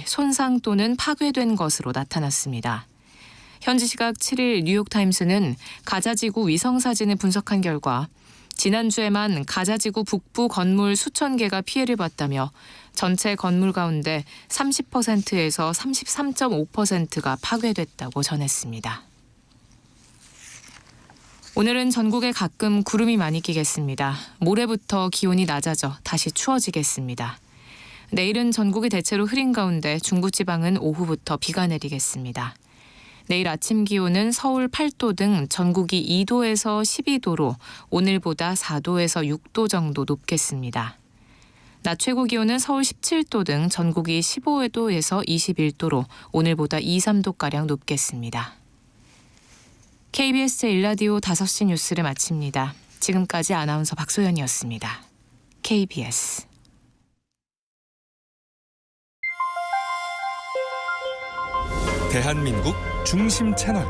손상 또는 파괴된 것으로 나타났습니다. 현지 시각 7일 뉴욕타임스는 가자지구 위성사진을 분석한 결과 지난주에만 가자지구 북부 건물 수천 개가 피해를 봤다며 전체 건물 가운데 30%에서 33.5%가 파괴됐다고 전했습니다. 오늘은 전국에 가끔 구름이 많이 끼겠습니다. 모레부터 기온이 낮아져 다시 추워지겠습니다. 내일은 전국이 대체로 흐린 가운데 중부지방은 오후부터 비가 내리겠습니다. 내일 아침 기온은 서울 8도 등 전국이 2도에서 12도로 오늘보다 4도에서 6도 정도 높겠습니다. 낮 최고 기온은 서울 17도 등 전국이 15도에서 21도로 오늘보다 2, 3도가량 높겠습니다. KBS 제1라디오 5시 뉴스를 마칩니다. 지금까지 아나운서 박소연이었습니다. KBS 대한민국 중심 채널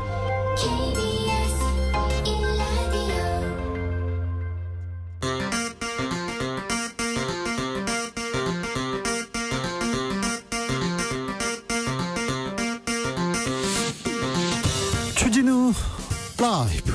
주진우 라이브.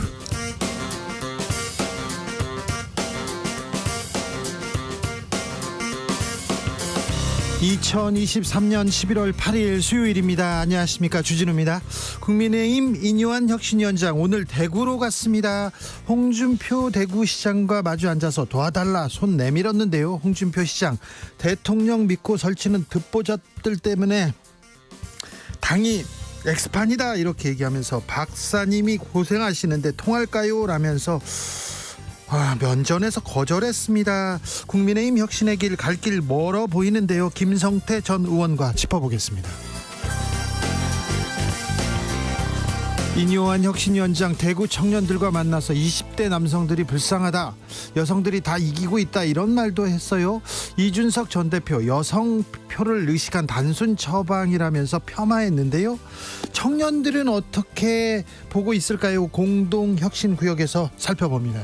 (2023년 11월 8일) 수요일입니다. 안녕하십니까, 주진우입니다. 국민의힘 인요한 혁신위원장 오늘 대구로 갔습니다. 홍준표 대구시장과 마주 앉아서 도와달라 손 내밀었는데요. 홍준표 시장, 대통령 믿고 설치는 듣보잡들 때문에 당이 엑스판이다 이렇게 얘기하면서 박사님이 고생하시는데 통할까요? 라면서 면전에서 거절했습니다. 국민의힘 혁신의 길 갈 길 멀어 보이는데요. 김성태 전 의원과 짚어보겠습니다. 인요한 혁신위원장 대구 청년들과 만나서 20대 남성들이 불쌍하다, 여성들이 다 이기고 있다 이런 말도 했어요. 이준석 전 대표 여성 표를 의식한 단순 처방이라면서 폄하했는데요. 청년들은 어떻게 보고 있을까요? 공동혁신구역에서 살펴봅니다.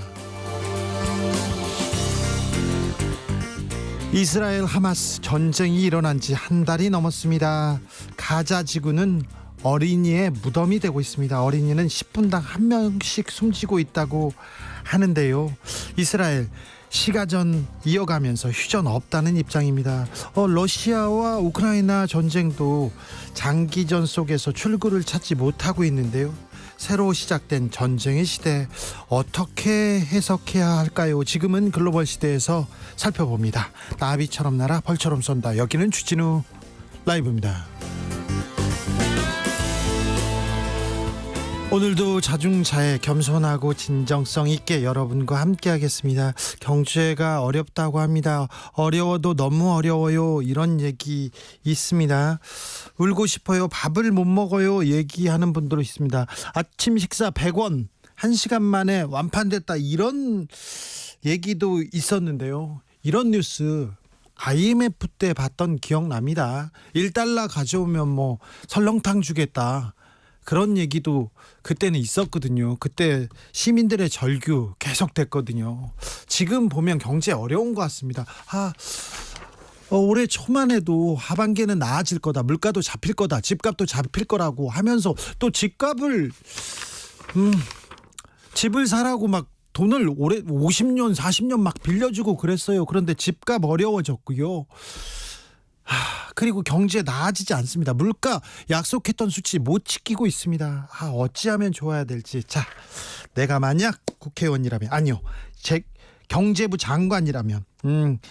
이스라엘 하마스 전쟁이 일어난 지 한 달이 넘었습니다. 가자 지구는 어린이의 무덤이 되고 있습니다. 어린이는 10분당 1명씩 숨지고 있다고 하는데요. 이스라엘 시가전 이어가면서 휴전 없다는 입장입니다. 러시아와 우크라이나 전쟁도 장기전 속에서 출구를 찾지 못하고 있는데요. 새로 시작된 전쟁의 시대 어떻게 해석해야 할까요? 지금은 글로벌 시대에서 살펴봅니다. 나비처럼 날아 벌처럼 쏜다. 여기는 주진우 라이브입니다. 오늘도 자중자애, 겸손하고 진정성 있게 여러분과 함께 하겠습니다. 경제가 어렵다고 합니다. 어려워도 너무 어려워요, 이런 얘기 있습니다. 울고 싶어요, 밥을 못 먹어요 얘기하는 분들도 있습니다. 아침 식사 100원 1시간 만에 완판됐다 이런 얘기도 있었는데요. 이런 뉴스 IMF 때 봤던 기억납니다. 1달러 가져오면 뭐 설렁탕 주겠다, 그런 얘기도 그때는 있었거든요. 그때 시민들의 절규 계속됐거든요. 지금 보면 경제 어려운 것 같습니다. 올해 초만 해도 하반기에는 나아질 거다, 물가도 잡힐 거다, 집값도 잡힐 거라고 하면서 또 집값을 집을 사라고 막 돈을 올해 50년 40년 막 빌려주고 그랬어요. 그런데 집값 어려워졌고요. 그리고 경제 나아지지 않습니다. 물가 약속했던 수치 못 지키고 있습니다. 어찌하면 좋아야 될지. 자, 내가 만약 국회의원이라면, 아니요, 경제부 장관이라면,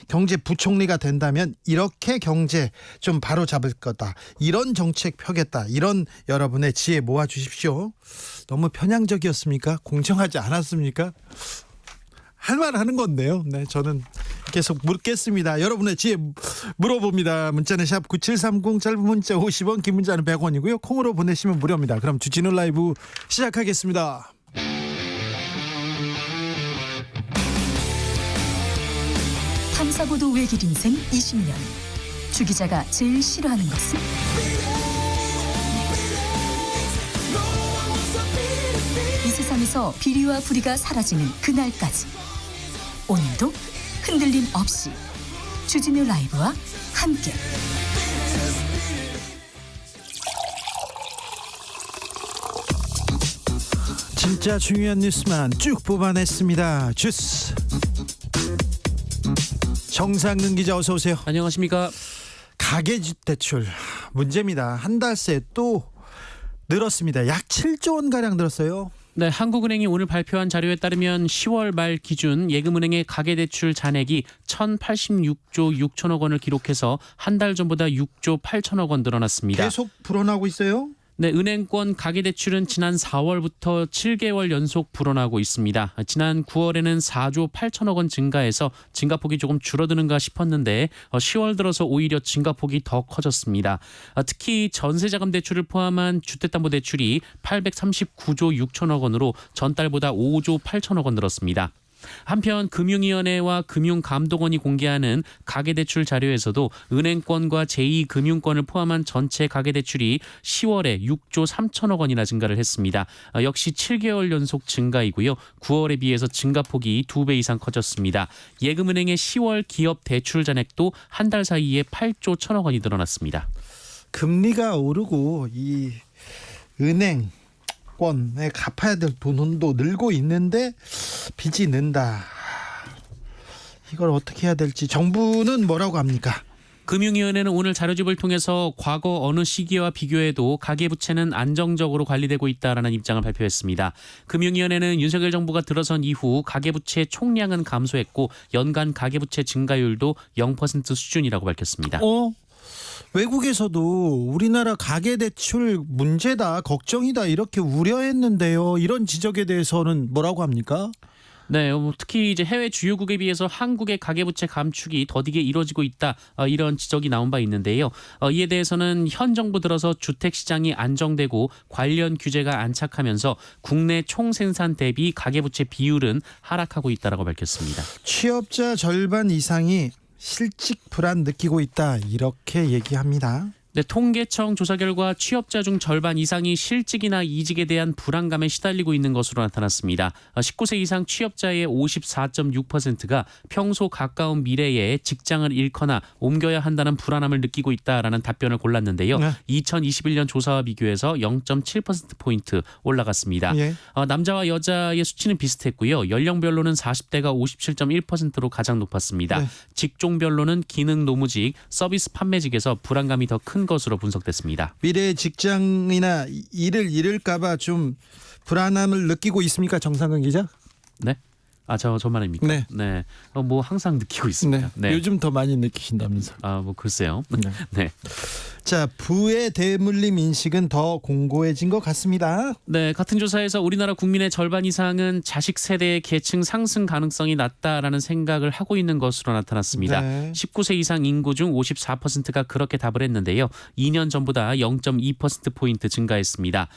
경제부총리가 된다면 이렇게 경제 좀 바로 잡을 거다, 이런 정책 펴겠다, 이런 여러분의 지혜 모아주십시오. 너무 편향적이었습니까? 공정하지 않았습니까? 할 말 하는 건데요. 네, 저는 계속 묻겠습니다. 여러분의 지혜 물어봅니다. 문자는 샵 9730, 짧은 문자 50원, 긴 문자는 100원이고요. 콩으로 보내시면 무료입니다. 그럼 주진우 라이브 시작하겠습니다. 탐사보도 외길 인생 20년. 주 기자가 제일 싫어하는 것은? 이 세상에서 비리와 부리가 사라지는 그날까지. 오늘도 흔들림 없이 주진우 라이브와 함께 진짜 중요한 뉴스만 쭉 뽑아냈습니다. 주스 정상근 기자 어서 오세요. 안녕하십니까. 가계대출 문제입니다. 한 달 새 또 늘었습니다. 약 7조 원 가량 늘었어요. 네, 한국은행이 오늘 발표한 자료에 따르면 10월 말 기준 예금은행의 가계대출 잔액이 1,086조 6천억 원을 기록해서 한 달 전보다 6조 8천억 원 늘어났습니다. 계속 불어나고 있어요. 네, 은행권 가계대출은 지난 4월부터 7개월 연속 불어나고 있습니다. 지난 9월에는 4조 8천억 원 증가해서 증가폭이 조금 줄어드는가 싶었는데 10월 들어서 오히려 증가폭이 더 커졌습니다. 특히 전세자금 대출을 포함한 주택담보대출이 839조 6천억 원으로 전달보다 5조 8천억 원 늘었습니다. 한편 금융위원회와 금융감독원이 공개하는 가계대출 자료에서도 은행권과 제2금융권을 포함한 전체 가계대출이 10월에 6조 3천억 원이나 증가를 했습니다. 역시 7개월 연속 증가이고요. 9월에 비해서 증가폭이 2배 이상 커졌습니다. 예금은행의 10월 기업 대출 잔액도 한 달 사이에 8조 1천억 원이 늘어났습니다. 금리가 오르고 이 은행 에 갚아야 될 돈도 늘고 있는데 빚이 는다. 이걸 어떻게 해야 될지 정부는 뭐라고 합니까? 금융위원회는 오늘 자료집을 통해서 과거 어느 시기와 비교해도 가계부채는 안정적으로 관리되고 있다라는 입장을 발표했습니다. 금융위원회는 윤석열 정부가 들어선 이후 가계부채 총량은 감소했고 연간 가계부채 증가율도 0% 수준이라고 밝혔습니다. 외국에서도 우리나라 가계대출 문제다, 걱정이다 이렇게 우려했는데요. 이런 지적에 대해서는 뭐라고 합니까? 네, 특히 이제 해외 주요국에 비해서 한국의 가계부채 감축이 더디게 이루어지고 있다 이런 지적이 나온 바 있는데요. 이에 대해서는 현 정부 들어서 주택 시장이 안정되고 관련 규제가 안착하면서 국내 총생산 대비 가계부채 비율은 하락하고 있다라고 밝혔습니다. 취업자 절반 이상이 실직 불안 느끼고 있다 이렇게 얘기합니다. 네, 통계청 조사 결과 취업자 중 절반 이상이 실직이나 이직에 대한 불안감에 시달리고 있는 것으로 나타났습니다. 19세 이상 취업자의 54.6%가 평소 가까운 미래에 직장을 잃거나 옮겨야 한다는 불안함을 느끼고 있다라는 답변을 골랐는데요. 네. 2021년 조사와 비교해서 0.7%포인트 올라갔습니다. 예. 남자와 여자의 수치는 비슷했고요. 연령별로는 40대가 57.1%로 가장 높았습니다. 네. 직종별로는 기능 노무직, 서비스 판매직에서 불안감이 더 큰 것으로 분석됐습니다. 미래의 직장이나 일을 잃을까 봐 좀 불안함을 느끼고 있습니까, 정상근 기자? 네? 저 말입니까? 네. 네. 뭐 항상 느끼고 있습니다. 네. 요즘 더 많이 느끼신다면서. 뭐 글쎄요. 네. 네. 자, 부의 대물림 인식은 더 공고해진 것 같습니다. 네, 같은 조사에서 우리나라 국민의 절반 이상은 자식 세대의 계층 상승 가능성이 낮다라는 생각을 하고 있는 것으로 나타났습니다. 네. 19세 이상 인구 중 54%가 그렇게 답을 했는데요. 2년 전보다 0.2%포인트 증가했습니다.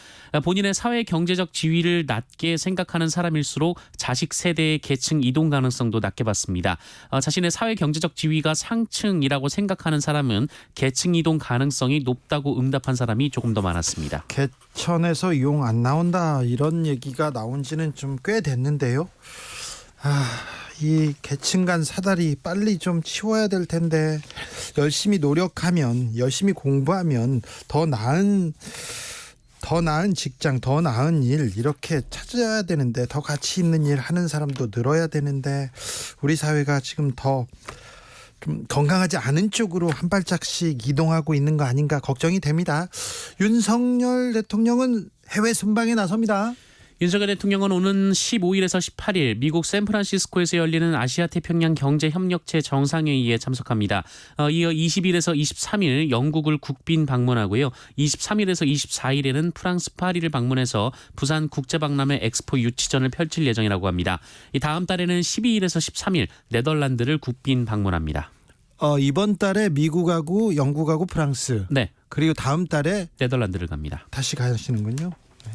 본인의 사회 경제적 지위를 낮게 생각하는 사람일수록 자식 세대의 계층 이동 가능성도 낮게 봤습니다. 자신의 사회 경제적 지위가 상층이라고 생각하는 사람은 계층 이동 가능성이 높다고 응답한 사람이 조금 더 많았습니다. 개천에서 용 안 나온다 이런 얘기가 나온 지는 좀 꽤 됐는데요. 이 계층 간 사다리 빨리 좀 치워야 될 텐데 열심히 노력하면 열심히 공부하면 더 나은 직장, 더 나은 일 이렇게 찾아야 되는데 더 가치 있는 일 하는 사람도 늘어야 되는데 우리 사회가 지금 더 좀 건강하지 않은 쪽으로 한 발짝씩 이동하고 있는 거 아닌가 걱정이 됩니다. 윤석열 대통령은 해외 순방에 나섭니다. 윤석열 대통령은 오는 15일에서 18일 미국 샌프란시스코에서 열리는 아시아태평양 경제협력체 정상회의에 참석합니다. 이어 20일에서 23일 영국을 국빈 방문하고요. 23일에서 24일에는 프랑스 파리를 방문해서 부산 국제박람회 엑스포 유치전을 펼칠 예정이라고 합니다. 다음 달에는 12일에서 13일 네덜란드를 국빈 방문합니다. 이번 달에 미국하고 영국하고 프랑스, 네, 그리고 다음 달에 네덜란드를 갑니다. 다시 가시는군요. 네.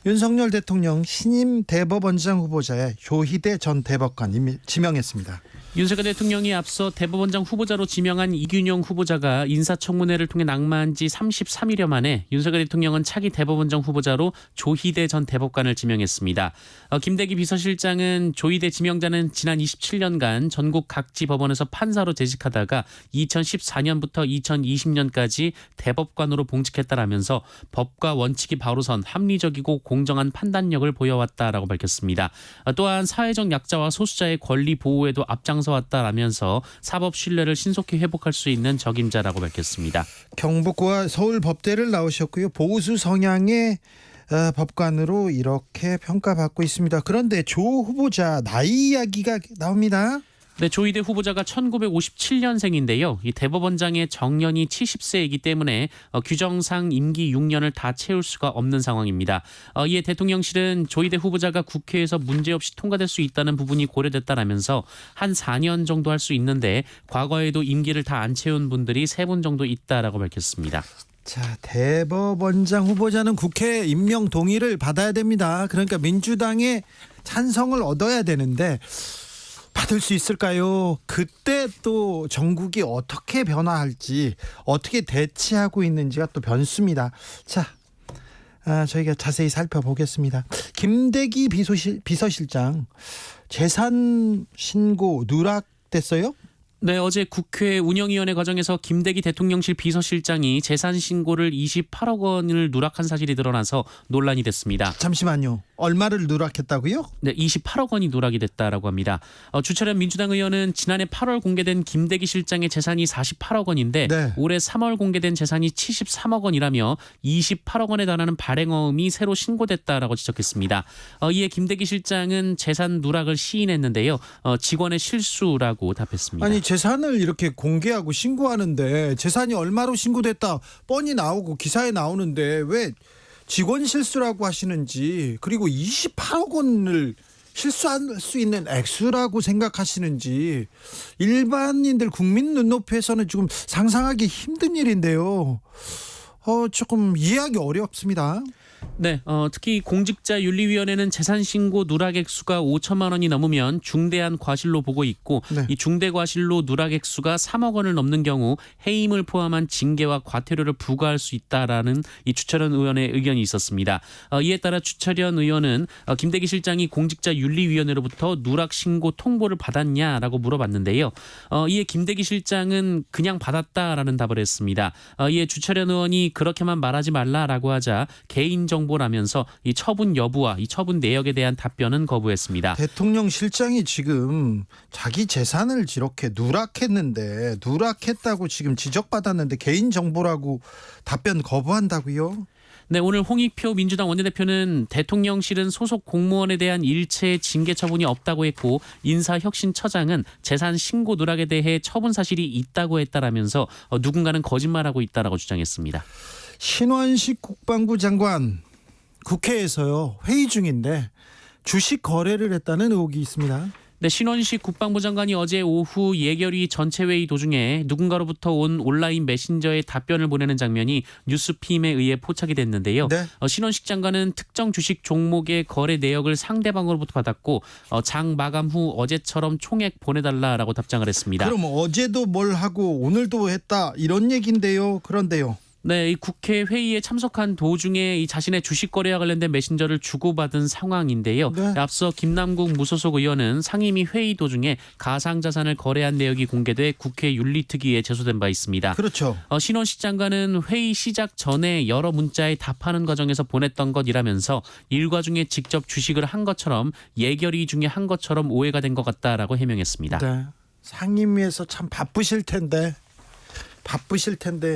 윤석열 대통령 신임 대법원장 후보자에 조희대 전 대법관 지명했습니다. 윤석열 대통령이 앞서 대법원장 후보자로 지명한 이균용 후보자가 인사청문회를 통해 낙마한 지 33일여 만에 윤석열 대통령은 차기 대법원장 후보자로 조희대 전 대법관을 지명했습니다. 김대기 비서실장은 조희대 지명자는 지난 27년간 전국 각지 법원에서 판사로 재직하다가 2014년부터 2020년까지 대법관으로 봉직했다라면서 법과 원칙이 바로선 합리적이고 공정한 판단력을 보여왔다라고 밝혔습니다. 또한 사회적 약자와 소수자의 권리 보호에도 앞장서왔다라면서 사법 신뢰를 신속히 회복할 수 있는 적임자라고 밝혔습니다. 경북고와 서울법대를 나오셨고요. 보수 성향의 법관으로 이렇게 평가받고 있습니다. 그런데 조 후보자 나이 이야기가 나옵니다. 네, 조희대 후보자가 1957년생인데요. 이 대법원장의 정년이 70세이기 때문에 규정상 임기 6년을 다 채울 수가 없는 상황입니다. 이에 대통령실은 조희대 후보자가 국회에서 문제없이 통과될 수 있다는 부분이 고려됐다라면서 한 4년 정도 할 수 있는데 과거에도 임기를 다 안 채운 분들이 3분 정도 있다라고 밝혔습니다. 자, 대법원장 후보자는 국회 임명 동의를 받아야 됩니다. 그러니까 민주당의 찬성을 얻어야 되는데 받을 수 있을까요? 그때 또 전국이 어떻게 변화할지, 어떻게 대치하고 있는지가 또 변수입니다. 자, 저희가 자세히 살펴보겠습니다. 김대기 비서실장 재산 신고 누락됐어요? 네, 어제 국회 운영위원회 과정에서 김대기 대통령실 비서실장이 재산 신고를 28억 원을 누락한 사실이 드러나서 논란이 됐습니다. 잠시만요. 얼마를 누락했다고요? 네, 28억 원이 누락이 됐다라고 합니다. 주철현 민주당 의원은 지난해 8월 공개된 김대기 실장의 재산이 48억 원인데 네. 올해 3월 공개된 재산이 73억 원이라며 28억 원에 달하는 발행어음이 새로 신고됐다라고 지적했습니다. 이에 김대기 실장은 재산 누락을 시인했는데요. 직원의 실수라고 답했습니다. 아니, 재산을 이렇게 공개하고 신고하는데 재산이 얼마로 신고됐다 뻔히 나오고 기사에 나오는데 왜 직원 실수라고 하시는지, 그리고 28억 원을 실수할 수 있는 액수라고 생각하시는지 일반인들 국민 눈높이에서는 조금 상상하기 힘든 일인데요. 조금 이해하기 어렵습니다. 네, 특히 공직자윤리위원회는 재산 신고 누락액 수가 5천만 원이 넘으면 중대한 과실로 보고 있고 네. 이 중대 과실로 누락액 수가 3억 원을 넘는 경우 해임을 포함한 징계와 과태료를 부과할 수 있다라는 이 주철현 의원의 의견이 있었습니다. 이에 따라 주철현 의원은 김대기 실장이 공직자윤리위원회로부터 누락 신고 통보를 받았냐라고 물어봤는데요. 이에 김대기 실장은 그냥 받았다라는 답을 했습니다. 이에 주철현 의원이 그렇게만 말하지 말라라고 하자 개인 정보라면서 이 처분 여부와 이 처분 내역에 대한 답변은 거부했습니다. 대통령 실장이 지금 자기 재산을 이렇게 누락했는데, 누락했다고 지금 지적받았는데 개인 정보라고 답변 거부한다고요? 네, 오늘 홍익표 민주당 원내대표는 대통령실은 소속 공무원에 대한 일체 징계 처분이 없다고 했고 인사혁신처장은 재산 신고 누락에 대해 처분 사실이 있다고 했다라면서 누군가는 거짓말하고 있다라고 주장했습니다. 신원식 국방부 장관 국회에서요 회의 중인데 주식 거래를 했다는 의혹이 있습니다. 네, 신원식 국방부 장관이 어제 오후 예결위 전체 회의 도중에 누군가로부터 온 온라인 메신저에 답변을 보내는 장면이 뉴스핌에 의해 포착이 됐는데요. 네. 신원식 장관은 특정 주식 종목의 거래 내역을 상대방으로부터 받았고 장 마감 후 어제처럼 총액 보내달라라고 답장을 했습니다. 그럼 어제도 뭘 하고 오늘도 했다 이런 얘기인데요. 그런데요. 네, 이 국회 회의에 참석한 도중에 이 자신의 주식 거래와 관련된 메신저를 주고받은 상황인데요. 네. 앞서 김남국 무소속 의원은 상임위 회의 도중에 가상자산을 거래한 내역이 공개돼 국회 윤리특위에 제소된 바 있습니다. 그렇죠. 신원식 장관은 회의 시작 전에 여러 문자에 답하는 과정에서 보냈던 것이라면서 일과 중에 직접 주식을 한 것처럼 예결위 중에 한 것처럼 오해가 된 것 같다라고 해명했습니다. 네. 상임위에서 참 바쁘실 텐데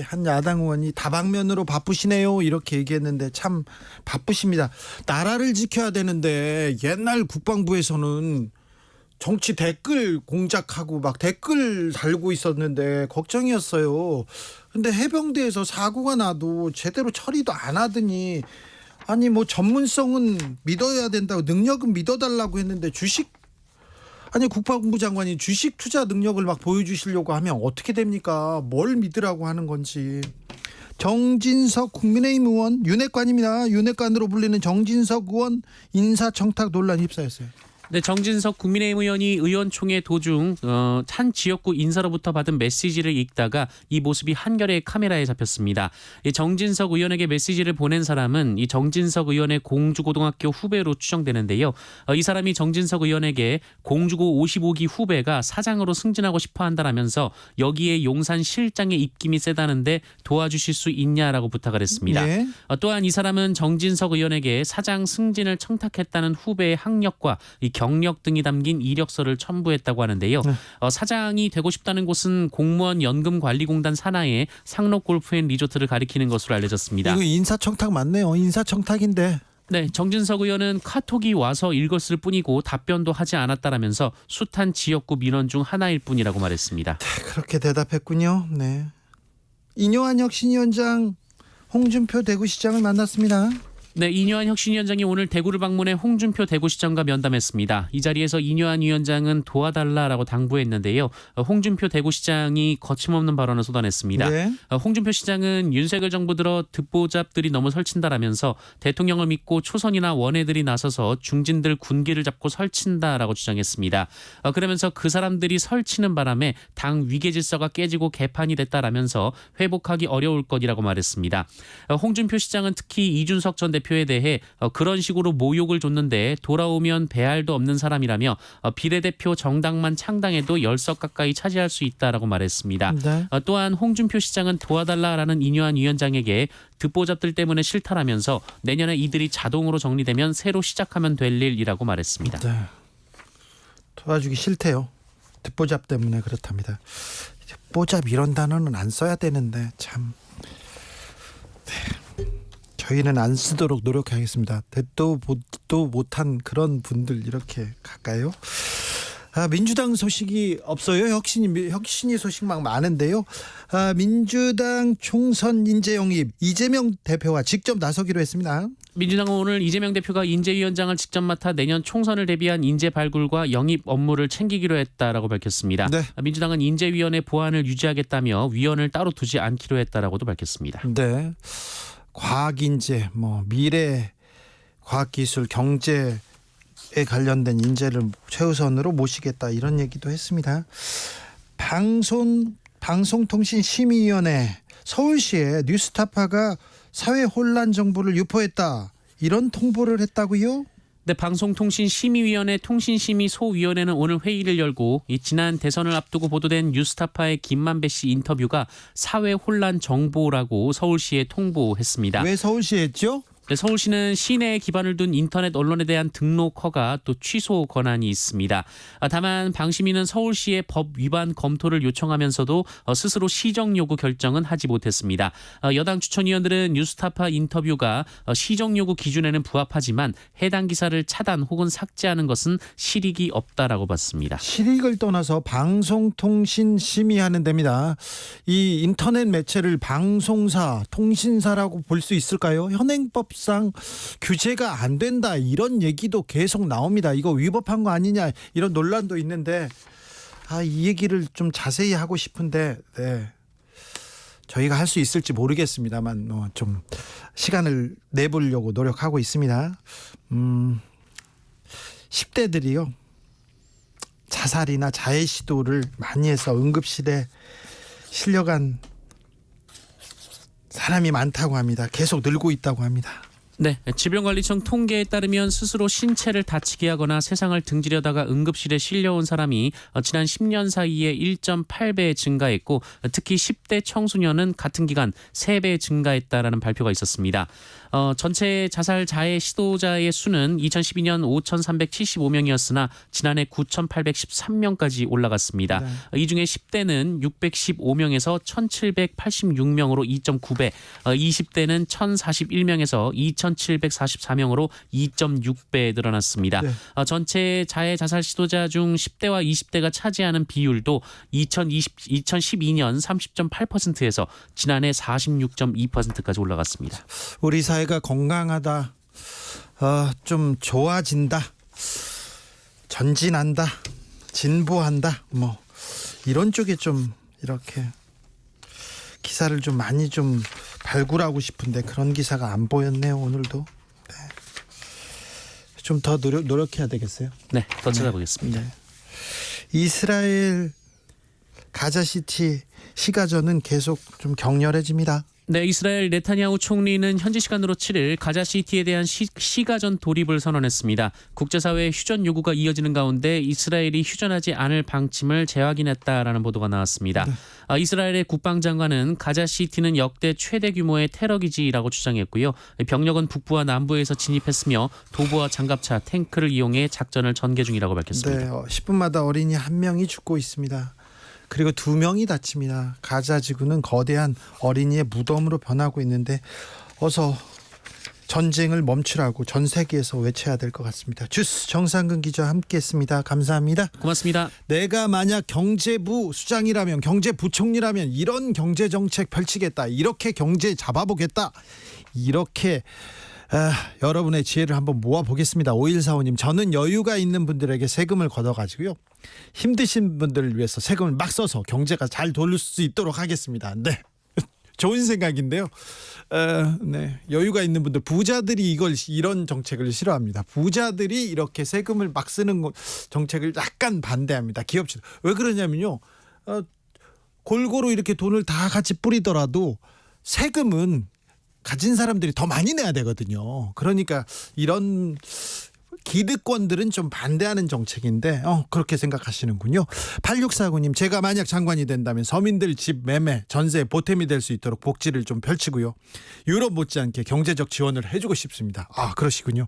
한 야당 의원이 다방면으로 바쁘시네요 이렇게 얘기했는데 참 바쁘십니다. 나라를 지켜야 되는데 옛날 국방부에서는 정치 댓글 공작하고 막 댓글 달고 있었는데 걱정이었어요. 근데 해병대에서 사고가 나도 제대로 처리도 안 하더니, 아니 뭐 전문성은 믿어야 된다고, 능력은 믿어달라고 했는데 아니 국방부 장관이 주식 투자 능력을 막 보여주시려고 하면 어떻게 됩니까? 뭘 믿으라고 하는 건지. 정진석 국민의힘 의원 윤핵관입니다. 윤핵관으로 불리는 정진석 의원 인사청탁 논란이 휩싸였어요. 네, 정진석 국민의힘 의원이 의원총회 도중 한 지역구 인사로부터 받은 메시지를 읽다가 이 모습이 한겨레 카메라에 잡혔습니다. 이 정진석 의원에게 메시지를 보낸 사람은 이 정진석 의원의 공주고등학교 후배로 추정되는데요. 이 사람이 정진석 의원에게 공주고 55기 후배가 사장으로 승진하고 싶어한다라면서 여기에 용산 실장의 입김이 세다는데 도와주실 수 있냐라고 부탁을 했습니다. 예. 또한 이 사람은 정진석 의원에게 사장 승진을 청탁했다는 후배의 학력과 이 경력 등이 담긴 이력서를 첨부했다고 하는데요. 사장이 되고 싶다는 곳은 공무원 연금관리공단 산하의 상록골프앤리조트를 가리키는 것으로 알려졌습니다. 이거 인사청탁 맞네요. 인사청탁인데. 네, 정진석 의원은 카톡이 와서 읽었을 뿐이고 답변도 하지 않았다라면서 숱한 지역구 민원 중 하나일 뿐이라고 말했습니다. 그렇게 대답했군요. 네. 이뇨한 혁신위원장 홍준표 대구시장을 만났습니다. 네, 이뇨한 혁신위원장이 오늘 대구를 방문해 홍준표 대구시장과 면담했습니다. 이 자리에서 이뇨한 위원장은 도와달라라고 당부했는데요. 홍준표 대구시장이 거침없는 발언을 쏟아냈습니다. 네. 홍준표 시장은 윤석열 정부 들어 듣보잡들이 너무 설친다라면서 대통령을 믿고 초선이나 원외들이 나서서 중진들 군기를 잡고 설친다라고 주장했습니다. 그러면서 그 사람들이 설치는 바람에 당 위계질서가 깨지고 개판이 됐다라면서 회복하기 어려울 것이라고 말했습니다. 홍준표 시장은 특히 이준석 전 대표에 대해 그런 식으로 모욕을 줬는데 돌아오면 배알도 없는 사람이라며 비례대표 정당만 창당해도 10석 가까이 차지할 수 있다라고 말했습니다. 네. 또한 홍준표 시장은 도와달라라는 이뇨한 위원장에게 듣보잡들 때문에 싫다라면서 내년에 이들이 자동으로 정리되면 새로 시작하면 될 일이라고 말했습니다. 네. 도와주기 싫대요. 듣보잡 때문에 그렇답니다. 듣보잡 이런 단어는 안 써야 되는데 참. 네. 저희는 안 쓰도록 노력하겠습니다. 듣도 보도 못한 그런 분들 이렇게 갈까요? 민주당 소식이 없어요. 혁신이 소식 막 많은데요. 민주당 총선 인재 영입 이재명 대표가 직접 나서기로 했습니다. 민주당은 오늘 이재명 대표가 인재위원장을 직접 맡아 내년 총선을 대비한 인재 발굴과 영입 업무를 챙기기로 했다라고 밝혔습니다. 네. 민주당은 인재위원회 보안을 유지하겠다며 위원을 따로 두지 않기로 했다라고도 밝혔습니다. 네. 과학인재, 미래, 과학기술, 경제에 관련된 인재를 최우선으로 모시겠다 이런 얘기도 했습니다. 방송통신심의위원회 서울시에 뉴스타파가 사회 혼란 정보를 유포했다 이런 통보를 했다고요? 네, 방송통신심의위원회 통신심의소위원회는 오늘 회의를 열고 지난 대선을 앞두고 보도된 뉴스타파의 김만배 씨 인터뷰가 사회 혼란 정보라고 서울시에 통보했습니다. 왜 서울시에 했죠? 네, 서울시는 시내에 기반을 둔 인터넷 언론에 대한 등록 허가 또 취소 권한이 있습니다. 다만 방심위는 서울시의 법 위반 검토를 요청하면서도 스스로 시정 요구 결정은 하지 못했습니다. 여당 추천위원들은 뉴스타파 인터뷰가 시정 요구 기준에는 부합하지만 해당 기사를 차단 혹은 삭제하는 것은 실익이 없다라고 봤습니다. 실익을 떠나서 방송통신심의하는 데입니다. 이 인터넷 매체를 방송사, 통신사라고 볼 수 있을까요? 현행법 상 규제가 안 된다 이런 얘기도 계속 나옵니다. 이거 위법한 거 아니냐 이런 논란도 있는데 이 얘기를 좀 자세히 하고 싶은데 저희가 할 수 있을지 모르겠습니다만 좀 시간을 내보려고 노력하고 있습니다. 10대들이요 자살이나 자해 시도를 많이 해서 응급실에 실려간 사람이 많다고 합니다. 계속 늘고 있다고 합니다. 네, 질병관리청 통계에 따르면 스스로 신체를 다치게 하거나 세상을 등지려다가 응급실에 실려온 사람이 지난 10년 사이에 1.8배 증가했고 특히 10대 청소년은 같은 기간 3배 증가했다라는 발표가 있었습니다. 전체 자살 자해 시도자의 수는 2012년 5,375명이었으나 지난해 9,813명까지 올라갔습니다. 네. 이 중에 10대는 615명에서 1,786명으로 2.9배, 20대는 1,041명에서 2,744명으로 2.6배 늘어났습니다. 네. 전체 자해 자살 시도자 중 10대와 20대가 차지하는 비율도 2012년 30.8%에서 지난해 46.2%까지 올라갔습니다. 우리 사회가 건강하다, 좀 좋아진다, 전진한다, 진보한다, 이런 쪽에 좀 이렇게 기사를 좀 많이 좀 발굴하고 싶은데 그런 기사가 안 보였네요. 오늘도. 네. 좀 더 노력해야 되겠어요. 네, 더 찾아보겠습니다. 네. 이스라엘 가자시티 시가전은 계속 좀 격렬해집니다. 네, 이스라엘 네타냐후 총리는 현지 시간으로 7일 가자시티에 대한 시가전 돌입을 선언했습니다. 국제사회의 휴전 요구가 이어지는 가운데 이스라엘이 휴전하지 않을 방침을 재확인했다라는 보도가 나왔습니다. 이스라엘의 국방장관은 가자시티는 역대 최대 규모의 테러 기지라고 주장했고요. 병력은 북부와 남부에서 진입했으며 도보와 장갑차, 탱크를 이용해 작전을 전개 중이라고 밝혔습니다. 네, 10분마다 어린이 1명이 죽고 있습니다. 그리고 2명이 다칩니다. 가자 지구는 거대한 어린이의 무덤으로 변하고 있는데 어서 전쟁을 멈추라고 전 세계에서 외쳐야 될 것 같습니다. 주스 정상근 기자와 함께했습니다. 감사합니다. 고맙습니다. 내가 만약 경제부 수장이라면, 경제부총리라면 이런 경제정책 펼치겠다, 이렇게 경제 잡아보겠다, 이렇게 여러분의 지혜를 한번 모아보겠습니다. 5145님, 저는 여유가 있는 분들에게 세금을 걷어가지고요, 힘드신 분들을 위해서 세금을 막 써서 경제가 잘 돌릴 수 있도록 하겠습니다. 네, 좋은 생각인데요. 네, 여유가 있는 분들, 부자들이 이런 정책을 싫어합니다. 부자들이 이렇게 세금을 막 쓰는 정책을 약간 반대합니다. 기업들 왜 그러냐면요, 골고루 이렇게 돈을 다 같이 뿌리더라도 세금은 가진 사람들이 더 많이 내야 되거든요. 그러니까 이런 기득권들은 좀 반대하는 정책인데 그렇게 생각하시는군요. 8649님, 제가 만약 장관이 된다면 서민들 집 매매, 전세 보탬이 될 수 있도록 복지를 좀 펼치고요, 유럽 못지않게 경제적 지원을 해주고 싶습니다. 그러시군요.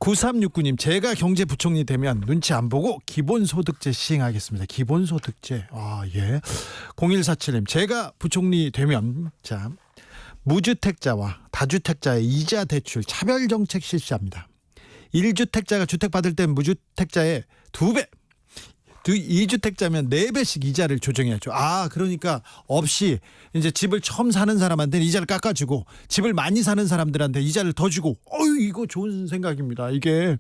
9369님, 제가 경제부총리 되면 눈치 안 보고 기본소득제 시행하겠습니다. 기본소득제. 예. 0147님, 제가 부총리 되면 무주택자와 다주택자의 이자 대출 차별 정책 실시합니다. 1주택자가 주택 받을 땐 무주택자의 2배, 2주택자면 4배씩 이자를 조정해야죠. 그러니까 없이 이제 집을 처음 사는 사람한테는 이자를 깎아주고, 집을 많이 사는 사람들한테 이자를 더 주고. 이거 좋은 생각입니다. 이게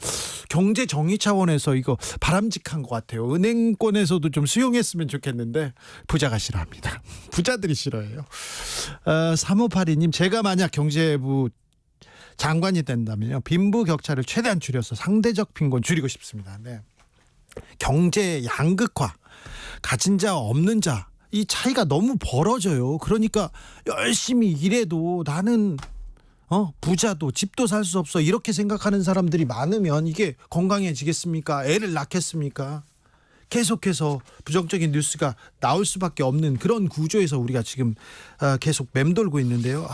경제 정의 차원에서 이거 바람직한 것 같아요. 은행권에서도 좀 수용했으면 좋겠는데 부자가 싫어합니다. 부자들이 싫어해요. 3582님, 제가 만약 경제부 장관이 된다면요, 빈부격차를 최대한 줄여서 상대적 빈곤 줄이고 싶습니다. 네. 경제 양극화, 가진 자 없는 자, 이 차이가 너무 벌어져요. 그러니까 열심히 일해도 나는 부자도 집도 살 수 없어, 이렇게 생각하는 사람들이 많으면 이게 건강해지겠습니까? 애를 낳겠습니까? 계속해서 부정적인 뉴스가 나올 수밖에 없는 그런 구조에서 우리가 지금 계속 맴돌고 있는데요.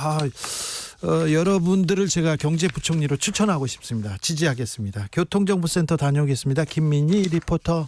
여러분들을 제가 경제부총리로 추천하고 싶습니다. 지지하겠습니다. 교통정보센터 다녀오겠습니다. 김민희 리포터.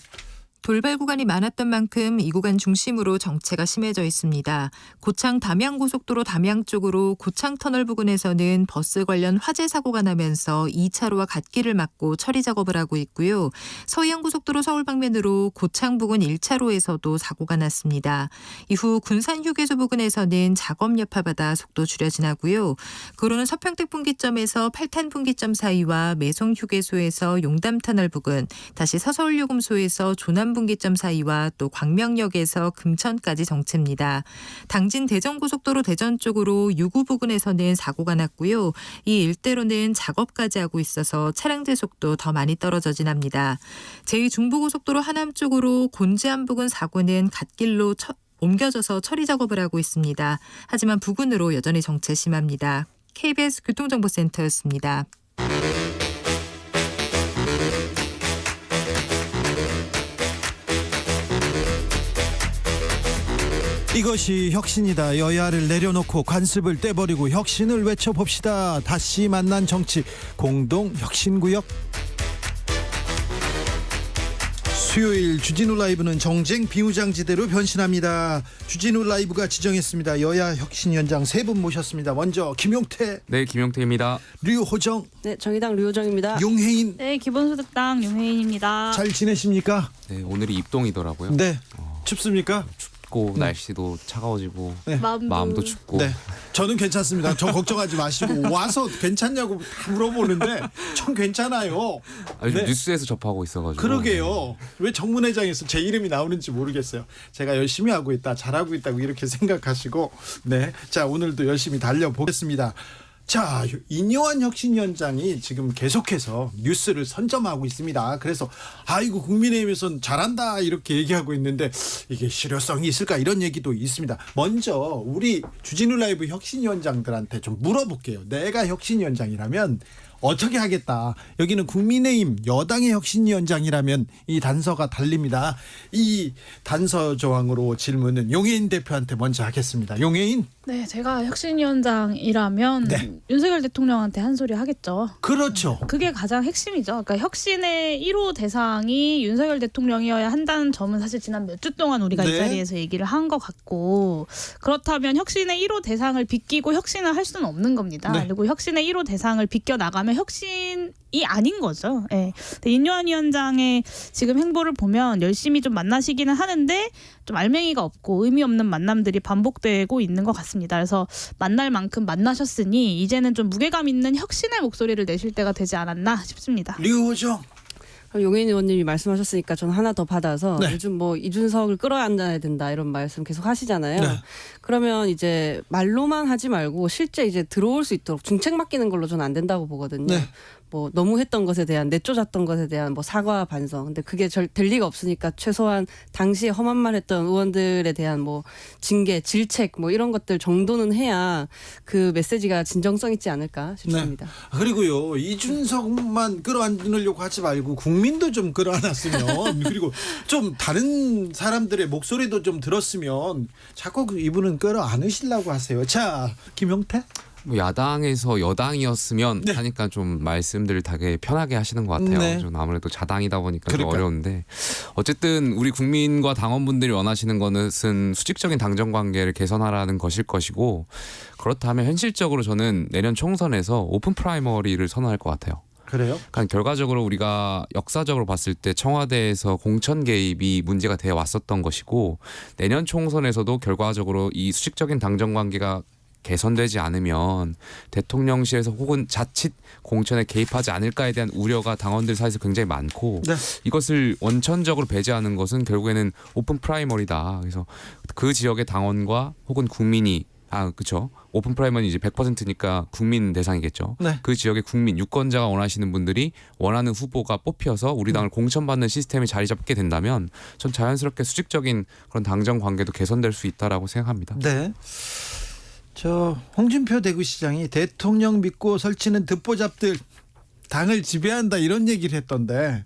돌발 구간이 많았던 만큼 이 구간 중심으로 정체가 심해져 있습니다. 고창 담양고속도로 담양 쪽으로 고창터널 부근에서는 버스 관련 화재 사고가 나면서 2차로와 갓길을 막고 처리 작업을 하고 있고요. 서해안고속도로 서울 방면으로 고창 부근 1차로에서도 사고가 났습니다. 이후 군산휴게소 부근에서는 작업 여파받아 속도 줄여 지나고요. 그로는 서평택 분기점에서 팔탄 분기점 사이와 매송휴게소에서 용담터널 부근, 다시 서서울요금소에서 조남 분기점 사이와 또 광명역에서 금천까지 정체입니다. 당진 대전고속도로 대전 쪽으로 유구 부근에서는 사고가 났고요. 이 일대로는 작업까지 하고 있어서 차량제 속도 더 많이 떨어져 지납니다. 제2중부고속도로 하남 쪽으로 곤지암 부근 사고는 갓길로 옮겨져서 처리 작업을 하고 있습니다. 하지만 부근으로 여전히 정체 심합니다. KBS 교통정보센터였습니다. 이것이 혁신이다. 여야를 내려놓고 관습을 떼버리고 혁신을 외쳐봅시다. 다시 만난 정치 공동혁신구역. 수요일 주진우 라이브는 정쟁 비무장지대로 변신합니다. 주진우 라이브가 지정했습니다. 여야 혁신위원장 3분 모셨습니다. 먼저 김용태. 네, 김용태입니다. 류호정. 네, 정의당 류호정입니다. 용혜인. 네, 기본소득당 용혜인입니다. 잘 지내십니까? 네, 오늘이 입동이더라고요. 네. 춥습니까? 춥고 날씨도 차가워지고 네. 마음도 춥고. 네. 저는 괜찮습니다. 저 걱정하지 마시고 와서 괜찮냐고 다 물어보는데 전 괜찮아요. 요즘 네. 뉴스에서 접하고 있어가지고. 그러게요. 왜 정문회장에서 제 이름이 나오는지 모르겠어요. 제가 열심히 하고 있다, 잘하고 있다고 이렇게 생각하시고, 네. 자, 오늘도 열심히 달려보겠습니다. 자, 인요한 혁신위원장이 지금 계속해서 뉴스를 선점하고 있습니다. 그래서 아이고 국민의힘에선 잘한다 이렇게 얘기하고 있는데 이게 실효성이 있을까 이런 얘기도 있습니다. 먼저 우리 주진우 라이브 혁신위원장들한테 좀 물어볼게요. 내가 혁신위원장이라면 어떻게 하겠다. 여기는 국민의힘 여당의 혁신위원장이라면 이 단서가 달립니다. 이 단서 조항으로 질문은 용해인 대표한테 먼저 하겠습니다. 용해인. 네, 제가 혁신위원장이라면 네. 윤석열 대통령한테 한 소리 하겠죠. 그렇죠. 그게 가장 핵심이죠. 그러니까 혁신의 1호 대상이 윤석열 대통령이어야 한다는 점은 사실 지난 몇 주 동안 우리가 네. 이 자리에서 얘기를 한 것 같고, 그렇다면 혁신의 1호 대상을 비끼고 혁신을 할 수는 없는 겁니다. 네. 그리고 혁신의 1호 대상을 비껴 나가면 혁신이 아닌 거죠. 예. 근데 인요한 위원장의 지금 행보를 보면 열심히 좀 만나시기는 하는데 좀 알맹이가 없고 의미 없는 만남들이 반복되고 있는 것 같습니다. 그래서 만날 만큼 만나셨으니 이제는 좀 무게감 있는 혁신의 목소리를 내실 때가 되지 않았나 싶습니다. 류호정. 용해인 의원님이 말씀하셨으니까 저는 하나 더 받아서 네. 요즘 뭐 이준석을 끌어안아야 된다 이런 말씀 계속 하시잖아요. 네. 그러면 이제 말로만 하지 말고 실제 이제 들어올 수 있도록 중책 맡기는 걸로 저는 안 된다고 보거든요. 네. 뭐 너무 했던 것에 대한 내쫓았던 것에 대한 뭐 사과 반성. 근데 그게 될 리가 없으니까 최소한 당시에 험한 말 했던 의원들에 대한 뭐 징계, 질책 뭐 이런 것들 정도는 해야 그 메시지가 진정성 있지 않을까 싶습니다. 그리고요 이준석만 끌어안으려고 하지 말고 국민도 좀 끌어안았으면 그리고 좀 다른 사람들의 목소리도 좀 들었으면 자꾸 이분은 끌어안으시려고 하세요. 자, 김용태. 뭐 야당에서 여당이었으면 네. 하니까 좀 말씀들을 되게 편하게 하시는 것 같아요. 네. 좀 아무래도 자당이다 보니까 좀 그러니까요. 어려운데 어쨌든 우리 국민과 당원분들이 원하시는 것은 수직적인 당정 관계를 개선하라는 것일 것이고, 그렇다면 현실적으로 저는 내년 총선에서 오픈 프라이머리를 선언할 것 같아요. 그래요? 그러니까 결과적으로 우리가 역사적으로 봤을 때 청와대에서 공천 개입이 문제가 되어 왔었던 것이고, 내년 총선에서도 결과적으로 이 수직적인 당정 관계가 개선되지 않으면 대통령실에서 혹은 자칫 공천에 개입하지 않을까에 대한 우려가 당원들 사이에서 굉장히 많고, 네. 이것을 원천적으로 배제하는 것은 결국에는 오픈 프라이머리다. 그래서 그 지역의 당원과 혹은 국민이 그렇죠. 오픈 프라이머리 이제 100%니까 국민 대상이겠죠. 네. 그 지역의 국민 유권자가 원하시는 분들이 원하는 후보가 뽑혀서 우리 당을 공천받는 시스템이 자리 잡게 된다면 전 자연스럽게 수직적인 그런 당정 관계도 개선될 수 있다라고 생각합니다. 네. 저 홍준표 대구시장이 대통령 믿고 설치는 듣보잡들 당을 지배한다 이런 얘기를 했던데,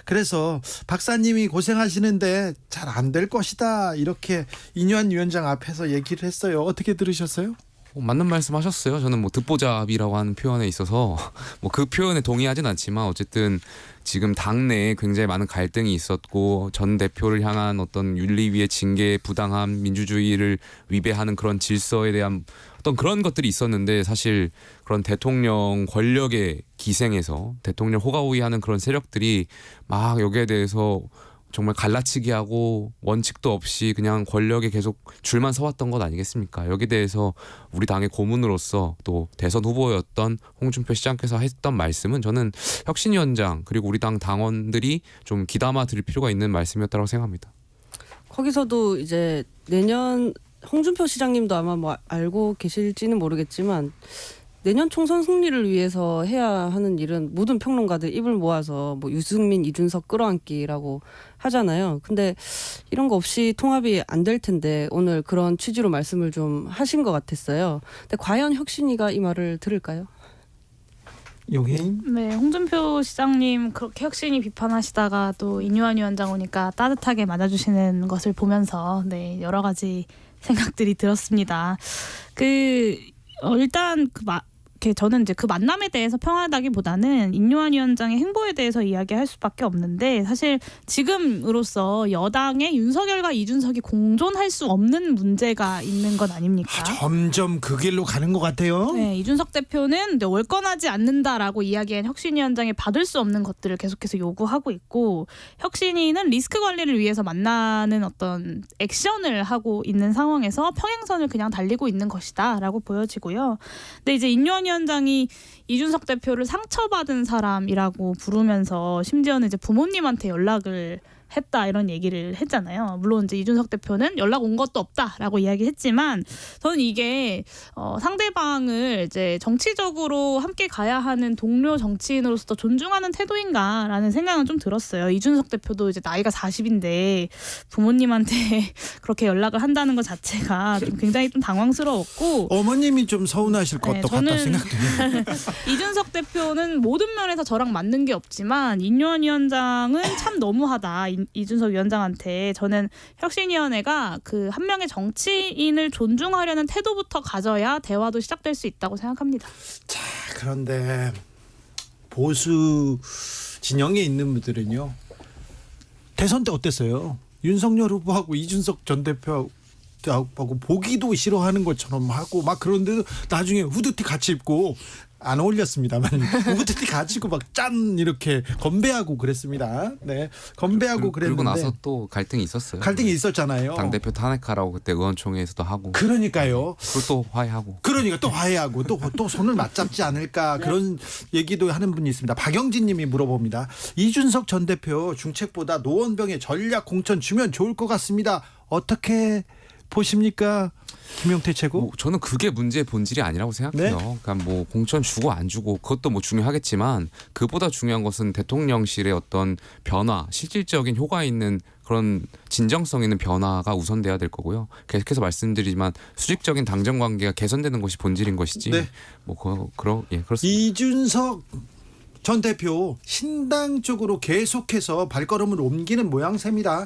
그래서 박사님이 고생하시는데 잘 안 될 것이다 이렇게 인요한 위원장 앞에서 얘기를 했어요. 어떻게 들으셨어요? 맞는 말씀하셨어요. 저는 뭐 듣보잡이라고 하는 표현에 있어서 뭐 그 표현에 동의하진 않지만 어쨌든 지금 당내에 굉장히 많은 갈등이 있었고 전 대표를 향한 어떤 윤리위의 징계, 부당함, 민주주의를 위배하는 그런 질서에 대한 어떤 그런 것들이 있었는데, 사실 그런 대통령 권력의 기생에서 대통령 호가호위하는 그런 세력들이 막 여기에 대해서 정말 갈라치기 하고 원칙도 없이 그냥 권력에 계속 줄만 서왔던 것 아니겠습니까? 여기에 대해서 우리 당의 고문으로서 또 대선 후보였던 홍준표 시장께서 했던 말씀은 저는 혁신위원장 그리고 우리 당 당원들이 좀 귀담아 들을 필요가 있는 말씀이었다고 생각합니다. 거기서도 이제 내년 홍준표 시장님도 아마 뭐 알고 계실지는 모르겠지만 내년 총선 승리를 위해서 해야 하는 일은 모든 평론가들 입을 모아서 뭐 유승민, 이준석 끌어안기라고 하잖아요. 근데 이런 거 없이 통합이 안 될 텐데 오늘 그런 취지로 말씀을 좀 하신 것 같았어요. 근데 과연 혁신위가 이 말을 들을까요? 용해인. 네, 홍준표 시장님 그렇게 혁신이 비판하시다가 또 인요한 위원장 오니까 따뜻하게 맞아주시는 것을 보면서 여러 가지 생각들이 들었습니다. 일단 저는 이제 그 만남에 대해서 평하다기보다는 인요한 위원장의 행보에 대해서 이야기할 수밖에 없는데, 사실 지금으로서 여당의 윤석열과 이준석이 공존할 수 없는 문제가 있는 것 아닙니까? 점점 그 길로 가는 것 같아요. 네, 이준석 대표는 월권하지 않는다라고 이야기한 혁신위원장이 받을 수 없는 것들을 계속해서 요구하고 있고, 혁신위는 리스크 관리를 위해서 만나는 어떤 액션을 하고 있는 상황에서 평행선을 그냥 달리고 있는 것이다라고 보여지고요. 근데 이제 인요한 위원장이 이준석 대표를 상처받은 사람이라고 부르면서 심지어는 이제 부모님한테 연락을 했다 이런 얘기를 했잖아요. 물론 이제 이준석 대표는 연락 온 것도 없다라고 이야기했지만 저는 이게 상대방을 이제 정치적으로 함께 가야 하는 동료 정치인으로서 존중하는 태도인가라는 생각은 좀 들었어요. 이준석 대표도 이제 나이가 40인데 부모님한테 그렇게 연락을 한다는 것 자체가 좀 굉장히 좀 당황스러웠고 어머님이 좀 서운하실 것도 같다 저는 생각돼요. 이준석 대표는 모든 면에서 저랑 맞는 게 없지만 인요한 위원장은 참 너무하다. 이준석 위원장한테 저는 혁신위원회가 그 한 명의 정치인을 존중하려는 태도부터 가져야 대화도 시작될 수 있다고 생각합니다. 자, 그런데 보수 진영에 있는 분들은요. 대선 때 어땠어요? 윤석열 후보하고 이준석 전 대표하고 보기도 싫어하는 것처럼 하고 막 그런데도 나중에 후드티 같이 입고 안 어울렸습니다만 후드티 같이 입고 막 짠 이렇게 건배하고 그랬습니다. 네, 건배하고 그랬는데 그리고 나서 또 갈등이 있었어요. 갈등이 있었잖아요. 당대표 탄핵하라고 그때 의원총회에서도 하고 그러니까요. 그리고 또 화해하고. 그러니까 또 화해하고 또 손을 맞잡지 않을까 그런 얘기도 하는 분이 있습니다. 박영진님이 물어봅니다. 이준석 전 대표 중책보다 노원병에 전략 공천 주면 좋을 것 같습니다. 어떻게 보십니까, 김용태 최고? 뭐 저는 그게 문제의 본질이 아니라고 생각해요. 네? 그러니까 뭐 공천 주고 안 주고 그것도 뭐 중요하겠지만 그보다 중요한 것은 대통령실의 어떤 변화, 실질적인 효과 있는 그런 진정성 있는 변화가 우선돼야 될 거고요. 계속해서 말씀드리지만 수직적인 당정 관계가 개선되는 것이 본질인 것이지. 네. 뭐 그렇습니다. 이준석 전 대표 신당 쪽으로 계속해서 발걸음을 옮기는 모양새입니다.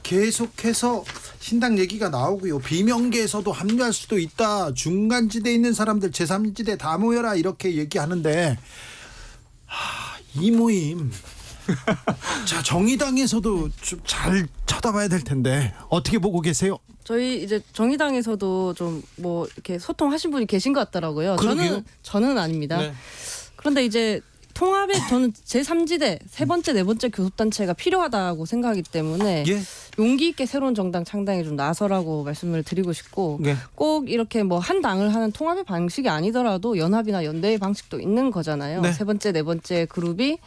계속해서 신당 얘기가 나오고요. 비명계에서도 합류할 수도 있다. 중간지대에 있는 사람들 제3지대 다 모여라 이렇게 얘기하는데 이 모임 자, 정의당에서도 좀 잘 쳐다봐야 될 텐데 어떻게 보고 계세요? 저희 이제 정의당에서도 좀 뭐 이렇게 소통하신 분이 계신 것 같더라고요. 그러게요. 저는 아닙니다. 네. 그런데 이제 통합에 저는 제3지대 세 번째 네 번째 교섭단체가 필요하다고 생각하기 때문에 예. 용기 있게 새로운 정당 창당에 좀 나서라고 말씀을 드리고 싶고 네. 꼭 이렇게 뭐 한 당을 하는 통합의 방식이 아니더라도 연합이나 연대의 방식도 있는 거잖아요. 네. 세 번째 네 번째 그룹이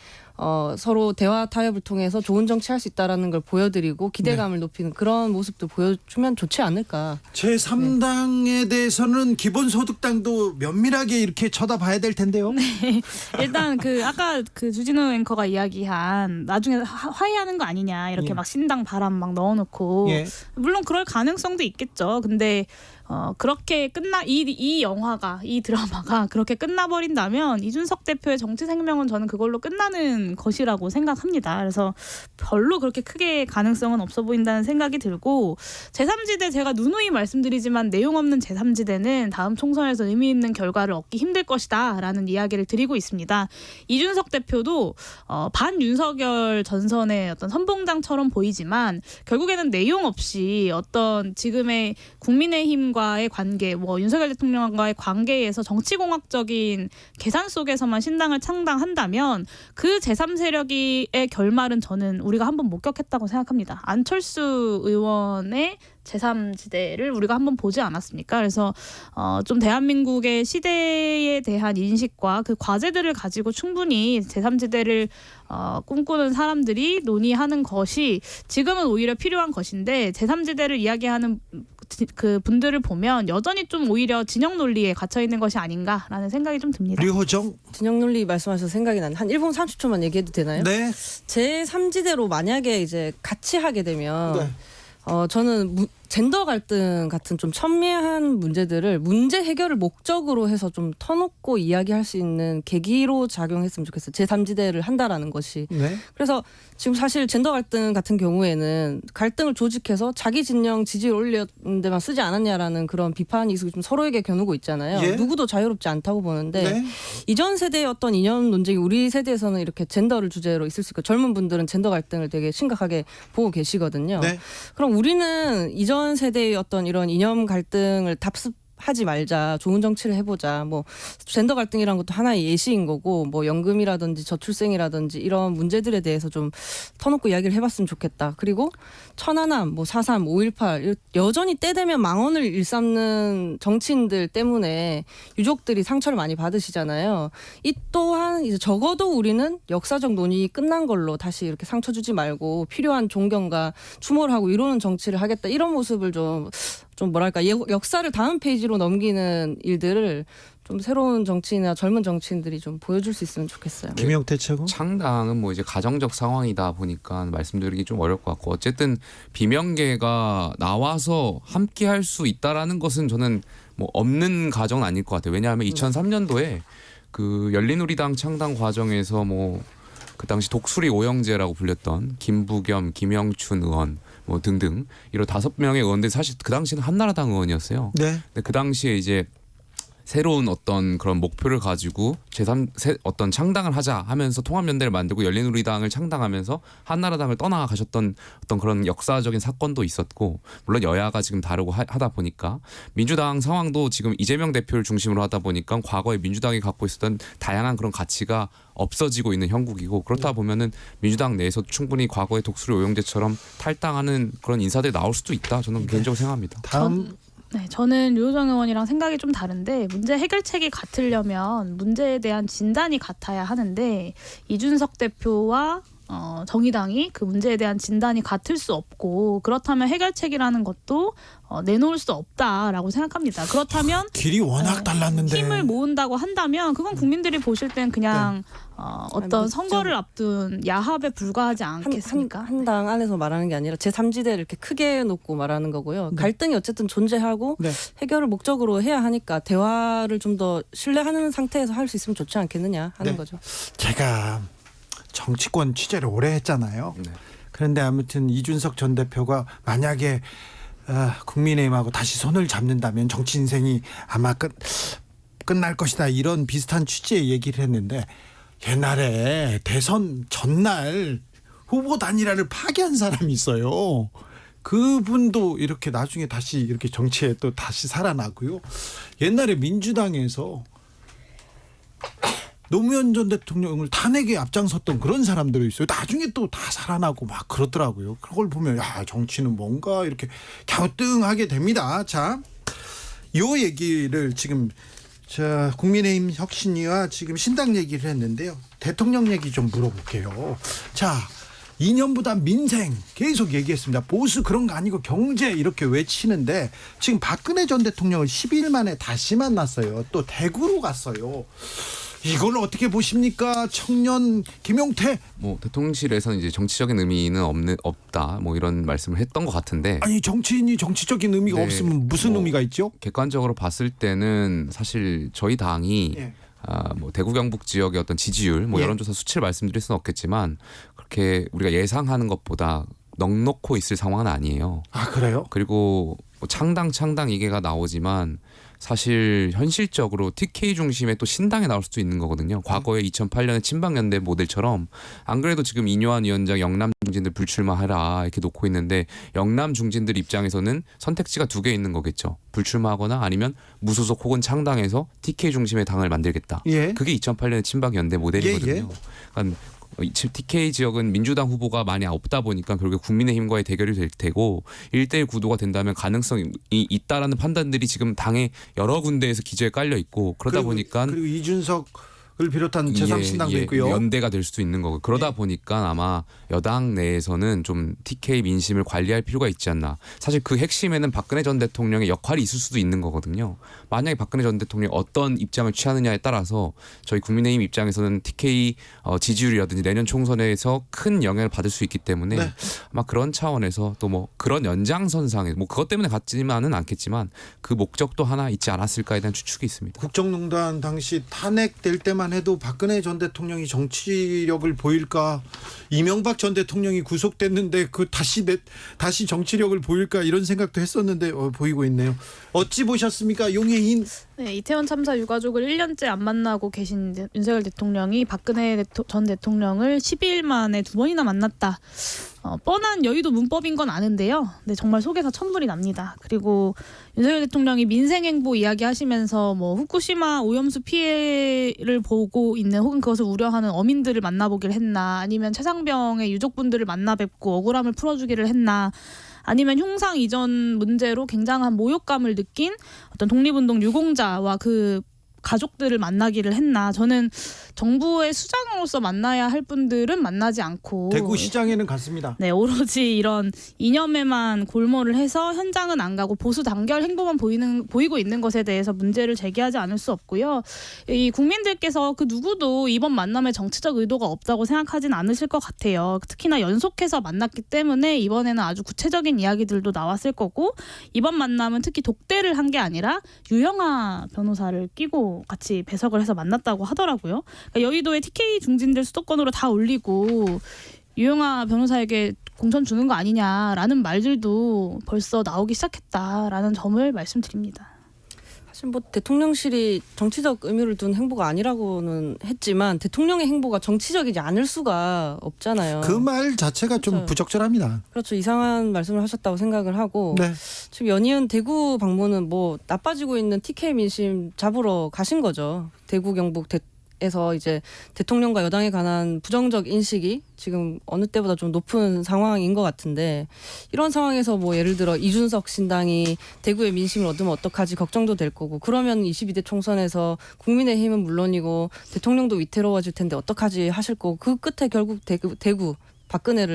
서로 대화 타협을 통해서 좋은 정치할 수 있다라는 걸 보여드리고 기대감을 높이는 그런 모습도 보여주면 좋지 않을까. 제3당에 대해서는 기본소득당도 면밀하게 이렇게 쳐다봐야 될 텐데요. 일단 그 아까 그 주진우 앵커가 이야기한 나중에 화해하는 거 아니냐 이렇게 예. 막 신당 바람 막 넣어놓고 예. 물론 그럴 가능성도 있겠죠. 근데 그렇게 이 영화가 이 드라마가 그렇게 끝나버린다면 이준석 대표의 정치 생명은 저는 그걸로 끝나는 것이라고 생각합니다. 그래서 별로 그렇게 크게 가능성은 없어 보인다는 생각이 들고 제3지대 제가 누누이 말씀드리지만 내용 없는 제3지대는 다음 총선에서 의미 있는 결과를 얻기 힘들 것이다 라는 이야기를 드리고 있습니다. 이준석 대표도 반윤석열 전선의 어떤 선봉장처럼 보이지만 결국에는 내용 없이 어떤 지금의 국민의힘과의 관계, 뭐 윤석열 대통령과의 관계에서 정치공학적인 계산 속에서만 신당을 창당한다면 그 제3세력의 결말은 저는 우리가 한번 목격했다고 생각합니다. 안철수 의원의 제3지대를 우리가 한번 보지 않았습니까? 그래서 좀 대한민국의 시대에 대한 인식과 그 과제들을 가지고 충분히 제3지대를 꿈꾸는 사람들이 논의하는 것이 지금은 오히려 필요한 것인데 제3지대를 이야기하는 그 분들을 보면 여전히 좀 오히려 진영 논리에 갇혀 있는 것이 아닌가라는 생각이 좀 듭니다. 류호정. 진영 논리 말씀하셔서 생각이 나는 한 1분 30초만 얘기해도 되나요? 네. 제3지대로 만약에 이제 같이 하게 되면 네. 저는 젠더 갈등 같은 좀 첨예한 문제들을 문제 해결을 목적으로 해서 좀 터놓고 이야기할 수 있는 계기로 작용했으면 좋겠어요. 제3지대를 한다라는 것이. 네. 그래서 지금 사실 젠더 갈등 같은 경우에는 갈등을 조직해서 자기 진영 지지를 올리는 데만 쓰지 않았냐라는 그런 비판 이익이 좀 서로에게 겨누고 있잖아요. 예. 누구도 자유롭지 않다고 보는데 네. 이전 세대의 어떤 이념 논쟁이 우리 세대에서는 이렇게 젠더를 주제로 있을 수 있고 젊은 분들은 젠더 갈등을 되게 심각하게 보고 계시거든요. 네. 그럼 우리는 이전 세대의 어떤 이런 이념 갈등을 답습 하지 말자, 좋은 정치를 해보자. 뭐 젠더 갈등이란 것도 하나의 예시인 거고, 뭐 연금이라든지 저출생이라든지 이런 문제들에 대해서 좀 터놓고 이야기를 해봤으면 좋겠다. 그리고 천안함, 뭐 4.3, 5.18 여전히 때 되면 망언을 일삼는 정치인들 때문에 유족들이 상처를 많이 받으시잖아요. 이 또한 이제 적어도 우리는 역사적 논의가 끝난 걸로 다시 이렇게 상처 주지 말고 필요한 존경과 추모를 하고 이러는 정치를 하겠다. 이런 모습을 좀 뭐랄까 역사를 다음 페이지로 넘기는 일들을 좀 새로운 정치인이나 젊은 정치인들이 좀 보여줄 수 있으면 좋겠어요. 김용태 최고. 창당은 뭐 이제 가정적 상황이다 보니까 말씀드리기 좀 어려울 것 같고, 어쨌든 비명계가 나와서 함께 할 수 있다라는 것은 저는 뭐 없는 가정은 아닐 것 같아요. 왜냐하면 2003년도에 그 열린우리당 창당 과정에서 뭐 그 당시 독수리 오영재라고 불렸던 김부겸, 김영춘 의원 뭐 등등 이런 5명의 의원들이 사실 그 당시는 한나라당 의원이었어요. 네. 근데 그 당시에 이제 새로운 어떤 그런 목표를 가지고 어떤 창당을 하자 하면서 통합연대를 만들고 열린우리당을 창당하면서 한나라당을 떠나가셨던 어떤 그런 역사적인 사건도 있었고, 물론 여야가 지금 다르고 하다 보니까 민주당 상황도 지금 이재명 대표를 중심으로 하다 보니까 과거에 민주당이 갖고 있었던 다양한 그런 가치가 없어지고 있는 형국이고, 그렇다 보면은 민주당 내에서 충분히 과거의 독수리 오영재처럼 탈당하는 그런 인사들이 나올 수도 있다. 저는 개인적으로 생각합니다. 다음 네, 저는 류호정 의원이랑 생각이 좀 다른데, 문제 해결책이 같으려면 문제에 대한 진단이 같아야 하는데, 이준석 대표와 정의당이 그 문제에 대한 진단이 같을 수 없고, 그렇다면 해결책이라는 것도 내놓을 수 없다라고 생각합니다. 그렇다면 길이 워낙 달랐는데 힘을 모은다고 한다면 그건 국민들이 보실 땐 그냥 어떤 선거를 앞둔 야합에 불과하지 않겠습니까? 한 당 안에서 말하는 게 아니라 제3지대를 이렇게 크게 놓고 말하는 거고요. 갈등이 어쨌든 존재하고 네. 해결을 목적으로 해야 하니까 대화를 좀 더 신뢰하는 상태에서 할 수 있으면 좋지 않겠느냐 하는 네. 거죠. 제가 정치권 취재를 오래 했잖아요. 네. 그런데 아무튼 이준석 전 대표가 만약에 국민의힘하고 다시 손을 잡는다면 정치 인생이 아마 끝날 것이다, 이런 비슷한 취지의 얘기를 했는데, 옛날에 대선 전날 후보 단일화를 파기한 사람이 있어요. 그분도 이렇게 나중에 다시 이렇게 정치에 또 다시 살아나고요. 옛날에 민주당에서 노무현 전 대통령을 탄핵에 앞장섰던 그런 사람들이 있어요. 나중에 또 다 살아나고 막 그러더라고요. 그걸 보면 야, 정치는 뭔가 이렇게 갸우뚱하게 됩니다. 자, 요 얘기를 지금 국민의힘 혁신위와 지금 신당 얘기를 했는데요. 대통령 얘기 좀 물어볼게요. 자, 이념보다 민생 계속 얘기했습니다. 보수 그런 거 아니고 경제 이렇게 외치는데, 지금 박근혜 전 대통령을 12일 만에 다시 만났어요. 또 대구로 갔어요. 이걸 어떻게 보십니까? 청년 김용태. 뭐 대통령실에서는 이제 정치적인 의미는 없다 뭐 이런 말씀을 했던 것 같은데, 아니 정치인이 정치적인 의미가 네, 없으면 무슨 뭐 의미가 있죠? 객관적으로 봤을 때는 사실 저희 당이 예. 뭐 대구 경북 지역의 어떤 지지율, 뭐 예. 여론조사 수치를 말씀드릴 수는 없겠지만 그렇게 우리가 예상하는 것보다 넉넉고 있을 상황은 아니에요. 아, 그래요? 그리고 뭐 창당 얘기가 나오지만 사실 현실적으로 TK 중심의 또 신당에 나올 수도 있는 거거든요. 과거에 2008년에 친박연대 모델처럼, 안 그래도 지금 이뇨한 위원장 영남 중진들 불출마해라 이렇게 놓고 있는데, 영남 중진들 입장에서는 선택지가 2개 있는 거겠죠. 불출마하거나 아니면 무소속 혹은 창당해서 TK 중심의 당을 만들겠다. 예. 그게 2008년의 친박연대 모델이거든요. 예. 그러니까 TK 지역은 민주당 후보가 많이 없다 보니까 결국 국민의힘과의 대결이 될 테고, 1대1 구도가 된다면 가능성이 있다라는 판단들이 지금 당의 여러 군데에서 기저에 깔려 있고, 그러다 보니까 그리고 이준석을 비롯한 제3신당도 있고요. 연대가 될 수도 있는 거고, 그러다 보니까 아마 여당 내에서는 좀 TK 민심을 관리할 필요가 있지 않나. 사실 그 핵심에는 박근혜 전 대통령의 역할이 있을 수도 있는 거거든요. 만약에 박근혜 전 대통령이 어떤 입장을 취하느냐에 따라서 저희 국민의힘 입장에서는 TK 지지율이라든지 내년 총선에서 큰 영향을 받을 수 있기 때문에 네. 아마 그런 차원에서 또 뭐 그런 연장선상에 뭐 그것 때문에 같지만은 않겠지만 그 목적도 하나 있지 않았을까에 대한 추측이 있습니다. 국정농단 당시 탄핵될 때만 해도 박근혜 전 대통령이 정치력을 보일까, 이명박 전 대통령이 구속됐는데 다시 정치력을 보일까, 이런 생각도 했었는데 보이고 있네요. 어찌 보셨습니까, 용해인? 네, 이태원 참사 유가족을 1년째 안 만나고 계신 윤석열 대통령이 박근혜 전 대통령을 12일 만에 2번이나 만났다. 뻔한 여의도 문법인 건 아는데요. 네, 정말 속에서 천불이 납니다. 그리고 윤석열 대통령이 민생행보 이야기하시면서 뭐 후쿠시마 오염수 피해를 보고 있는 혹은 그것을 우려하는 어민들을 만나보기를 했나, 아니면 최상병의 유족분들을 만나 뵙고 억울함을 풀어주기를 했나, 아니면 흉상 이전 문제로 굉장한 모욕감을 느낀 어떤 독립운동 유공자와 그 가족들을 만나기를 했나. 저는 정부의 수장으로서 만나야 할 분들은 만나지 않고 대구시장에는 갔습니다. 네, 오로지 이런 이념에만 골몰을 해서 현장은 안 가고 보수 단결 행보만 보이고 있는 것에 대해서 문제를 제기하지 않을 수 없고요. 이 국민들께서 그 누구도 이번 만남에 정치적 의도가 없다고 생각하진 않으실 것 같아요. 특히나 연속해서 만났기 때문에 이번에는 아주 구체적인 이야기들도 나왔을 거고, 이번 만남은 특히 독대를 한 게 아니라 유영아 변호사를 끼고 같이 배석을 해서 만났다고 하더라고요. 그러니까 여의도에 TK 중진들 수도권으로 다 올리고 유영아 변호사에게 공천 주는 거 아니냐라는 말들도 벌써 나오기 시작했다라는 점을 말씀드립니다. 사실 뭐 대통령실이 정치적 의미를 둔 행보가 아니라고는 했지만 대통령의 행보가 정치적이지 않을 수가 없잖아요. 그 말 자체가 좀 그렇죠. 부적절합니다. 그렇죠. 이상한 말씀을 하셨다고 생각을 하고 네. 지금 연이은 대구 방문은 뭐 나빠지고 있는 TK 민심 잡으러 가신 거죠. 대구 경북에서 이제 대통령과 여당에 관한 부정적 인식이 지금 어느 때보다 좀 높은 상황인 것 같은데, 이런 상황에서 뭐 예를 들어 이준석 신당이 대구의 민심을 얻으면 어떡하지 걱정도 될 거고, 그러면 22대 총선에서 국민의힘은 물론이고 대통령도 위태로워질 텐데 어떡하지 하실 거고, 그 끝에 결국 대구 박근혜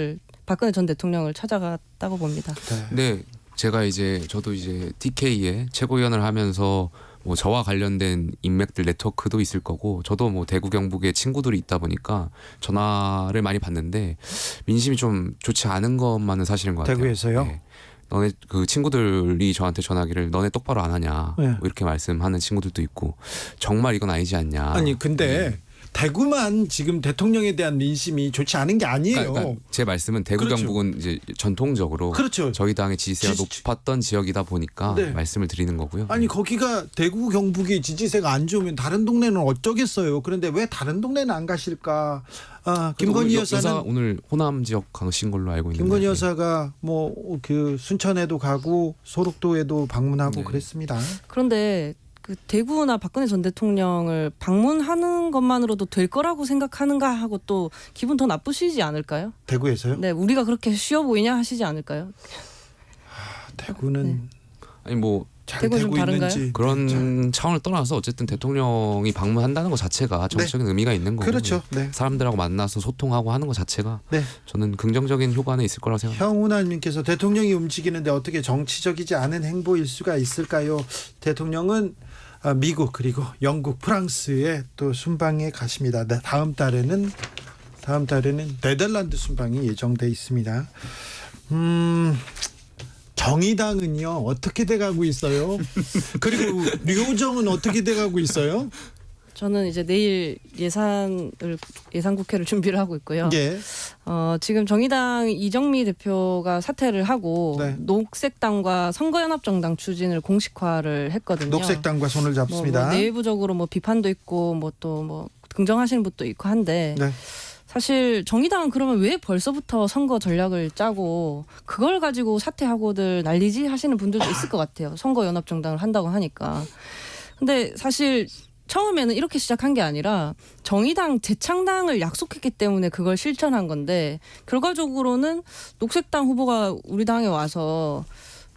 전 대통령을 찾아갔다고 봅니다. 근데 저도 이제 TK의 최고위원을 하면서 뭐 저와 관련된 인맥들 네트워크도 있을 거고, 저도 뭐 대구 경북에 친구들이 있다 보니까 전화를 많이 받는데 민심이 좀 좋지 않은 것만은 사실인 것 같아요. 대구에서요? 네. 너네 그 친구들이 저한테 전화하기를 너네 똑바로 안 하냐, 네. 뭐 이렇게 말씀하는 친구들도 있고, 정말 이건 아니지 않냐. 아니 근데 대구만 지금 대통령에 대한 민심이 좋지 않은 게 아니에요. 그러니까 제 말씀은 대구 그렇죠. 경북은 이제 전통적으로 그렇죠. 저희 당의 지지세가 높았던 지역이다 보니까 네. 말씀을 드리는 거고요. 아니 거기가 대구 경북이 지지세가 안 좋으면 다른 동네는 어쩌겠어요. 그런데 왜 다른 동네는 안 가실까? 김건희 여사는 오늘 호남 지역 가신 걸로 알고 있는데. 김건희 여사가 뭐 그 순천에도 가고 소록도에도 방문하고 네. 그랬습니다. 그런데 그 대구나 박근혜 전 대통령을 방문하는 것만으로도 될 거라고 생각하는가 하고 또 기분 더 나쁘시지 않을까요? 대구에서요? 네, 우리가 그렇게 쉬워 보이냐 하시지 않을까요? 대구는 네. 아니 뭐 잘 대구 좀 되고 다른가요? 있는지 그런 차원을 떠나서 어쨌든 대통령이 방문한다는 것 자체가 정치적인 의미가 있는 거고, 그렇죠. 네. 사람들하고 만나서 소통하고 하는 것 자체가 네. 저는 긍정적인 효과는 있을 거라고 생각합니다. 형우나님께서 대통령이 움직이는데 어떻게 정치적이지 않은 행보일 수가 있을까요? 대통령은 미국 그리고 영국, 프랑스에 또 순방에 가십니다. 네, 다음 달에는 네덜란드 순방이 예정돼 있습니다. 정의당은요 어떻게 돼가고 있어요? 그리고 류호정은 어떻게 돼가고 있어요? 저는 이제 내일 예산국회를 준비를 하고 있고요. 예. 지금 정의당 이정미 대표가 사퇴를 하고 네. 녹색당과 선거연합정당 추진을 공식화를 했거든요. 녹색당과 손을 뭐 잡습니다. 내부적으로 뭐 비판도 있고 뭐 또 뭐 긍정하시는 분도 있고 한데 네. 사실 정의당은 그러면 왜 벌써부터 선거 전략을 짜고 그걸 가지고 사퇴하고들 난리지 하시는 분들도 있을 것 같아요. 선거연합정당을 한다고 하니까. 근데 사실 처음에는 이렇게 시작한 게 아니라 정의당 재창당을 약속했기 때문에 그걸 실천한 건데, 결과적으로는 녹색당 후보가 우리 당에 와서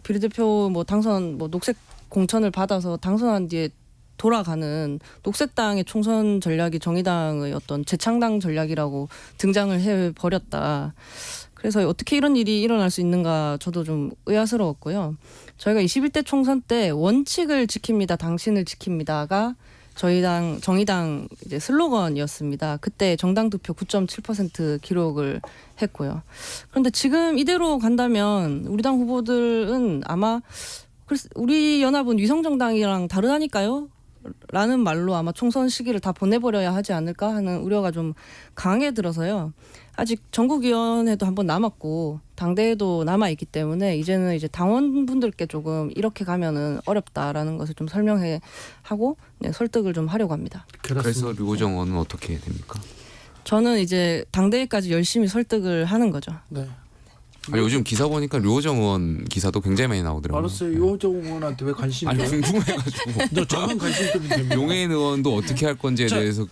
비례대표 뭐 당선 뭐 녹색 공천을 받아서 당선한 뒤에 돌아가는 녹색당의 총선 전략이 정의당의 어떤 재창당 전략이라고 등장을 해버렸다. 그래서 어떻게 이런 일이 일어날 수 있는가 저도 좀 의아스러웠고요. 저희가 21대 총선 때 원칙을 지킵니다, 당신을 지킵니다가 정의당 이제 슬로건이었습니다. 그때 정당 득표 9.7% 기록을 했고요. 그런데 지금 이대로 간다면 우리 당 후보들은 아마 우리 연합은 위성정당이랑 다르다니까요? 라는 말로 아마 총선 시기를 다 보내버려야 하지 않을까 하는 우려가 좀 강하게 들어서요. 아직 전국위원회도 한번 남았고 당대회도 남아있기 때문에 이제는 이제 당원분들께 조금 이렇게 가면은 어렵다라는 것을 좀 설명해 하고 네, 설득을 좀 하려고 합니다. 그래서 류호정 의원은 어떻게 됩니까? 저는 이제 당대회까지 열심히 설득을 하는 거죠. 네. 요즘 기사 보니까 류호정 의원 기사도 굉장히 많이 나오더라고요. 알았어요. 유호정 의원한테 왜 관심이 아니 있어요? 궁금해가지고. 너 저만 관심 좀 됩니다. 용해인 의원도 어떻게 할 건지에 자, 대해서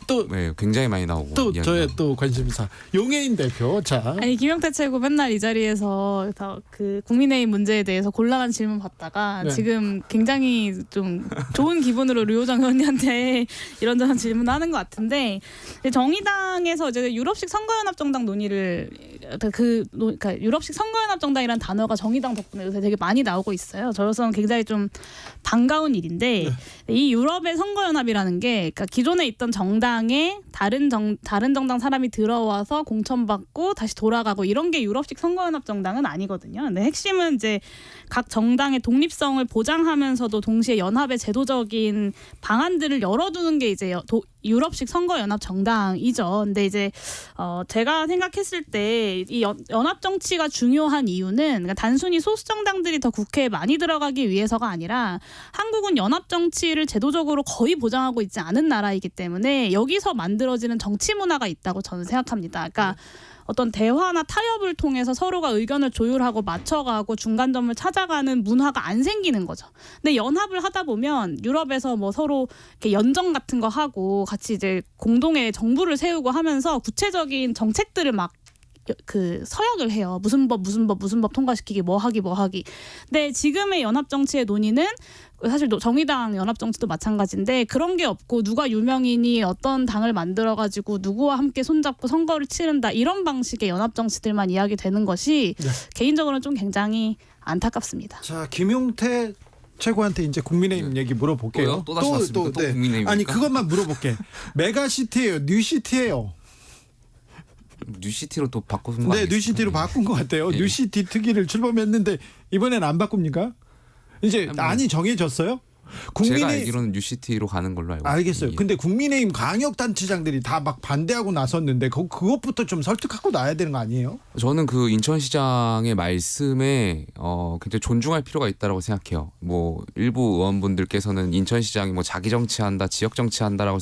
또 네, 굉장히 많이 나오고. 또 이야기가. 저의 또 관심사 용해인 대표. 자, 아니 김용태 최고 맨날 이 자리에서 다 그 국민의힘 문제에 대해서 곤란한 질문 받다가 네. 지금 굉장히 좀 좋은 기분으로 류호정 의원님한테 이런저런 질문하는 것 같은데 이제 정의당에서 이제 유럽식 선거연합정당 논의를 그러니까 유럽식 선거연합정당이라는 단어가 정의당 덕분에 요새 되게 많이 나오고 있어요. 저로서는 굉장히 좀 반가운 일인데 이 유럽의 선거연합이라는 게 그러니까 기존에 있던 정당에 다른 정당 사람이 들어와서 공천받고 다시 돌아가고 이런 게 유럽식 선거연합 정당은 아니거든요. 근데 핵심은 이제 각 정당의 독립성을 보장하면서도 동시에 연합의 제도적인 방안들을 열어두는 게 이제 유럽식 선거연합 정당이죠. 근데 이제 제가 생각했을 때 이 연합 정치가 중요한 이유는 그러니까 단순히 소수 정당들이 더 국회에 많이 들어가기 위해서가 아니라 한국은 연합 정치를 제도적으로 거의 보장하고 있지 않은 나라이기 때문에 여기서 만들어지는 정치 문화가 있다고 저는 생각합니다. 그러니까 어떤 대화나 타협을 통해서 서로가 의견을 조율하고 맞춰가고 중간점을 찾아가는 문화가 안 생기는 거죠. 근데 연합을 하다 보면 유럽에서 뭐 서로 이렇게 연정 같은 거 하고 같이 이제 공동의 정부를 세우고 하면서 구체적인 정책들을 막 그 서약을 해요. 무슨 법 통과시키기 뭐 하기. 근데 지금의 연합 정치의 논의는 사실 정의당 연합 정치도 마찬가지인데 그런 게 없고 누가 유명인이 어떤 당을 만들어 가지고 누구와 함께 손잡고 선거를 치른다 이런 방식의 연합 정치들만 이야기되는 것이 네. 개인적으로는 좀 굉장히 안타깝습니다. 자 김용태 최고한테 이제 국민의힘 얘기 물어볼게요. 또 다시 왔습니까? 또 국민의힘입니까? 아니 그것만 물어볼게. 메가시티예요, 뉴시티예요. 뉴시티로 또 바꾸는 거 네, 아니겠습니까? 뉴시티로 바꾼 것 같아요. 예. 뉴시티 특위를 출범했는데 이번엔 안 바꿉니까? 이제 안이 정해졌어요? 제가 알기로는 뉴시티로 가는 걸로 알고 알겠어요. 있습니다. 근데 국민의힘 광역단체장들이 다 막 반대하고 나섰는데 그것부터 좀 설득하고 나야 되는 거 아니에요? 저는 그 인천시장의 말씀에 굉장히 존중할 필요가 있다고 생각해요. 뭐 일부 의원분들께서는 인천시장이 뭐 자기 정치한다, 지역 정치한다라고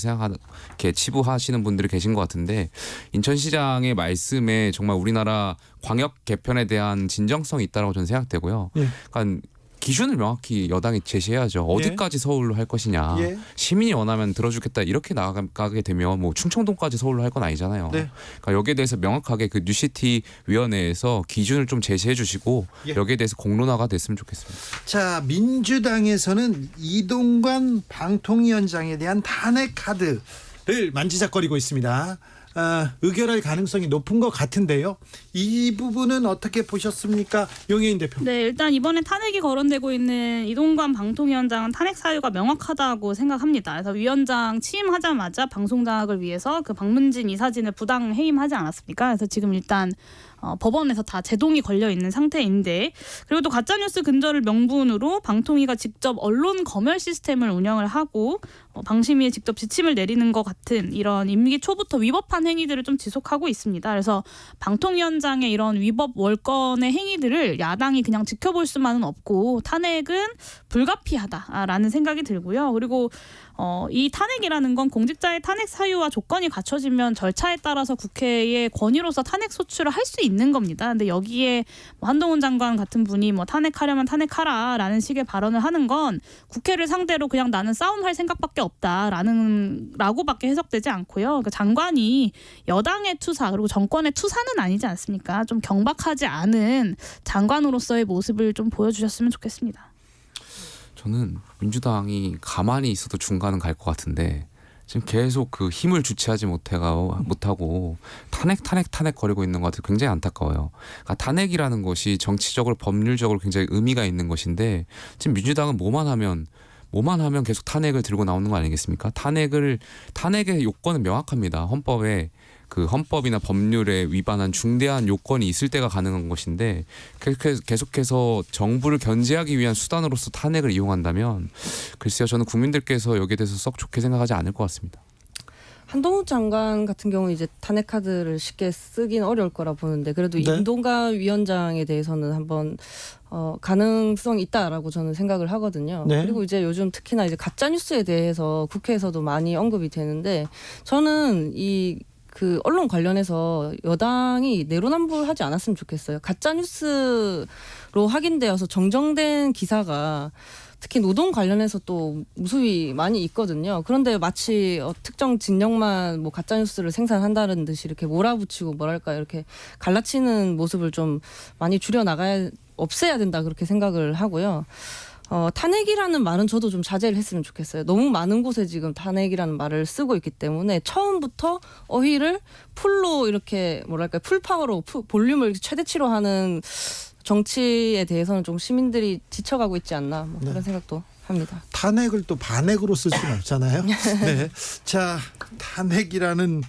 이렇게 치부하시는 분들이 계신 것 같은데 인천시장의 말씀에 정말 우리나라 광역 개편에 대한 진정성이 있다고 저는 생각되고요. 예. 그러니까 기준을 명확히 여당이 제시해야죠. 어디까지 서울로 할 것이냐. 예. 시민이 원하면 들어주겠다 이렇게 나가게 되면 뭐 충청도까지 서울로 할 건 아니잖아요. 네. 그러니까 여기에 대해서 명확하게 그 뉴시티 위원회에서 기준을 좀 제시해 주시고 예. 여기에 대해서 공론화가 됐으면 좋겠습니다. 자, 민주당에서는 이동관 방통위원장에 대한 탄핵 카드를 만지작거리고 있습니다. 의결할 가능성이 높은 것 같은데요. 이 부분은 어떻게 보셨습니까, 용해인 대표? 네, 일단 이번에 탄핵이 거론되고 있는 이동관 방통위원장은 탄핵 사유가 명확하다고 생각합니다. 그래서 위원장 취임하자마자 방송 장악을 위해서 그 박문진 이사진을 부당 해임하지 않았습니까? 그래서 지금 일단 법원에서 다 제동이 걸려 있는 상태인데 그리고 또 가짜뉴스 근절을 명분으로 방통위가 직접 언론 검열 시스템을 운영을 하고 방심위에 직접 지침을 내리는 것 같은 이런 임기 초부터 위법한 행위들을 좀 지속하고 있습니다. 그래서 방통위원장의 이런 위법 월권의 행위들을 야당이 그냥 지켜볼 수만은 없고 탄핵은 불가피하다라는 생각이 들고요. 그리고 이 탄핵이라는 건 공직자의 탄핵 사유와 조건이 갖춰지면 절차에 따라서 국회의 권위로서 탄핵 소추를 할 수 있는 겁니다. 근데 여기에 뭐 한동훈 장관 같은 분이 뭐 탄핵하려면 탄핵하라라는 식의 발언을 하는 건 국회를 상대로 그냥 나는 싸움할 생각밖에 없다라고밖에 해석되지 않고요. 그러니까 장관이 여당의 투사 그리고 정권의 투사는 아니지 않습니까? 좀 경박하지 않은 장관으로서의 모습을 좀 보여주셨으면 좋겠습니다. 저는 민주당이 가만히 있어도 중간은 갈 것 같은데 지금 계속 그 힘을 주체하지 못하고 탄핵 거리고 있는 것 같아서 굉장히 안타까워요. 그러니까 탄핵이라는 것이 정치적으로 법률적으로 굉장히 의미가 있는 것인데 지금 민주당은 뭐만 하면 계속 탄핵을 들고 나오는 거 아니겠습니까? 탄핵의 요건은 명확합니다. 헌법에 그 헌법이나 법률에 위반한 중대한 요건이 있을 때가 가능한 것인데 계속해서 정부를 견제하기 위한 수단으로서 탄핵을 이용한다면 글쎄요, 저는 국민들께서 여기에 대해서 썩 좋게 생각하지 않을 것 같습니다. 한동훈 장관 같은 경우 이제 탄핵 카드를 쉽게 쓰긴 어려울 거라 보는데 그래도 네. 임동가 위원장에 대해서는 한번 가능성이 있다라고 저는 생각을 하거든요. 네. 그리고 이제 요즘 특히나 이제 가짜 뉴스에 대해서 국회에서도 많이 언급이 되는데 저는 그 언론 관련해서 여당이 내로남불하지 않았으면 좋겠어요. 가짜 뉴스로 확인되어서 정정된 기사가 특히 노동 관련해서 또 무수히 많이 있거든요. 그런데 마치 특정 진영만 뭐 가짜 뉴스를 생산한다는 듯이 이렇게 몰아붙이고 뭐랄까 이렇게 갈라치는 모습을 좀 많이 없애야 된다 그렇게 생각을 하고요. 탄핵이라는 말은 저도 좀 자제를 했으면 좋겠어요. 너무 많은 곳에 지금 탄핵이라는 말을 쓰고 있기 때문에 처음부터 어휘를 풀로 이렇게 뭐랄까 풀파워로 볼륨을 최대치로 하는 정치에 대해서는 좀 시민들이 지쳐가고 있지 않나 뭐 그런 생각도 합니다. 탄핵을 또 반핵으로 쓸 수는 없잖아요. 네. 자, 탄핵이라는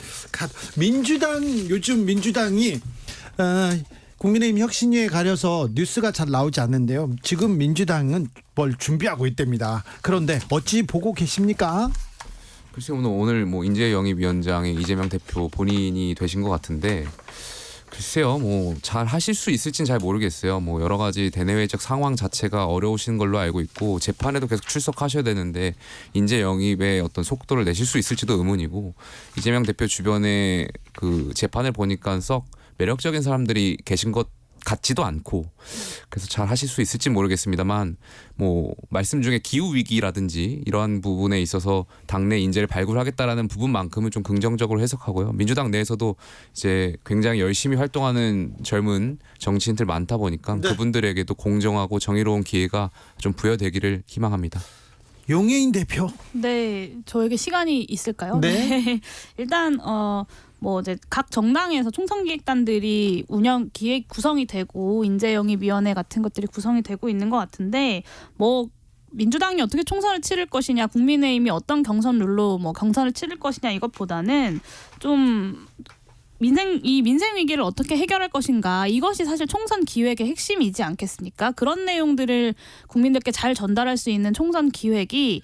요즘 민주당이 국민의힘 혁신위에 가려서 뉴스가 잘 나오지 않는데요. 지금 민주당은 뭘 준비하고 있답니다. 그런데 어찌 보고 계십니까? 글쎄요, 오늘 뭐 인재영입위원장의 이재명 대표 본인이 되신 것 같은데 글쎄요, 뭐 잘 하실 수 있을진 잘 모르겠어요. 뭐 여러 가지 대내외적 상황 자체가 어려우신 걸로 알고 있고 재판에도 계속 출석하셔야 되는데 인재 영입의 어떤 속도를 내실 수 있을지도 의문이고 이재명 대표 주변에 그 재판을 보니까 썩 매력적인 사람들이 계신 것 같지도 않고 그래서 잘 하실 수 있을지 모르겠습니다만 뭐 말씀 중에 기후 위기라든지 이러한 부분에 있어서 당내 인재를 발굴하겠다라는 부분만큼은 좀 긍정적으로 해석하고요. 민주당 내에서도 이제 굉장히 열심히 활동하는 젊은 정치인들 많다 보니까 네. 그분들에게도 공정하고 정의로운 기회가 좀 부여되기를 희망합니다. 용해인 대표. 네, 저에게 시간이 있을까요? 네. 일단 뭐 이제 각 정당에서 총선기획단들이 기획 구성이 되고 인재영입위원회 같은 것들이 구성이 되고 있는 것 같은데 뭐 민주당이 어떻게 총선을 치를 것이냐, 국민의힘이 어떤 경선 룰로 뭐 경선을 치를 것이냐 이것보다는 좀 민생 위기를 어떻게 해결할 것인가, 이것이 사실 총선 기획의 핵심이지 않겠습니까? 그런 내용들을 국민들께 잘 전달할 수 있는 총선 기획이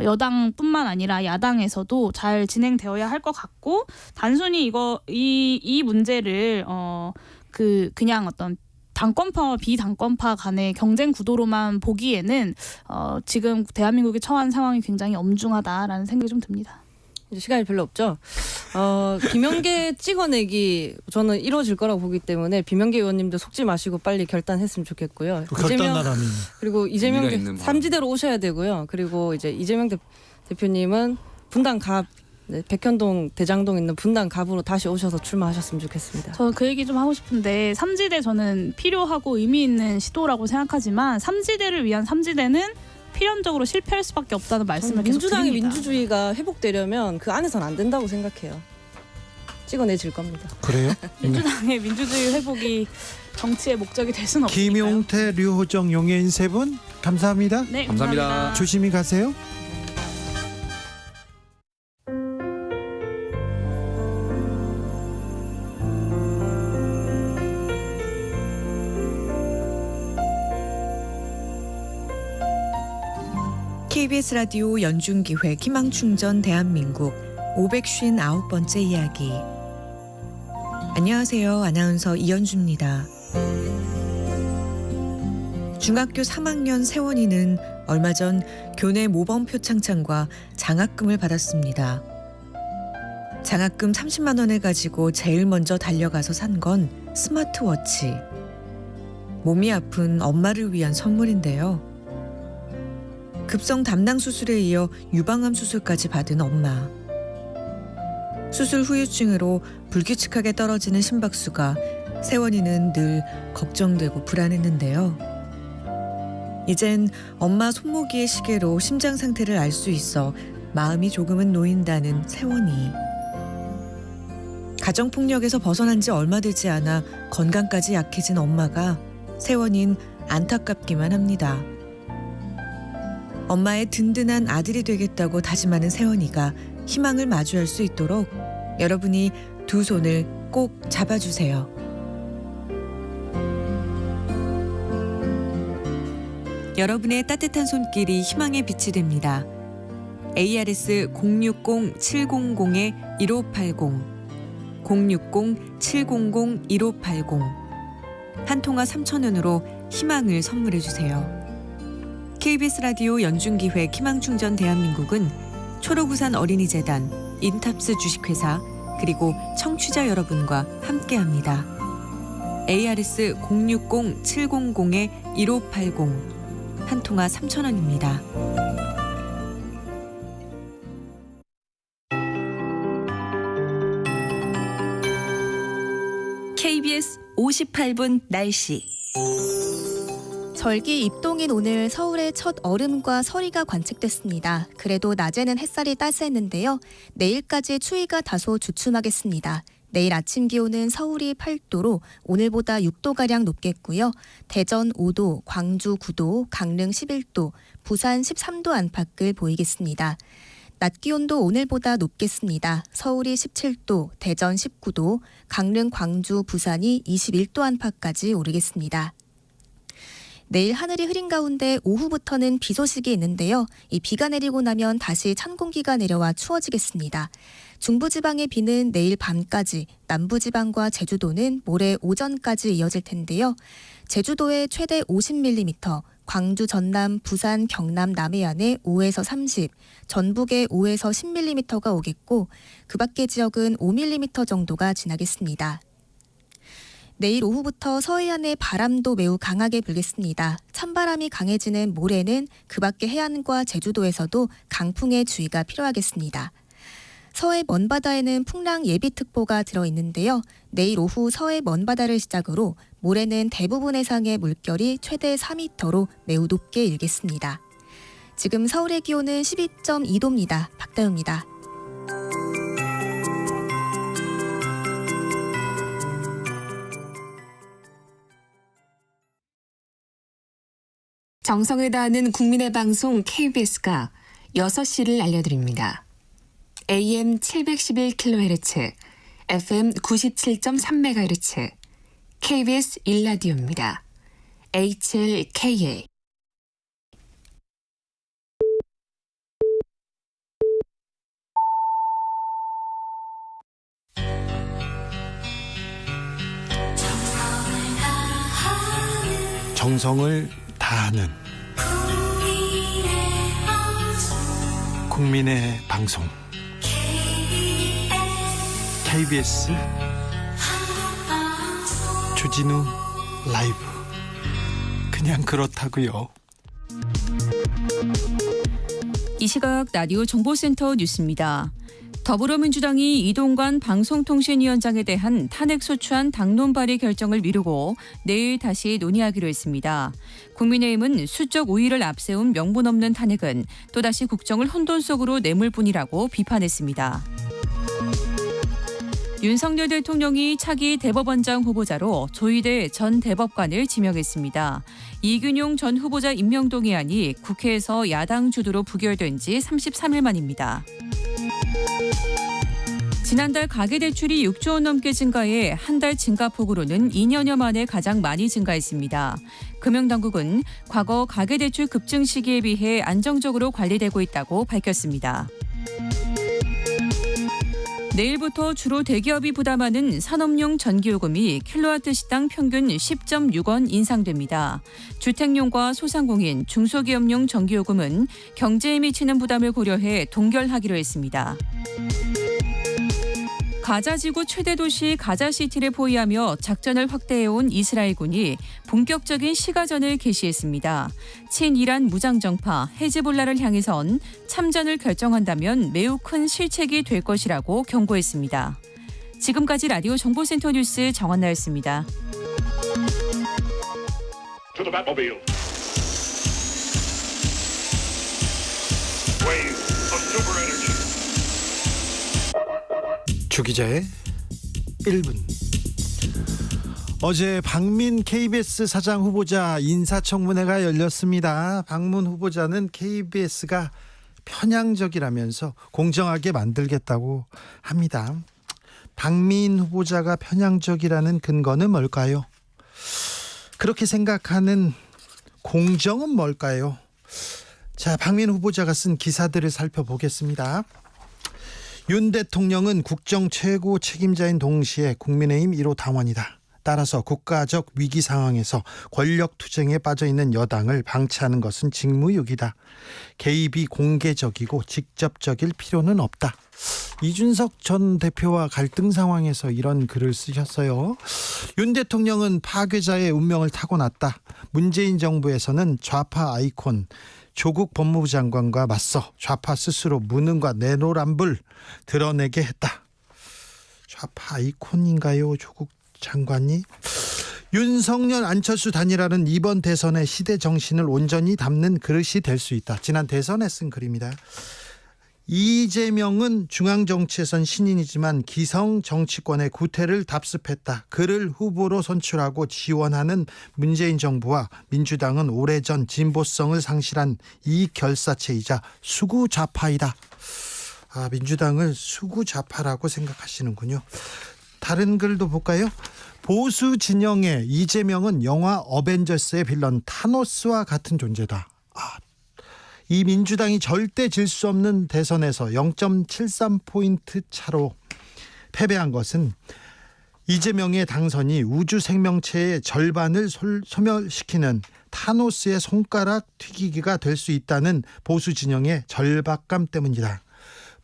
여당뿐만 아니라 야당에서도 잘 진행되어야 할 것 같고, 단순히 이 문제를 그냥 어떤 당권파와 비당권파 간의 경쟁 구도로만 보기에는 지금 대한민국이 처한 상황이 굉장히 엄중하다라는 생각이 좀 듭니다. 이제 시간이 별로 없죠. 비명계 찍어내기 저는 이루어질 거라고 보기 때문에 비명계 의원님들 속지 마시고 빨리 결단했으면 좋겠고요. 결단하라니. 그리고 이재명 의미가 있는 삼지대로 오셔야 되고요. 그리고 이제 이재명 대표님은 분당 갑 백현동 대장동 있는 분당 갑으로 다시 오셔서 출마하셨으면 좋겠습니다. 저 그 얘기 좀 하고 싶은데 삼지대 저는 필요하고 의미 있는 시도라고 생각하지만 삼지대를 위한 삼지대는 필연적으로 실패할 수밖에 없다는 말씀을 계속 민주당의 드립니다. 민주주의가 회복되려면 그 안에서는 안 된다고 생각해요. 찍어내질 겁니다. 그래요? 민주당의 민주주의 회복이 정치의 목적이 될 수는 없으니까요. 김용태, 류호정, 용해인 세 분 감사합니다. 네, 감사합니다. 감사합니다. 조심히 가세요. KBS 라디오 연중기획 희망충전 대한민국 559번째 이야기. 안녕하세요. 아나운서 이연주입니다. 중학교 3학년 세원이는 얼마 전 교내 모범 표창장과 장학금을 받았습니다. 장학금 30만 원을 가지고 제일 먼저 달려가서 산 건 스마트워치. 몸이 아픈 엄마를 위한 선물인데요. 급성 담낭 수술에 이어 유방암 수술까지 받은 엄마. 수술 후유증으로 불규칙하게 떨어지는 심박수가 세원이는 늘 걱정되고 불안했는데요. 이젠 엄마 손목이의 시계로 심장 상태를 알 수 있어 마음이 조금은 놓인다는 세원이. 가정폭력에서 벗어난 지 얼마 되지 않아 건강까지 약해진 엄마가 세원인 안타깝기만 합니다. 엄마의 든든한 아들이 되겠다고 다짐하는 세원이가 희망을 마주할 수 있도록 여러분이 두 손을 꼭 잡아주세요. 여러분의 따뜻한 손길이 희망의 빛이 됩니다. ARS 060-700-1580 060-700-1580 한 통화 3,000원으로 희망을 선물해 주세요. KBS 라디오 연중기획 희망충전 대한민국은 초록우산 어린이재단, 인탑스 주식회사 그리고 청취자 여러분과 함께합니다. ARS 060-700-1580 한 통화 3,000원입니다. KBS 58분 날씨. 절기 입동인 오늘 서울의 첫 얼음과 서리가 관측됐습니다. 그래도 낮에는 햇살이 따스했는데요. 내일까지 추위가 다소 주춤하겠습니다. 내일 아침 기온은 서울이 8도로 오늘보다 6도가량 높겠고요. 대전 5도, 광주 9도, 강릉 11도, 부산 13도 안팎을 보이겠습니다. 낮 기온도 오늘보다 높겠습니다. 서울이 17도, 대전 19도, 강릉, 광주, 부산이 21도 안팎까지 오르겠습니다. 내일 하늘이 흐린 가운데 오후부터는 비 소식이 있는데요. 이 비가 내리고 나면 다시 찬 공기가 내려와 추워지겠습니다. 중부지방의 비는 내일 밤까지, 남부지방과 제주도는 모레 오전까지 이어질 텐데요. 제주도에 최대 50mm, 광주, 전남, 부산, 경남, 남해안에 5에서 30, 전북에 5에서 10mm가 오겠고 그 밖의 지역은 5mm 정도가 지나겠습니다. 내일 오후부터 서해안의 바람도 매우 강하게 불겠습니다. 찬바람이 강해지는 모레는 그 밖의 해안과 제주도에서도 강풍에 주의가 필요하겠습니다. 서해 먼바다에는 풍랑 예비특보가 들어있는데요. 내일 오후 서해 먼바다를 시작으로 모레는 대부분 해상의 물결이 최대 4m로 매우 높게 일겠습니다. 지금 서울의 기온은 12.2도입니다. 박다영입니다. 정성을 다하는 국민의 방송 KBS가 6시를 알려드립니다. AM 711kHz, FM 97.3MHz, KBS 1라디오입니다. HLKA. 정성을 다하는 국민의 방송 KBS 주진우 라이브. 그냥 그렇다고요. 이 시각 라디오 정보센터 뉴스입니다. 더불어민주당이 이동관 방송통신위원장에 대한 탄핵소추안 당론 발의 결정을 미루고 내일 다시 논의하기로 했습니다. 국민의힘은 수적 우위를 앞세운 명분 없는 탄핵은 또다시 국정을 혼돈 속으로 내몰 뿐이라고 비판했습니다. 윤석열 대통령이 차기 대법원장 후보자로 조희대 전 대법관을 지명했습니다. 이균용 전 후보자 임명 동의안이 국회에서 야당 주도로 부결된 지 33일 만입니다. 지난달 가계대출이 6조 원 넘게 증가해 한 달 증가폭으로는 2년여 만에 가장 많이 증가했습니다. 금융당국은 과거 가계대출 급증 시기에 비해 안정적으로 관리되고 있다고 밝혔습니다. 내일부터 주로 대기업이 부담하는 산업용 전기요금이 킬로와트 시당 평균 10.6원 인상됩니다. 주택용과 소상공인, 중소기업용 전기요금은 경제에 미치는 부담을 고려해 동결하기로 했습니다. 가자지구 최대 도시 가자시티를 포위하며 작전을 확대해온 이스라엘군이 본격적인 시가전을 개시했습니다. 친이란 무장정파 헤즈볼라를 향해선 참전을 결정한다면 매우 큰 실책이 될 것이라고 경고했습니다. 지금까지 라디오 정보센터 뉴스 정한나였습니다. 주기자의 1분. 어제 박민 KBS 사장 후보자 인사청문회가 열렸습니다. 박문 후보자는 KBS가 편향적이라면서 공정하게 만들겠다고 합니다. 박민 후보자가 편향적이라는 근거는 뭘까요? 그렇게 생각하는 공정은 뭘까요? 자, 박민 후보자가 쓴 기사들을 살펴보겠습니다. 윤 대통령은 국정 최고 책임자인 동시에 국민의힘 1호 당원이다. 따라서 국가적 위기 상황에서 권력 투쟁에 빠져있는 여당을 방치하는 것은 직무유기다. 개입이 공개적이고 직접적일 필요는 없다. 이준석 전 대표와 갈등 상황에서 이런 글을 쓰셨어요. 윤 대통령은 파괴자의 운명을 타고났다. 문재인 정부에서는 좌파 아이콘 조국 법무부 장관과 맞서 좌파 스스로 무능과 내로남불 드러내게 했다. 좌파 아이콘인가요, 조국 장관이? 윤석열 안철수 단일화는 이번 대선의 시대 정신을 온전히 담는 그릇이 될 수 있다. 지난 대선에 쓴 글입니다. 이재명은 중앙정치에선 신인이지만 기성 정치권의 구태를 답습했다. 그를 후보로 선출하고 지원하는 문재인 정부와 민주당은 오래전 진보성을 상실한 이결사체이자 수구좌파이다. 민주당을 수구좌파라고 생각하시는군요. 다른 글도 볼까요? 보수 진영의 이재명은 영화 어벤져스의 빌런 타노스와 같은 존재다. 이 민주당이 절대 질 수 없는 대선에서 0.73포인트 차로 패배한 것은 이재명의 당선이 우주 생명체의 절반을 소멸시키는 타노스의 손가락 튀기기가 될 수 있다는 보수 진영의 절박감 때문이다.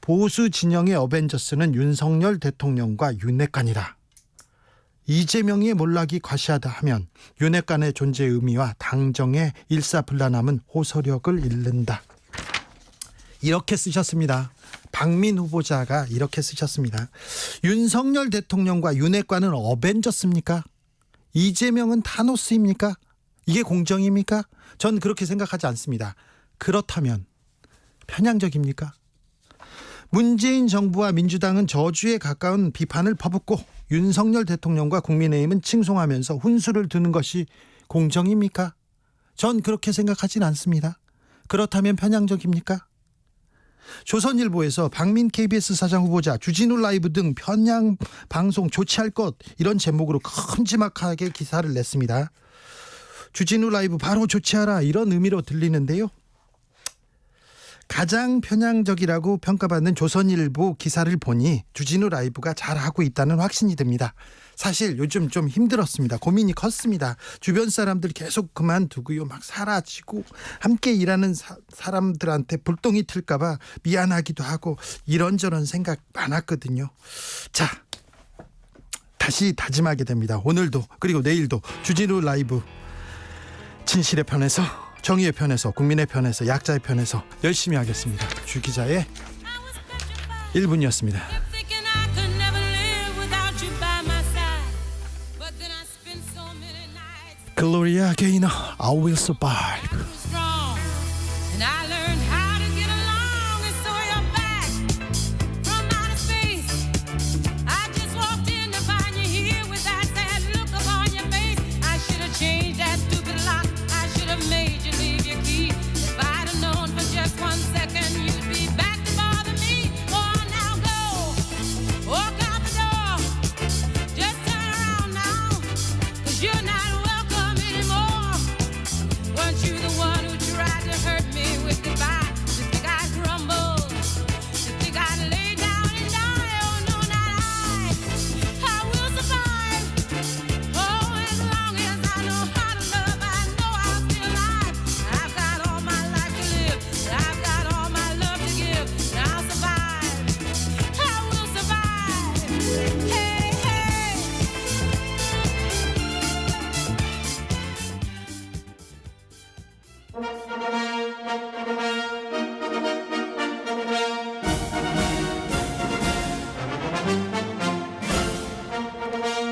보수 진영의 어벤져스는 윤석열 대통령과 윤핵관이다. 이재명의 몰락이 과시하다 하면 윤핵관의 존재의 의미와 당정의 일사불란함은 호소력을 잃는다. 이렇게 쓰셨습니다. 박민 후보자가 이렇게 쓰셨습니다. 윤석열 대통령과 윤핵관은 어벤져스입니까? 이재명은 타노스입니까? 이게 공정입니까? 전 그렇게 생각하지 않습니다. 그렇다면 편향적입니까? 문재인 정부와 민주당은 저주에 가까운 비판을 퍼붓고 윤석열 대통령과 국민의힘은 칭송하면서 훈수를 두는 것이 공정입니까? 전 그렇게 생각하진 않습니다. 그렇다면 편향적입니까? 조선일보에서 박민 KBS 사장 후보자 주진우 라이브 등 편향 방송 조치할 것, 이런 제목으로 큼지막하게 기사를 냈습니다. 주진우 라이브 바로 조치하라, 이런 의미로 들리는데요. 가장 편향적이라고 평가받는 조선일보 기사를 보니 주진우 라이브가 잘하고 있다는 확신이 듭니다. 사실 요즘 좀 힘들었습니다. 고민이 컸습니다. 주변 사람들 계속 그만두고요, 막 사라지고 함께 일하는 사람들한테 불똥이 튈까봐 미안하기도 하고 이런저런 생각 많았거든요. 자, 다시 다짐하게 됩니다. 오늘도 그리고 내일도 주진우 라이브 진실의 편에서, 정의의 편에서, 국민의 편에서, 약자의 편에서 열심히 하겠습니다. 주 기자의 1분이었습니다. 글로리아 게이너, I will survive.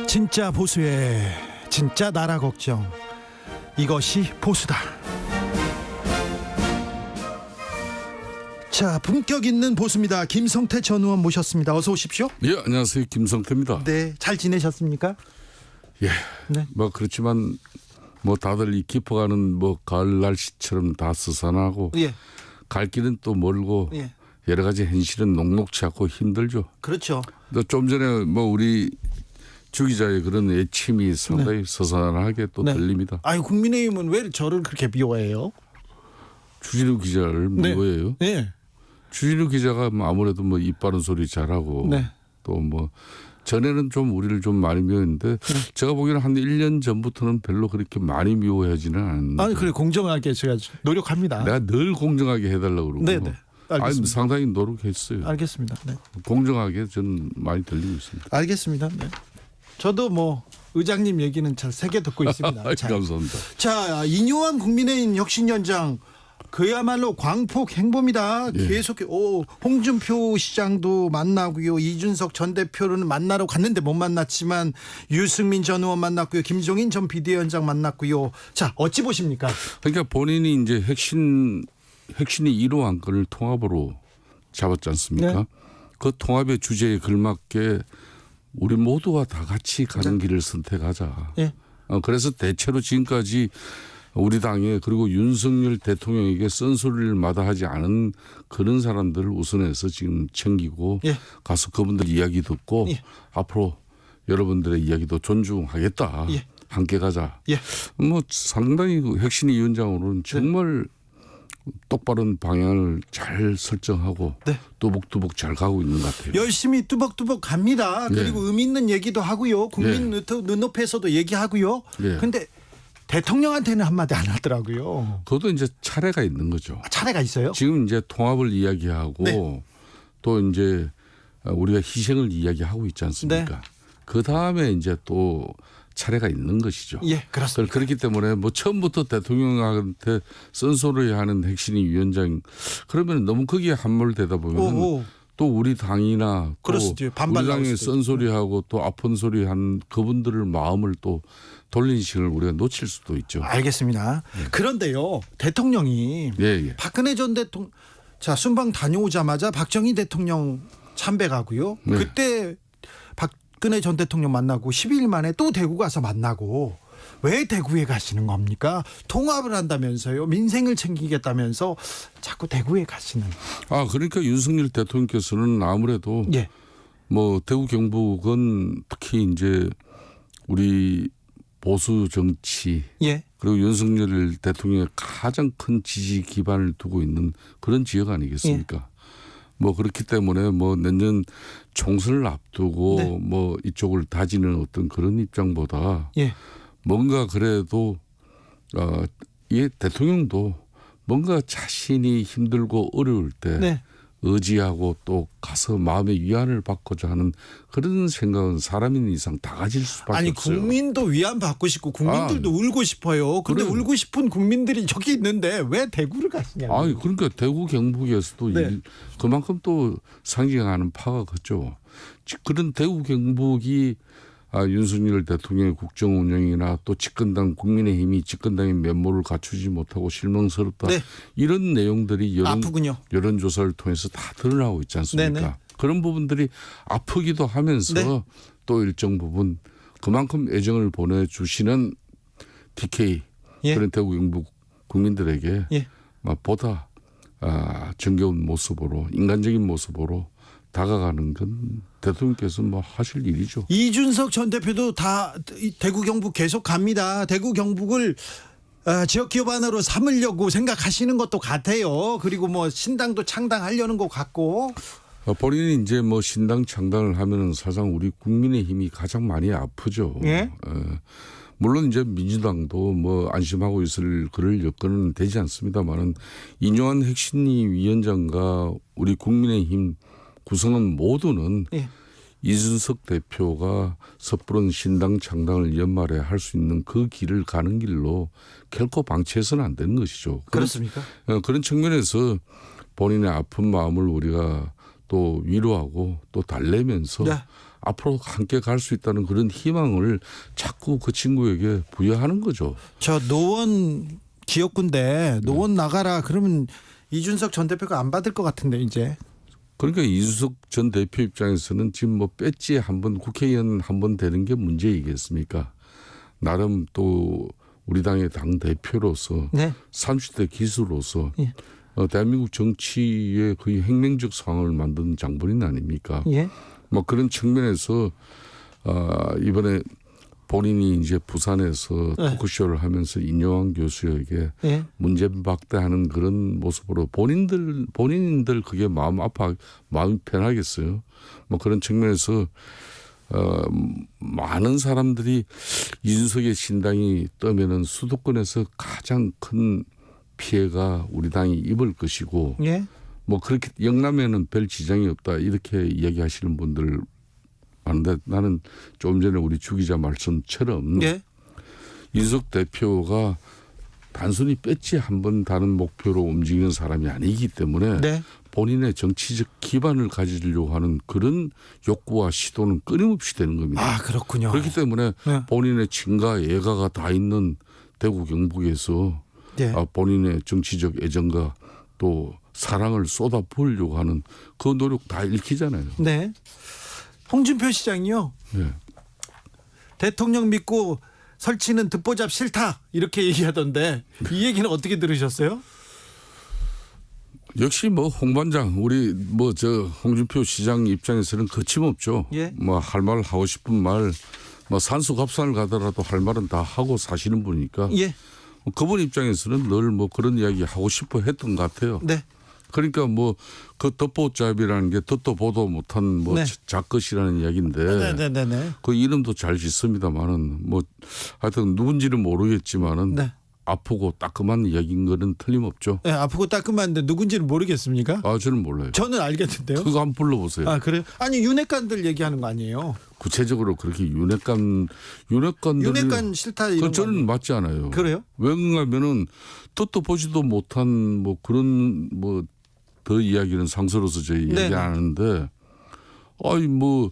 진짜 보수의 진짜 나라 걱정, 이것이 보수다. 자, 품격 있는 보수입니다. 김성태 전 의원 모셨습니다. 어서 오십시오. 예, 안녕하세요. 김성태입니다. 네, 잘 지내셨습니까? 예, 네. 뭐 그렇지만 뭐 다들 이 깊어가는 뭐 가을 날씨처럼 다 스산하고, 예. 갈 길은 또 멀고, 예. 여러 가지 현실은 녹록치 않고 힘들죠. 그렇죠. 좀 전에 뭐 우리 주 기자의 그런 애침이 상당히 서산하게 또 들립니다. 아유, 국민의힘은 왜 저를 그렇게 미워해요? 주진우 기자를 미워해요. 네. 주진우 기자가 뭐 아무래도 뭐 입 바른 소리 잘하고 네. 또 뭐 전에는 좀 우리를 좀 많이 미워했는데 제가 보기에는 한 1년 전부터는 별로 그렇게 많이 미워하지는 않는데. 아니, 그래, 공정하게 제가 노력합니다. 내가 늘 공정하게 해달라고 그러고. 네네. 알겠습니다. 아니, 상당히 노력했어요. 알겠습니다. 네. 공정하게 저는 많이 들리고 있습니다. 알겠습니다. 네. 저도 뭐 의장님 얘기는 잘 새겨 듣고 있습니다. 자, 감사합니다. 자, 이뇨한 국민의힘 혁신위원장 그야말로 광폭 행보입니다. 예. 계속 홍준표 시장도 만나고요. 이준석 전 대표는 만나러 갔는데 못 만났지만 유승민 전 의원 만났고요. 김종인 전 비대위원장 만났고요. 자, 어찌 보십니까? 그러니까 본인이 이제 핵심이 1호 안건을 통합으로 잡았지 않습니까? 네. 그 통합의 주제에 걸맞게 우리 모두가 다 같이 가는 길을 선택하자. 예. 그래서 대체로 지금까지 우리 당에 그리고 윤석열 대통령에게 쓴소리를 마다하지 않은 그런 사람들을 우선해서 지금 챙기고 예. 가서 그분들 이야기 듣고 예. 앞으로 여러분들의 이야기도 존중하겠다. 예. 함께 가자. 예. 뭐 상당히 그 핵심위 위원장으로는 정말 똑바른 방향을 잘 설정하고 네. 뚜벅뚜벅 잘 가고 있는 것 같아요. 열심히 뚜벅뚜벅 갑니다. 그리고 의미 있는 얘기도 하고요. 국민 눈높이에서도 얘기하고요. 그런데 대통령한테는 한마디 안 하더라고요. 그것도 이제 차례가 있는 거죠. 차례가 있어요? 지금 이제 통합을 이야기하고 또 이제 우리가 희생을 이야기하고 있지 않습니까? 그 다음에 이제 또 차례가 있는 것이죠. 예, 그렇습니다. 그렇기 때문에 뭐 처음부터 대통령한테 쓴소리하는 핵심위 위원장 그러면 너무 거기에 함몰되다 보면 또 우리 당이나 또 우리 당에 쓴소리하고 또 아픈 소리 한 그분들을 마음을 또 돌리는 시간을 우리가 놓칠 수도 있죠. 알겠습니다. 그런데요, 대통령이 박근혜 전 대통령 자 순방 다녀오자마자 박정희 대통령 참배가고요. 그때 박근혜 전 대통령 만나고 12일 만에 또 대구 가서 만나고 왜 대구에 가시는 겁니까? 통합을 한다면서요. 민생을 챙기겠다면서 자꾸 대구에 가시는. 그러니까 윤석열 대통령께서는 아무래도 뭐 대구 경북은 특히 이제 우리 보수 정치 그리고 윤석열 대통령의 가장 큰 지지 기반을 두고 있는 그런 지역 아니겠습니까? 뭐 그렇기 때문에 뭐 내년 총선을 앞두고 뭐 이쪽을 다지는 어떤 그런 입장보다 뭔가 그래도 이 대통령도 뭔가 자신이 힘들고 어려울 때 의지하고 또 가서 마음의 위안을 받고자 하는 그런 생각은 사람인 이상 다 가질 수밖에 없어요. 국민도 위안 받고 싶고 국민들도 울고 싶어요. 그런데 울고 싶은 국민들이 저기 있는데 왜 대구를 가시냐고요. 그러니까 대구 경북에서도 그만큼 또 상징하는 파가 컸죠. 그런 대구 경북이 윤석열 대통령의 국정 운영이나 또 집권당 국민의힘이 집권당의 면모를 갖추지 못하고 실망스럽다. 이런 내용들이 여론조사를 통해서 다 드러나고 있지 않습니까? 그런 부분들이 아프기도 하면서 또 일정 부분 그만큼 애정을 보내주시는 TK 그런 대구 경북 국민들에게 보다 정겨운 모습으로 인간적인 모습으로 다가가는 건 대통령께서 뭐 하실 일이죠. 이준석 전 대표도 다 대구 경북 계속 갑니다. 대구 경북을 지역 기반으로 삼으려고 생각하시는 것도 같아요. 그리고 뭐 신당도 창당하려는 것 같고. 본인이 이제 뭐 신당 창당을 하면은 사실상 우리 국민의힘이 가장 많이 아프죠. 물론 이제 민주당도 뭐 안심하고 있을 그럴 여건은 되지 않습니다만은 이뇨한 핵심위 위원장과 우리 국민의힘 구성원 모두는 이준석 대표가 섣부른 신당 창당을 연말에 할 수 있는 그 길을 가는 길로 결코 방치해서는 안 되는 것이죠. 그렇습니까? 그런 측면에서 본인의 아픈 마음을 우리가 또 위로하고 또 달래면서 앞으로 함께 갈 수 있다는 그런 희망을 자꾸 그 친구에게 부여하는 거죠. 저 노원 지역구인데 노원 나가라 그러면 이준석 전 대표가 안 받을 것 같은데 이제. 그러니까 이준석 전 대표 입장에서는 지금 뭐 배지에 한번 국회의원 한번 되는 게 문제이겠습니까? 나름 또 우리 당의 당 대표로서 30대 기수로서 대한민국 정치의 거의 혁명적 상황을 만든 장본인 아닙니까? 뭐 그런 측면에서 이번에 본인이 이제 부산에서 네. 토크쇼를 하면서 인요한 교수에게 네. 문제박대하는 그런 모습으로 본인들 그게 마음이 편하겠어요. 뭐 그런 측면에서 많은 사람들이 이준석의 신당이 뜨면은 수도권에서 가장 큰 피해가 우리 당이 입을 것이고 예. 뭐 그렇게 영남에는 별 지장이 없다 이렇게 이야기하시는 분들 많은데 나는 조금 전에 우리 주 기자 말씀처럼 예. 이준석 대표가 단순히 배지 한 번 다는 목표로 움직이는 사람이 아니기 때문에 네. 본인의 정치적 기반을 가지려고 하는 그런 욕구와 시도는 끊임없이 되는 겁니다. 아, 그렇군요. 그렇기 때문에 네. 본인의 친가 애가가 다 있는 대구 경북에서 네. 본인의 정치적 애정과 또 사랑을 쏟아부으려고 하는 그 노력 다 읽히잖아요. 네. 홍준표 시장이요. 네. 대통령 믿고 설치는 듣보잡 싫다 이렇게 얘기하던데 이 얘기는 어떻게 들으셨어요? 역시 뭐 홍반장 우리 뭐 저 홍준표 시장 입장에서는 거침없죠. 예. 뭐 할 말 하고 싶은 말 뭐 산수갑산을 가더라도 할 말은 다 하고 사시는 분이니까. 예. 그분 입장에서는 늘 뭐 그런 이야기 하고 싶어 했던 것 같아요. 네. 그러니까 뭐 그 듣보잡이라는 게 듣도 보도 못한 뭐 네. 작것이라는 이야기인데 네네네. 그 이름도 잘 짓습니다만은 뭐 하여튼 누군지는 모르겠지만은 네. 아프고 따끔한 이야기인 거는 틀림없죠. 네, 아프고 따끔한데 누군지는 모르겠습니까? 저는 몰라요. 저는 알겠는데요. 그거 한번 불러보세요. 아, 그래요? 아니 윤핵관들 얘기하는 거 아니에요? 구체적으로 그렇게 윤핵관들 윤핵관 싫다 이런 그 거 저는 아니에요? 맞지 않아요. 그래요? 왜 그런가면은 듣도 보지도 못한 뭐 그런 뭐 더 이야기는 상서로서 저희 네네. 얘기 안 하는데 아니 뭐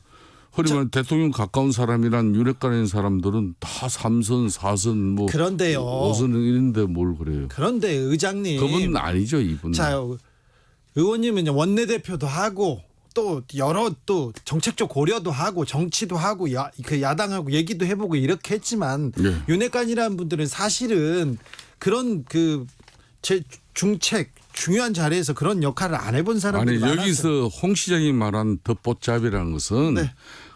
허리만 대통령 가까운 사람이란 윤핵관인 사람들은 다 3선 4선 뭐 그런데요. 5선 이런데 뭘 그래요. 그런데 의장님. 그분은 아니죠 이분. 자, 의원님은 원내대표도 하고 또 여러 또 정책적 고려도 하고 정치도 하고 그 야당하고 얘기도 해보고 이렇게 했지만 예. 윤핵관이라는 분들은 사실은 그런 그 제 중책 중요한 자리에서 그런 역할을 안 해본 사람들이 아니 많아서. 여기서 홍 시장이 말한 덧보잡이라는 것은 네.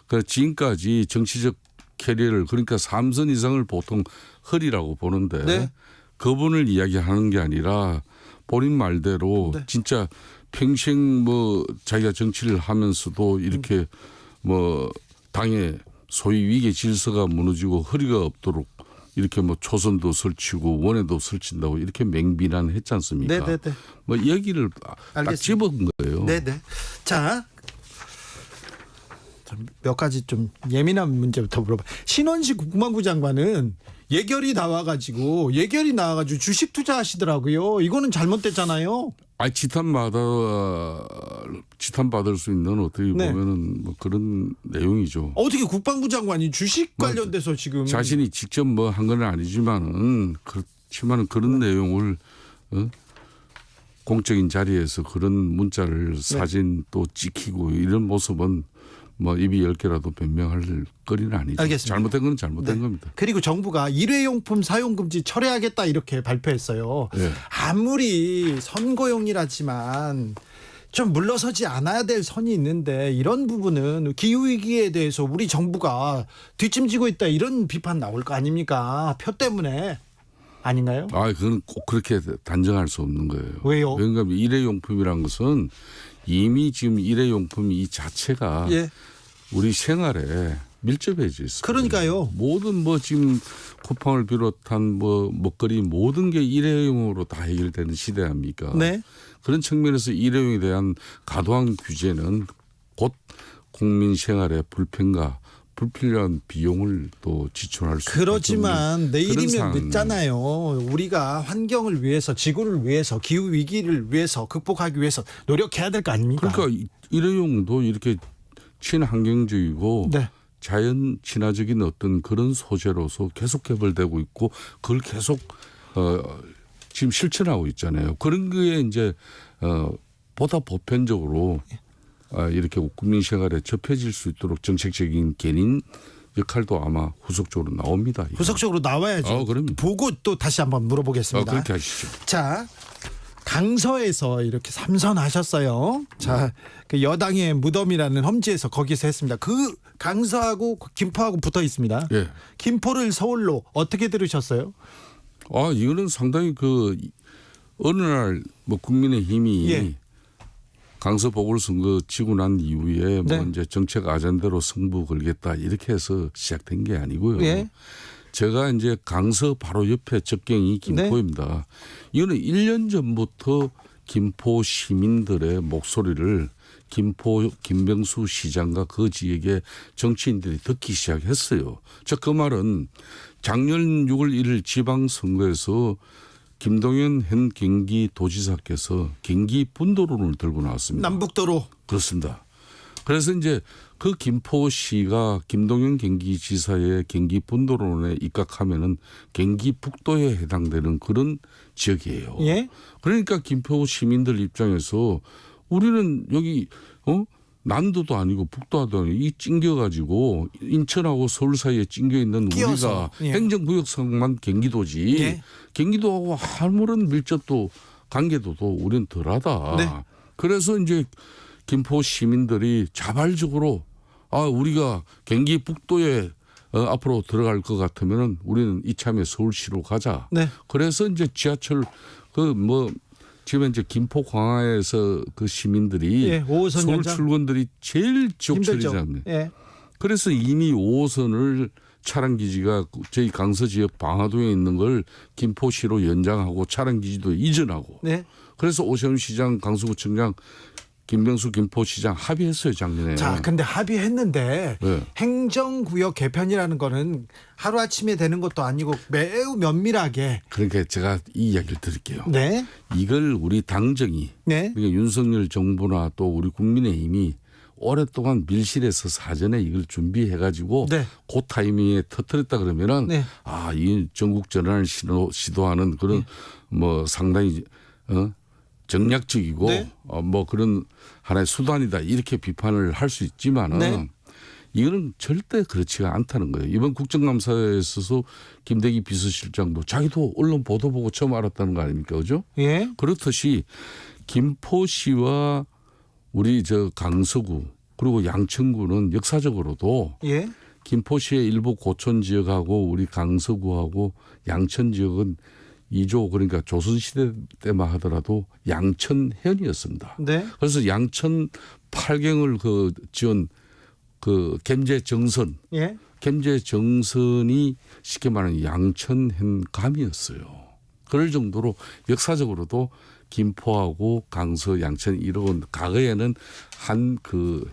그 지금까지 정치적 캐리어를 그러니까 3선 이상을 보통 허리라고 보는데 네. 그분을 이야기하는 게 아니라 본인 말대로 네. 진짜 평생 뭐 자기가 정치를 하면서도 이렇게 뭐 당의 소위 위계 질서가 무너지고 허리가 없도록 이렇게 뭐 초선도 설치고 원회도 설친다고 이렇게 맹비난했지 않습니까? 네네네. 뭐 얘기를 딱 집은 거예요. 네네. 자, 몇 가지 좀 예민한 문제부터 물어봐. 신원식 국방부 장관은 예결이 나와가지고 주식 투자하시더라고요. 이거는 잘못됐잖아요. 지탄받을 수 있는 어떻게 네. 보면은 뭐 그런 내용이죠. 어떻게 국방부 장관이 주식 관련돼서 지금 자신이 직접 뭐 한 건 아니지만은 그렇지만은 그런 내용을 공적인 자리에서 그런 문자를 사진 또 찍히고 이런 모습은 뭐 입이 10개라도 변명할 거리는 아니죠. 알겠습니다. 잘못된 건 잘못된 네. 겁니다. 그리고 정부가 일회용품 사용금지 철회하겠다 이렇게 발표했어요. 네. 아무리 선거용이라지만 좀 물러서지 않아야 될 선이 있는데 이런 부분은 기후위기에 대해서 우리 정부가 뒷짐지고 있다 이런 비판 나올 거 아닙니까? 표 때문에 아닌가요? 그건 꼭 그렇게 단정할 수 없는 거예요. 왜요? 그러니까 일회용품이란 것은 이미 지금 일회용품 이 자체가 예. 우리 생활에 밀접해져 있어요. 그러니까요. 모든 뭐 지금 쿠팡을 비롯한 뭐 먹거리 모든 게 일회용으로 다 해결되는 시대 아닙니까? 네. 그런 측면에서 일회용에 대한 과도한 규제는 곧 국민 생활의 불편과 불필요한 비용을 또 지출할 수 그렇지만 내일이면 상황. 늦잖아요. 우리가 환경을 위해서 지구를 위해서 기후 위기를 위해서 극복하기 위해서 노력해야 될 거 아닙니까? 그러니까 일회용도 이렇게 친환경적이고 네. 자연 친화적인 어떤 그런 소재로서 계속 개발되고 있고 그걸 계속 지금 실천하고 있잖아요. 그런 거에 이제 보다 보편적으로 이렇게 국민 생활에 접해질 수 있도록 정책적인 견인 역할도 아마 후속적으로 나옵니다. 후속적으로 나와야죠. 그럼요. 보고 또 다시 한번 물어보겠습니다. 그렇게 하시죠. 자, 강서에서 이렇게 삼선하셨어요. 자, 그 여당의 무덤이라는 험지에서 거기서 했습니다. 그 강서하고 김포하고 붙어 있습니다. 예. 김포를 서울로 어떻게 들으셨어요? 아, 이거는 상당히 어느 날 뭐 국민의힘이 예. 강서 보궐선거 지고 난 이후에 뭐 네. 이제 정책 아젠다로 승부 걸겠다 이렇게 해서 시작된 게 아니고요. 예. 제가 이제 강서 바로 옆에 접경이 김포입니다. 이거는 1년 전부터 김포 시민들의 목소리를 김포 김병수 시장과 그 지역의 정치인들이 듣기 시작했어요. 즉 그 말은 작년 6월 1일 지방선거에서 김동연 현 경기도지사께서 경기 분도론을 들고 나왔습니다. 남북도로. 그렇습니다. 그래서 이제 그 김포시가 김동연 경기지사의 경기 분도론에 입각하면은 경기 북도에 해당되는 그런 지역이에요. 예. 그러니까 김포 시민들 입장에서 우리는 여기 남도도 아니고 북도도 아니고 이 찡겨가지고 인천하고 서울 사이에 찡겨 있는 끼어서. 우리가 예. 행정구역상만 경기도지. 예. 경기도하고 아무런 밀접도 관계도도 우리는 덜하다. 네. 그래서 이제 김포 시민들이 자발적으로 우리가 경기 북도에 앞으로 들어갈 것 같으면은 우리는 이참에 서울시로 가자. 네. 그래서 이제 지하철 지금 이제 김포 광화에서 그 시민들이 예, 5호선 서울 연장. 출근들이 제일 지옥철이지 힘들죠. 않나요? 예. 그래서 이미 5호선을 차량 기지가 저희 강서 지역 방화동에 있는 걸 김포시로 연장하고 차량 기지도 이전하고. 네. 그래서 오세훈 시장, 강서구청장, 김병수 김포시장 합의했어요 작년에. 자, 근데 합의했는데 네. 행정구역 개편이라는 거는 하루아침에 되는 것도 아니고 매우 면밀하게. 그러니까 제가 이 이야기를 드릴게요. 네. 이걸 우리 당정이 네. 그러니까 윤석열 정부나 또 우리 국민의힘이 오랫동안 밀실에서 사전에 이걸 준비해가지고 네. 그 타이밍에 터뜨렸다 그러면은 네. 이 전국 전환을 시도하는 그런 뭐 상당히 정략적이고 네. 뭐 그런 하나의 수단이다 이렇게 비판을 할 수 있지만은 네. 이거는 절대 그렇지가 않다는 거예요. 이번 국정감사에 있어서 김대기 비서실장도 자기도 언론 보도 보고 처음 알았다는 거 아닙니까, 그죠? 예. 그렇듯이 김포시와 우리 강서구 그리고 양천구는 역사적으로도 예. 김포시의 일부 고촌 지역하고 우리 강서구하고 양천 지역은 2조 그러니까 조선시대 때만 하더라도 양천현이었습니다. 네. 그래서 양천 8경을 지은 gem제정선, 예. gem제정선이 쉽게 말하는 양천현감이었어요. 그럴 정도로 역사적으로도 김포하고 강서, 양천 이런 과거에는 한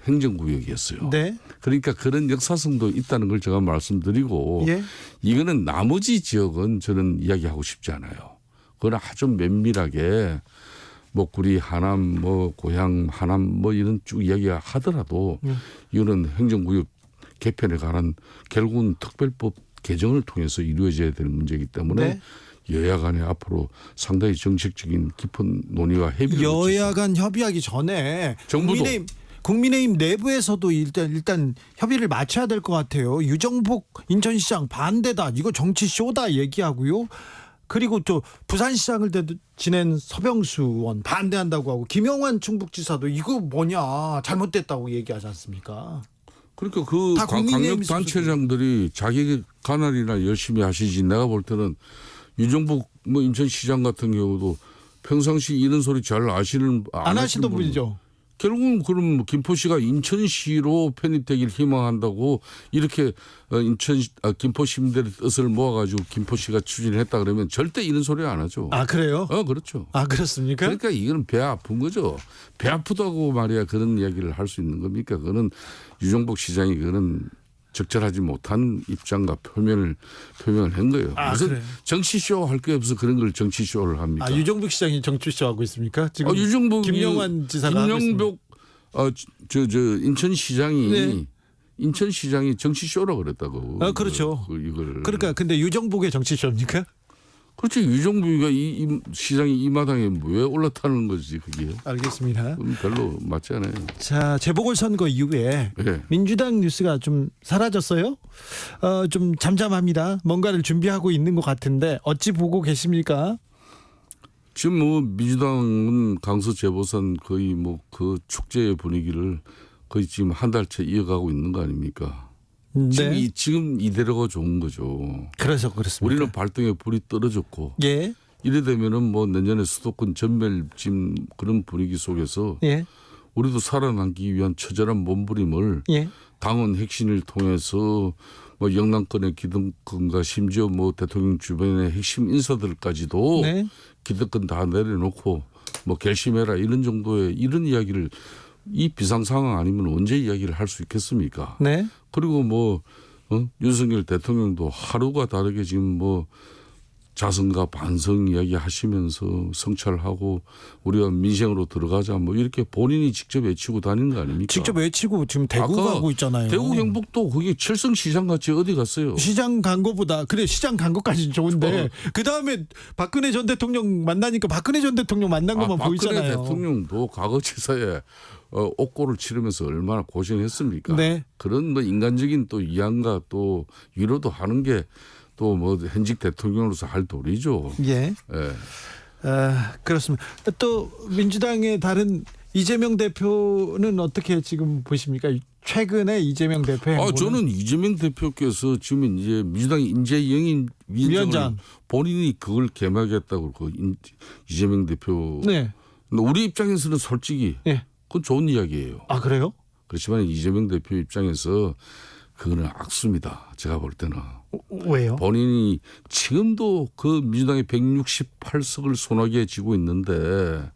행정구역이었어요. 네. 그러니까 그런 역사성도 있다는 걸 제가 말씀드리고 예. 이거는 나머지 지역은 저는 이야기하고 싶지 않아요. 그건 아주 면밀하게 구리 하남 고향 하남 이런 쭉 이야기가 하더라도 이거는 행정구역 개편에 관한 결국은 특별법 개정을 통해서 이루어져야 되는 문제이기 때문에 네. 여야 간에 앞으로 상당히 정책적인 깊은 논의와 협의를 여야 간 협의하기 전에 정부도 국민의힘 내부에서도 일단 협의를 맞춰야 될 것 같아요. 유정복 인천시장 반대다. 이거 정치 쇼다 얘기하고요. 그리고 또 부산시장을 지낸 서병수 의원 반대한다고 하고 김영환 충북지사도 이거 뭐냐 잘못됐다고 얘기하지 않습니까? 그러니까 다 국민의힘 광역단체장들이 자기 관할이나 열심히 하시지. 내가 볼 때는 유정복 인천시장 같은 경우도 평상시 이런 소리 잘 안 하시던 분이죠. 결국은 그럼 김포시가 인천시로 편입되길 희망한다고 이렇게 김포 시민들의 뜻을 모아가지고 김포시가 추진했다 그러면 절대 이런 소리 안 하죠. 아, 그래요? 그렇죠. 아, 그렇습니까? 그러니까 이건 배 아픈 거죠. 배 아프다고 말이야 그런 이야기를 할 수 있는 겁니까? 그거는 유정복 시장이 그거는 적절하지 못한 입장과 표명을 한 거예요. 무슨 그래요? 정치쇼 할 게 없어 그런 걸 정치쇼를 합니까? 유정복 시장이 정치쇼 하고 있습니까? 지금 유정복 김영환 지사가 하고 있습니다. 인천시장이 네. 인천시장이 정치쇼라고 그랬다고. 그렇죠. 이걸. 그러니까 근데 유정복의 정치쇼입니까? 그렇지. 유정복이가 이 시장이 이 마당에 왜 올라타는 거지 그게. 알겠습니다. 별로 맞지 않아요. 자, 재보궐선거 이후에 네. 민주당 뉴스가 좀 사라졌어요. 좀 잠잠합니다. 뭔가를 준비하고 있는 것 같은데 어찌 보고 계십니까? 지금 뭐 민주당은 강서 재보선 거의 뭐 그 축제의 분위기를 거의 지금 한 달째 이어가고 있는 거 아닙니까? 네. 지금 이대로가 좋은 거죠. 그래서 그렇습니다. 우리는 발등에 불이 떨어졌고 예. 이래 되면은 뭐 내년에 수도권 전멸 지금 그런 분위기 속에서 예. 우리도 살아남기 위한 처절한 몸부림을 예. 당원 핵심을 통해서 뭐 영남권의 기득권과 심지어 뭐 대통령 주변의 핵심 인사들까지도 네. 기득권 다 내려놓고 뭐 결심해라 이런 정도의 이런 이야기를 이 비상 상황 아니면 언제 이야기를 할 수 있겠습니까? 네. 그리고 뭐 윤석열 대통령도 하루가 다르게 지금 뭐 자성과 반성 이야기 하시면서 성찰하고 우리가 민생으로 들어가자 뭐 이렇게 본인이 직접 외치고 다니는 거 아닙니까? 직접 외치고 지금 대구 가고 있잖아요. 대구 경북도 거기 칠성시장 같이 어디 갔어요? 시장 간 거보다 그래 시장 간 것까지는 좋은데 그 다음에 박근혜 전 대통령 만나니까 박근혜 전 대통령 만난 것만 보이잖아요. 박근혜 대통령도 과거치사에 옥고를 치르면서 얼마나 고생했습니까? 네. 그런 뭐 인간적인 또 위안과 또 위로도 하는 게 또 뭐 현직 대통령으로서 할 도리죠. 예. 그렇습니다. 또 민주당의 다른 이재명 대표는 어떻게 지금 보십니까? 최근에 이재명 대표 행보는 저는 이재명 대표께서 지금 이제 민주당의 인재영입 위원장 본인이 그걸 개막했다고 그 이재명 대표. 네. 우리 입장에서는 솔직히 네. 그건 좋은 이야기예요. 아 그래요? 그렇지만 이재명 대표 입장에서 그거는 악수입니다. 제가 볼 때는. 왜요? 본인이 지금도 그 민주당의 168석을 손아귀에 쥐고 있는데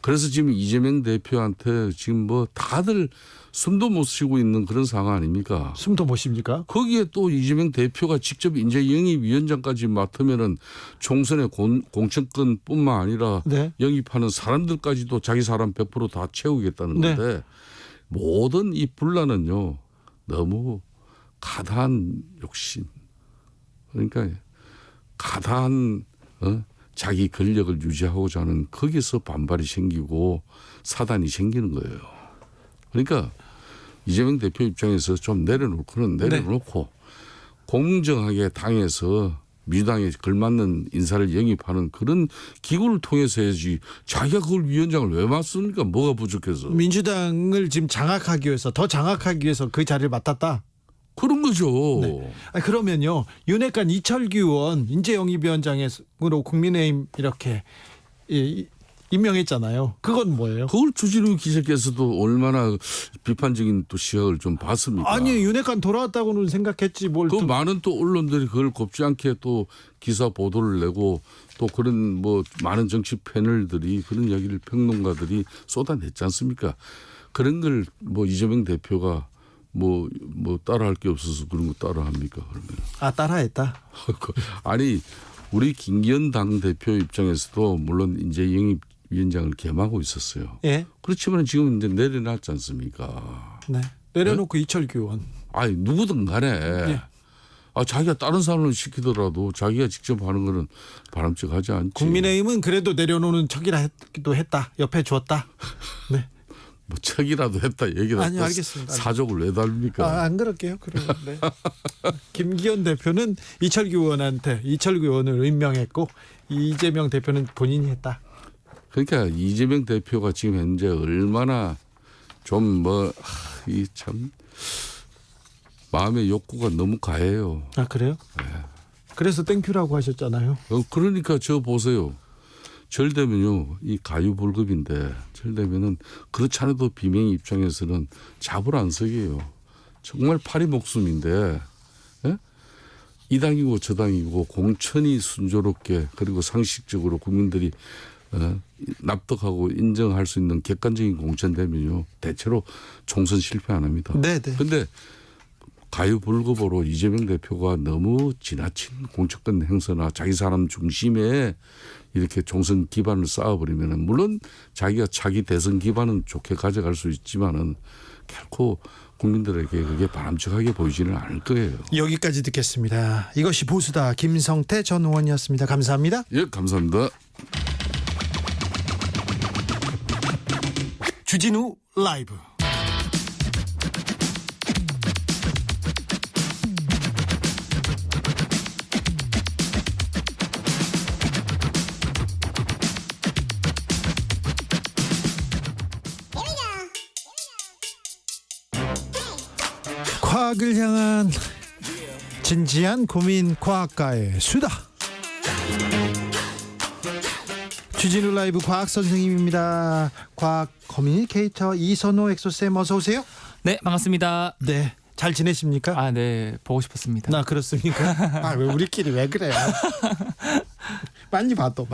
그래서 지금 이재명 대표한테 지금 뭐 다들 숨도 못 쉬고 있는 그런 상황 아닙니까? 숨도 못 쉽니까? 거기에 또 이재명 대표가 직접 인재 영입위원장까지 맡으면은 총선의 공천권뿐만 아니라 네. 영입하는 사람들까지도 자기 사람 100% 다 채우겠다는 네. 건데 모든 이 분란은요 너무 가다한 욕심 그러니까 가다한 자기 권력을 유지하고자 하는 거기서 반발이 생기고 사단이 생기는 거예요. 그러니까 이재명 대표 입장에서 좀 내려놓고는 내려놓고 공정하게 당에서 민주당에 걸맞는 인사를 영입하는 그런 기구를 통해서 해야지 자기가 그걸 위원장을 왜 맡습니까? 뭐가 부족해서. 민주당을 지금 장악하기 위해서 더 장악하기 위해서 그 자리를 맡았다. 그런 거죠. 네. 그러면요 윤핵관 이철규 의원 인재영입위원장으로 국민의힘 이렇게 임명했잖아요. 그건 뭐예요? 그걸 주진우 기자께서도 얼마나 비판적인 또 시각을 좀 봤습니까? 아니 윤핵관 돌아왔다고는 생각했지 뭘. 그 많은 또 언론들이 그걸 곱지 않게 또 기사 보도를 내고 또 그런 뭐 많은 정치 패널들이 그런 이야기를 평론가들이 쏟아냈지 않습니까? 그런 걸 뭐 이재명 대표가 뭐 따라할 게 없어서 그런 거 따라합니까? 그러면 따라했다. 아니 우리 김기현 당 대표 입장에서도 물론 이제 영입위원장을 겸하고 있었어요. 예. 그렇지만 지금 이제 내려놨지 않습니까? 네. 내려놓고 네? 이철규 의원. 아니 누구든 간에 예. 자기가 다른 사람을 시키더라도 자기가 직접 하는 거는 바람직하지 않지. 국민의힘은 그래도 내려놓는 척이라도 했다. 옆에 줬다. 네. 뭐 척이라도 했다 얘기를 아니 알겠습니다. 사족을 왜 달립니까? 안 그럴게요. 그러면 네. 김기현 대표는 이철규 의원을 임명했고 이재명 대표는 본인이 했다. 그러니까 이재명 대표가 지금 현재 얼마나 좀 이 참 마음의 욕구가 너무 가해요. 아 그래요? 네. 그래서 땡큐라고 하셨잖아요. 그러니까 저 보세요. 절되면요 이 가유불급인데 절되면은 그렇지 않아도 비명의 입장에서는 잡으란석이에요. 정말 파리 목숨인데 예? 이 당이고 저 당이고 공천이 순조롭게 그리고 상식적으로 국민들이 납득하고 인정할 수 있는 객관적인 공천되면요 대체로 총선 실패 안 합니다. 네네. 근데 가유불급으로 이재명 대표가 너무 지나친 공천권 행사나 자기 사람 중심에 이렇게 총선 기반을 쌓아버리면은 물론 자기가 차기 대선 기반은 좋게 가져갈 수 있지만은 결코 국민들에게 그게 바람직하게 보이지는 않을 거예요. 여기까지 듣겠습니다. 이것이 보수다. 김성태 전 의원이었습니다. 감사합니다. 예, 감사합니다. 주진우 라이브. 과학을 향한 진지한 고민, 과학가의 수다. 주진우 라이브 과학 선생님입니다. 과학 커뮤니케이터 이선호 엑소쌤 어서 오세요. 네, 반갑습니다. 네, 잘 지내십니까? 아, 네, 보고 싶었습니다. 나 그렇습니까? 아, 왜 우리끼리 왜 그래요? 많이 봐도.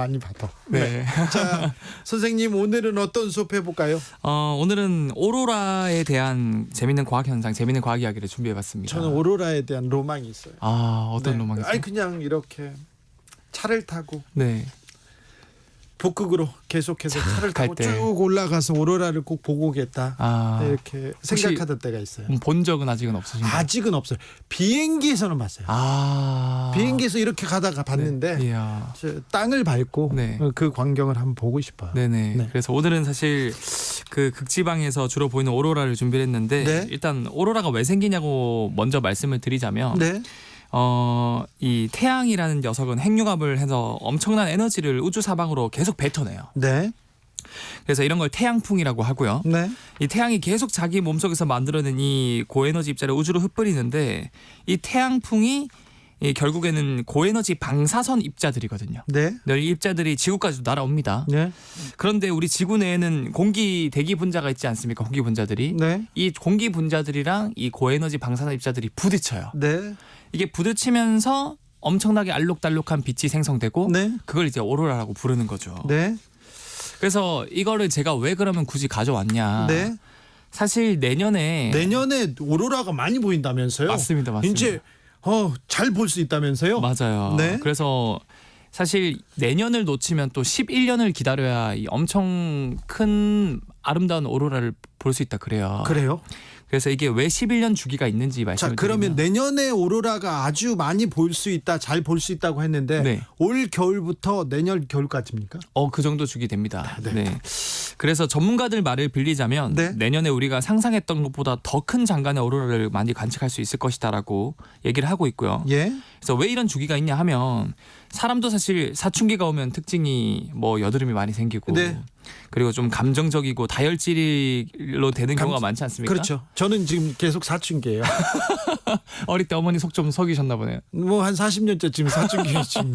네. 자, 선생님 오늘은 어떤 수업 해볼까요? 오늘은 오로라에 대한 재밌는 과학 현상, 재밌는 과학 이야기를 준비해봤습니다. 저는 오로라에 대한 로망이 있어요. 아, 어떤 로망이세요? 아니 그냥 이렇게 차를 타고 네. 북극으로 계속해서 차를 타고 때. 쭉 올라가서 오로라를 꼭 보고 오겠다. 이렇게 생각하던 때가 있어요. 본 적은 아직은 없으신가요? 아직은 없어요. 비행기에서는 봤어요. 비행기에서 이렇게 가다가 봤는데 네. 저 땅을 밟고 그 광경을 한번 보고 싶어요. 네네. 네. 그래서 오늘은 사실 그 극지방에서 주로 보이는 오로라를 준비했는데 네. 일단 오로라가 왜 생기냐고 먼저 말씀을 드리자면 네. 이 태양이라는 녀석은 핵융합을 해서 엄청난 에너지를 우주 사방으로 계속 뱉어내요. 네. 그래서 이런 걸 태양풍이라고 하고요. 네. 이 태양이 계속 자기 몸속에서 만들어낸 이 고에너지 입자를 우주로 흩뿌리는데 이 태양풍이 결국에는 고에너지 방사선 입자들이거든요. 네. 이 입자들이 지구까지도 날아옵니다. 네. 그런데 우리 지구 내에는 공기 대기 분자가 있지 않습니까? 공기 분자들이. 네. 이 공기 분자들이랑 이 고에너지 방사선 입자들이 부딪혀요. 네. 이게 부딪히면서 엄청나게 알록달록한 빛이 생성되고 네. 그걸 이제 오로라라고 부르는 거죠. 네. 그래서 이거를 제가 왜 그러면 굳이 가져왔냐. 네. 사실 내년에 오로라가 많이 보인다면서요? 맞습니다. 이제 잘 볼 수 있다면서요? 맞아요. 네. 그래서 사실 내년을 놓치면 또 11년을 기다려야 이 엄청 큰 아름다운 오로라를 볼 수 있다 그래요. 그래요? 그래서 이게 왜 11년 주기가 있는지 말씀을 자, 그러면 드리면 내년에 오로라가 아주 많이 볼 수 있다, 잘 볼 수 있다고 했는데 네. 올 겨울부터 내년 겨울까지입니까? 그 정도 주기 됩니다. 네. 네. 그래서 전문가들 말을 빌리자면 네. 내년에 우리가 상상했던 것보다 더 큰 장관의 오로라를 많이 관측할 수 있을 것이다라고 얘기를 하고 있고요. 예. 그래서 왜 이런 주기가 있냐 하면 사람도 사실 사춘기가 오면 특징이 뭐 여드름이 많이 생기고 네. 그리고 좀 감정적이고 다혈질로 되는 경우가 많지 않습니까? 그렇죠. 저는 지금 계속 사춘기예요. 어릴 때 어머니 속 좀 속이셨나 보네요. 뭐 한 40년째 지금 사춘기에 지금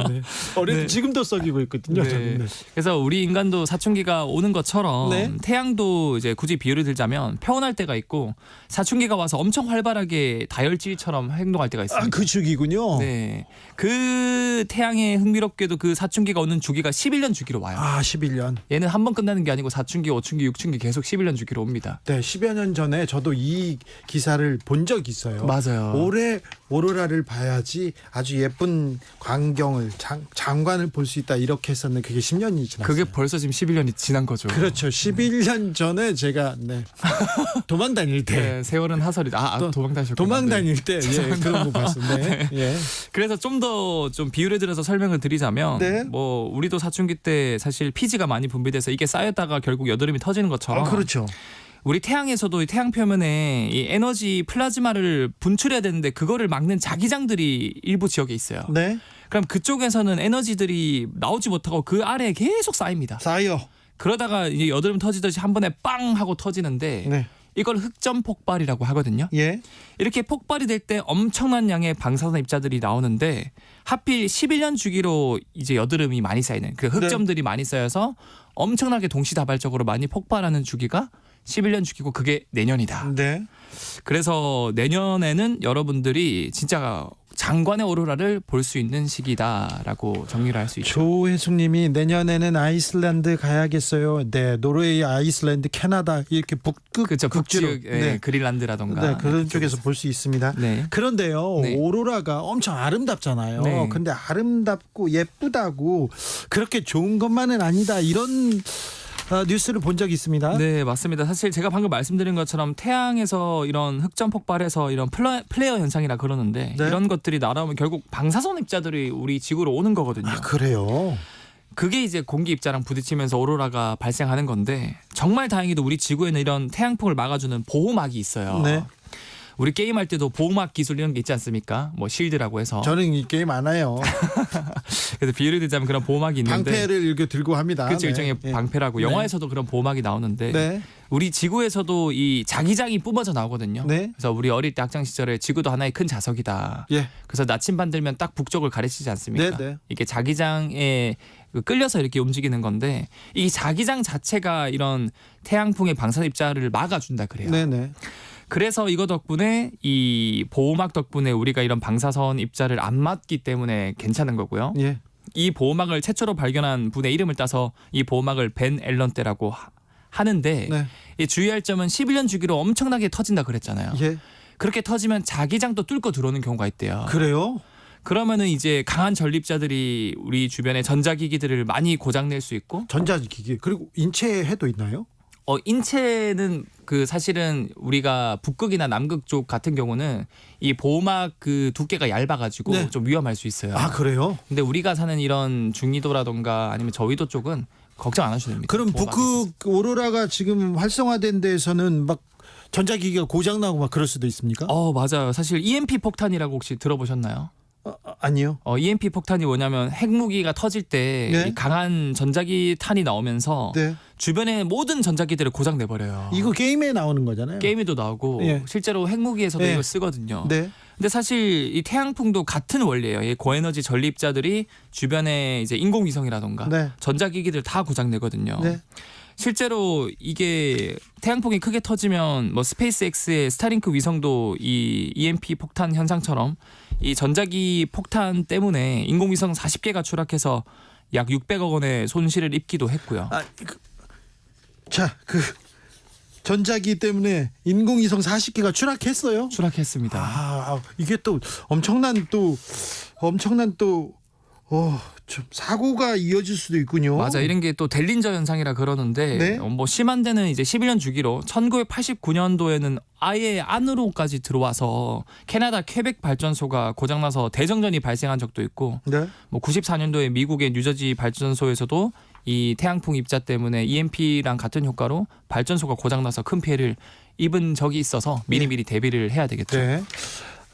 어릴 때 네. 지금도 썩이고 있거든요. 네. 저는. 네. 그래서 우리 인간도 사춘기가 오는 것처럼 네. 태양도 이제 굳이 비유를 들자면 평온할 때가 있고 사춘기가 와서 엄청 활발하게 다혈질처럼 행동할 때가 있습니다. 그 주기군요. 네. 그 태양의 흥미롭게도 그 사춘기가 오는 주기가 11년 주기로 와요. 11년. 얘는 한 번 끝나는 게 아니고 사춘기, 오춘기, 육춘기 계속 11년 주기로 옵니다. 네, 10여 년 전에 저도 이 기사를 본 적이 있어요. 맞아요. 올해 오로라를 봐야지 아주 예쁜 광경을 장관을 볼 수 있다 이렇게 했었는데 그게 10년이 지났어요. 그게 벌써 지금 11년이 지난 거죠. 그렇죠. 11년 전에 제가 도망 다닐 때 네, 세월은 하설이다. 도망 다니셨구나. 도망 다닐 때 죄송합니다. 그런 거 봤었네. 예. 그래서 좀 더 좀 비유를 들어서 설명을 드리자면 네. 뭐 우리도 사춘기 때 사실 피지가 많이 분비돼서 이게 쌓였다가 결국 여드름이 터지는 것처럼 그렇죠. 우리 태양에서도 이 태양 표면에 이 에너지 플라즈마를 분출해야 되는데 그거를 막는 자기장들이 일부 지역에 있어요. 네. 그럼 그쪽에서는 에너지들이 나오지 못하고 그 아래에 계속 쌓입니다. 쌓여. 그러다가 이제 여드름 터지듯이 한 번에 빵 하고 터지는데 네. 이걸 흑점 폭발이라고 하거든요. 예. 이렇게 폭발이 될 때 엄청난 양의 방사선 입자들이 나오는데 하필 11년 주기로 이제 여드름이 많이 쌓이는 그 흑점들이 많이 쌓여서 엄청나게 동시다발적으로 많이 폭발하는 주기가 11년 주기고 그게 내년이다. 네. 그래서 내년에는 여러분들이 진짜 장관의 오로라를 볼 수 있는 시기다라고 정리를 할 수 있죠. 조혜숙님이 내년에는 아이슬란드 가야겠어요. 네, 노르웨이, 아이슬란드, 캐나다 이렇게 그렇죠. 북지로 북지역, 네, 그린란드라던가 네, 그런 쪽에서 볼 수 있습니다. 네. 그런데요, 네. 오로라가 엄청 아름답잖아요. 네. 근데 아름답고 예쁘다고 그렇게 좋은 것만은 아니다 이런 뉴스를 본 적이 있습니다. 네, 맞습니다. 사실 제가 방금 말씀드린 것처럼 태양에서 이런 흑점 폭발해서 이런 플레어 현상이라 그러는데 네. 이런 것들이 날아오면 결국 방사선 입자들이 우리 지구로 오는 거거든요. 그래요? 그게 이제 공기 입자랑 부딪히면서 오로라가 발생하는 건데 정말 다행히도 우리 지구에는 이런 태양풍을 막아주는 보호막이 있어요. 네. 우리 게임할 때도 보호막 기술 이런 게 있지 않습니까? 뭐 실드라고 해서. 저는 이 게임 안 해요. 그래서 비유를 들자면 그런 보호막이 있는데 방패를 이렇게 들고 합니다. 그렇죠. 네. 일종의 네. 방패라고. 네. 영화에서도 그런 보호막이 나오는데 네. 우리 지구에서도 이 자기장이 뿜어져 나오거든요. 네. 그래서 우리 어릴 때 학창 시절에 지구도 하나의 큰 자석이다. 예. 그래서 나침반 들면 딱 북쪽을 가리키지 않습니까? 네, 네. 이게 자기장에 끌려서 이렇게 움직이는 건데 이 자기장 자체가 이런 태양풍의 방사선 입자를 막아준다 그래요. 네, 네. 그래서 이거 덕분에 이 보호막 덕분에 우리가 이런 방사선 입자를 안 맞기 때문에 괜찮은 거고요. 예. 이 보호막을 최초로 발견한 분의 이름을 따서 이 보호막을 벤 앨런 때라고 하는데 네. 이 주의할 점은 11년 주기로 엄청나게 터진다 그랬잖아요. 예. 그렇게 터지면 자기장도 뚫고 들어오는 경우가 있대요. 그래요? 그러면은 이제 강한 전립자들이 우리 주변의 전자기기들을 많이 고장낼 수 있고 전자기기 그리고 인체에 해도 있나요? 인체는 그 사실은 우리가 북극이나 남극 쪽 같은 경우는 이 보호막 그 두께가 얇아가지고 네. 좀 위험할 수 있어요. 아, 그래요? 근데 우리가 사는 이런 중위도라던가 아니면 저위도 쪽은 걱정 안 하셔도 됩니다. 그럼 보호막이 북극 오로라가 지금 활성화된 데에서는 막 전자기기가 고장나고 막 그럴 수도 있습니까? 맞아요. 사실 EMP 폭탄이라고 혹시 들어보셨나요? 아니요. EMP 폭탄이 뭐냐면 핵무기가 터질 때 네. 이 강한 전자기 탄이 나오면서 네. 주변의 모든 전자기들을 고장 내버려요. 이거 게임에 나오는 거잖아요. 게임에도 나오고 예. 실제로 핵무기에서도 예. 이걸 쓰거든요. 네. 근데 사실 이 태양풍도 같은 원리예요. 이 고에너지 전립자들이 주변에 이제 인공위성이라던가 네. 전자기기들 다 고장 내거든요. 네. 실제로 이게 태양풍이 크게 터지면 뭐 스페이스X의 스타링크 위성도 이 EMP 폭탄 현상처럼 이 전자기 폭탄 때문에 인공위성 40개가 추락해서 약 600억 원의 손실을 입기도 했고요. 그 전자기 때문에 인공위성 40개가 추락했어요? 추락했습니다. 이게 또 엄청난 좀 사고가 이어질 수도 있군요. 맞아, 이런 게 또 델린저 현상이라 그러는데 네? 뭐 심한 데는 이제 11년 주기로 1989년도에는 아예 안으로까지 들어와서 캐나다 퀘벡 발전소가 고장나서 대정전이 발생한 적도 있고, 네. 뭐 94년도에 미국의 뉴저지 발전소에서도 이 태양풍 입자 때문에 EMP랑 같은 효과로 발전소가 고장나서 큰 피해를 입은 적이 있어서 미리미리 대비를 해야 되겠죠. 네.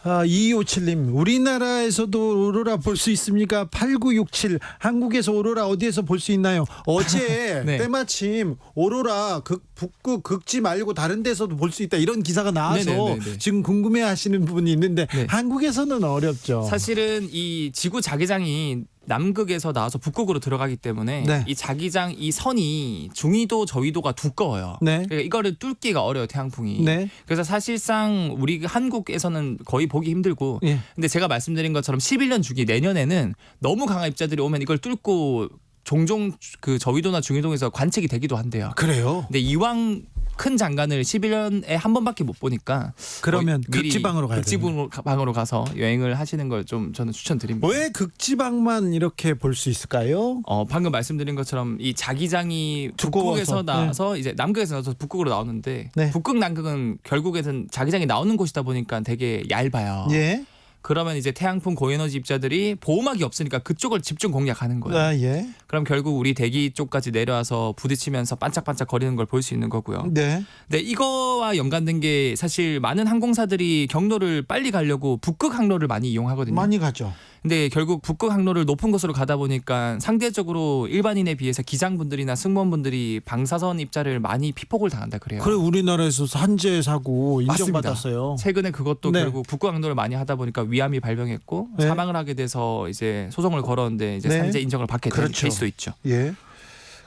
2257님, 우리나라에서도 오로라 볼 수 있습니까? 8967, 한국에서 오로라 어디에서 볼 수 있나요? 어제 네. 때마침 오로라 북극 극지 말고 다른 데서도 볼 수 있다 이런 기사가 나와서 네네네네. 지금 궁금해하시는 분이 있는데 네. 한국에서는 어렵죠. 사실은 이 지구 자기장이 남극에서 나와서 북극으로 들어가기 때문에 네. 이 자기장 이 선이 중위도 저위도가 두꺼워요. 네. 그러니까 이거를 뚫기가 어려요, 태양풍이. 네. 그래서 사실상 우리 한국에서는 거의 보기 힘들고, 예. 근데 제가 말씀드린 것처럼 11년 주기 내년에는 너무 강한 입자들이 오면 이걸 뚫고 종종 그 저위도나 중위도에서 관측이 되기도 한대요. 그래요? 근데 이왕 큰 장관을 11년에 한 번밖에 못 보니까 그러면 미리 극지방으로 가야 되네요. 극지방으로 가서 여행을 하시는 걸 좀 저는 추천드립니다. 왜 극지방만 이렇게 볼 수 있을까요? 방금 말씀드린 것처럼 이 자기장이 두꺼워서. 북극에서 나와서 이제 남극에서 나와서 북극으로 나오는데, 네. 북극 남극은 결국에는 자기장이 나오는 곳이다 보니까 되게 얇아요. 예. 그러면 이제 태양풍 고에너지 입자들이 보호막이 없으니까 그쪽을 집중 공략하는 거예요. 예. 그럼 결국 우리 대기 쪽까지 내려와서 부딪히면서 반짝반짝 거리는 걸 볼 수 있는 거고요. 네. 네, 이거와 연관된 게 사실 많은 항공사들이 경로를 빨리 가려고 북극 항로를 많이 이용하거든요. 많이 가죠. 근데 결국 북극 항로를 높은 곳으로 가다 보니까 상대적으로 일반인에 비해서 기장분들이나 승무원분들이 방사선 입자를 많이 피폭을 당한다 그래요. 그래 우리나라에서 산재 사고 인정받았어요. 맞습니다. 최근에 그것도 네. 결국 북극 항로를 많이 하다 보니까 위암이 발병했고 네. 사망을 하게 돼서 이제 소송을 걸었는데 이제 네. 산재 인정을 받게 된 그렇죠. 케이스도 있죠. 예.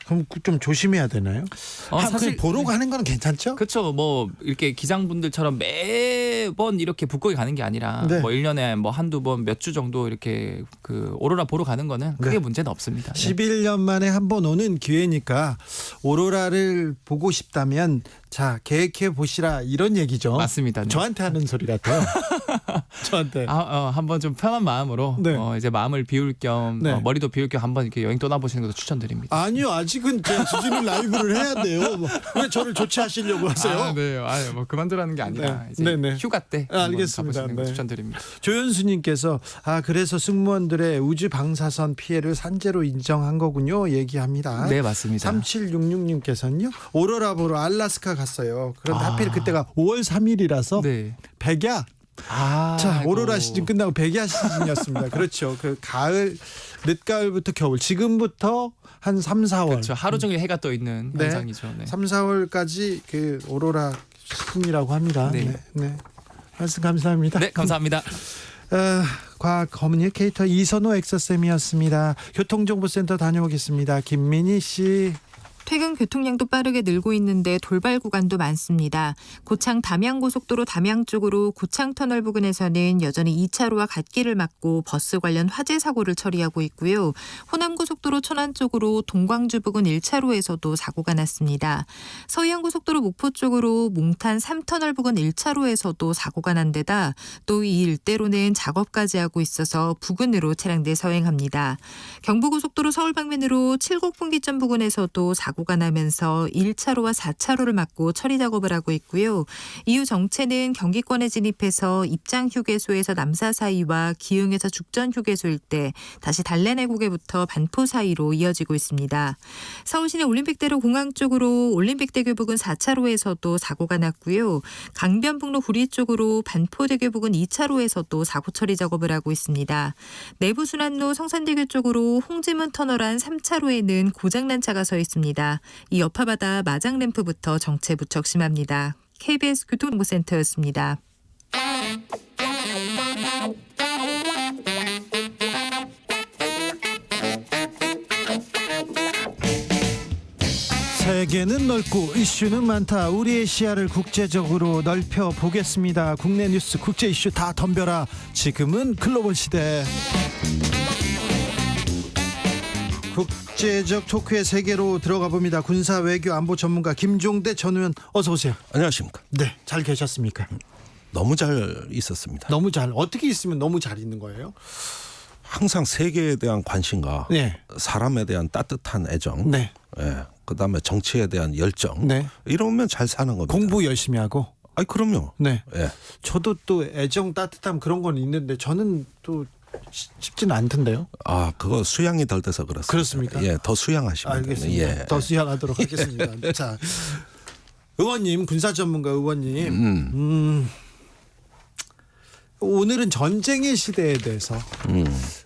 그럼 좀 조심해야 되나요? 사실 보러 가는 건 괜찮죠? 그렇죠. 뭐 이렇게 기장분들처럼 매번 이렇게 북극에 가는 게 아니라 네. 뭐 1년에 뭐 한두 번 몇 주 정도 이렇게 그 오로라 보러 가는 거는 크게 네. 문제는 없습니다. 네. 11년 만에 한 번 오는 기회니까 오로라를 보고 싶다면 자 계획해 보시라 이런 얘기죠. 맞습니다. 네. 저한테 하는 소리 같아요. 저한테. 한번 좀 편한 마음으로 네. 이제 마음을 비울 겸 네. 머리도 비울 겸 한번 이렇게 여행 떠나보시는 것도 추천드립니다. 아니요, 아직은 주진우 라이브를 해야 돼요. 왜 저를 조치하시려고 하세요? 네, 뭐 그만두라는 게 아니라 네. 이제 네네. 휴가 때 알겠습니다. 가보시는 거 네. 추천드립니다. 조현수님께서 그래서 승무원들의 우주 방사선 피해를 산재로 인정한 거군요. 얘기합니다. 네, 맞습니다. 3766님께서는요. 오로라 보러 알라스카 갔어요. 그런데 하필 그때가 5월 3일이라서 네. 백야. 자, 오로라 시즌 끝나고 백야 시즌이었습니다. 그렇죠. 그 가을, 늦가을부터 겨울, 지금부터 한 3, 4월. 그렇죠. 하루 종일 해가 떠 있는 네. 현상이죠. 네. 3, 4월까지 그 오로라 시즌이라고 합니다. 네. 네. 네. 말씀 감사합니다. 네, 감사합니다. 과학 커뮤니케이터 이선호 엑서쌤이었습니다. 교통정보센터 다녀오겠습니다. 김민희 씨. 퇴근 교통량도 빠르게 늘고 있는데 돌발 구간도 많습니다. 고창 담양고속도로 담양 쪽으로 고창터널 부근에서는 여전히 2차로와 갓길을 막고 버스 관련 화재 사고를 처리하고 있고요. 호남고속도로 천안 쪽으로 동광주 부근 1차로에서도 사고가 났습니다. 서해안고속도로 목포 쪽으로 몽탄 3터널 부근 1차로에서도 사고가 난 데다 또 이 일대로는 작업까지 하고 있어서 부근으로 차량들 서행합니다. 경부고속도로 서울 방면으로 칠곡분기점 부근에서도 사고가 나면서 1차로와 4차로를 막고 처리 작업을 하고 있고요. 이후 정체는 경기권에 진입해서 입장휴게소에서 남사 사이와 기흥에서 죽전휴게소 일대, 다시 달래내국에부터 반포 사이로 이어지고 있습니다. 서울시내 올림픽대로 공항 쪽으로 올림픽대교 부근 4차로에서도 사고가 났고요. 강변북로 구리 쪽으로 반포대교 부근 2차로에서도 사고 처리 작업을 하고 있습니다. 내부순환로 성산대교 쪽으로 홍지문 터널 안 3차로에는 고장난 차가 서 있습니다. 이 여파바다 마장램프부터 정체 무척 심합니다. KBS 교통정보센터였습니다. 세계는 넓고 이슈는 많다. 우리의 시야를 국제적으로 넓혀 보겠습니다. 국내 뉴스, 국제 이슈 다 덤벼라. 지금은 글로벌 시대. 국제적 토크의 세계로 들어가 봅니다. 군사 외교 안보 전문가 김종대 전 의원 어서 오세요. 안녕하십니까. 네, 잘 계셨습니까? 너무 잘 있었습니다. 너무 잘. 어떻게 있으면 너무 잘 있는 거예요? 항상 세계에 대한 관심과 네. 사람에 대한 따뜻한 애정, 네. 그다음에 정치에 대한 열정, 네. 이러면 잘 사는 겁니다. 공부 열심히 하고. 그럼요. 네. 예. 저도 또 애정 따뜻함 그런 건 있는데 저는 또 쉽지는 않던데요. 그거 수양이 덜 돼서 그렇습니다. 그렇습니까? 예, 더 수양하시면 알겠습니다. 예. 더 수양하도록 하겠습니다. 자, 의원님, 군사 전문가 의원님, 오늘은 전쟁의 시대에 대해서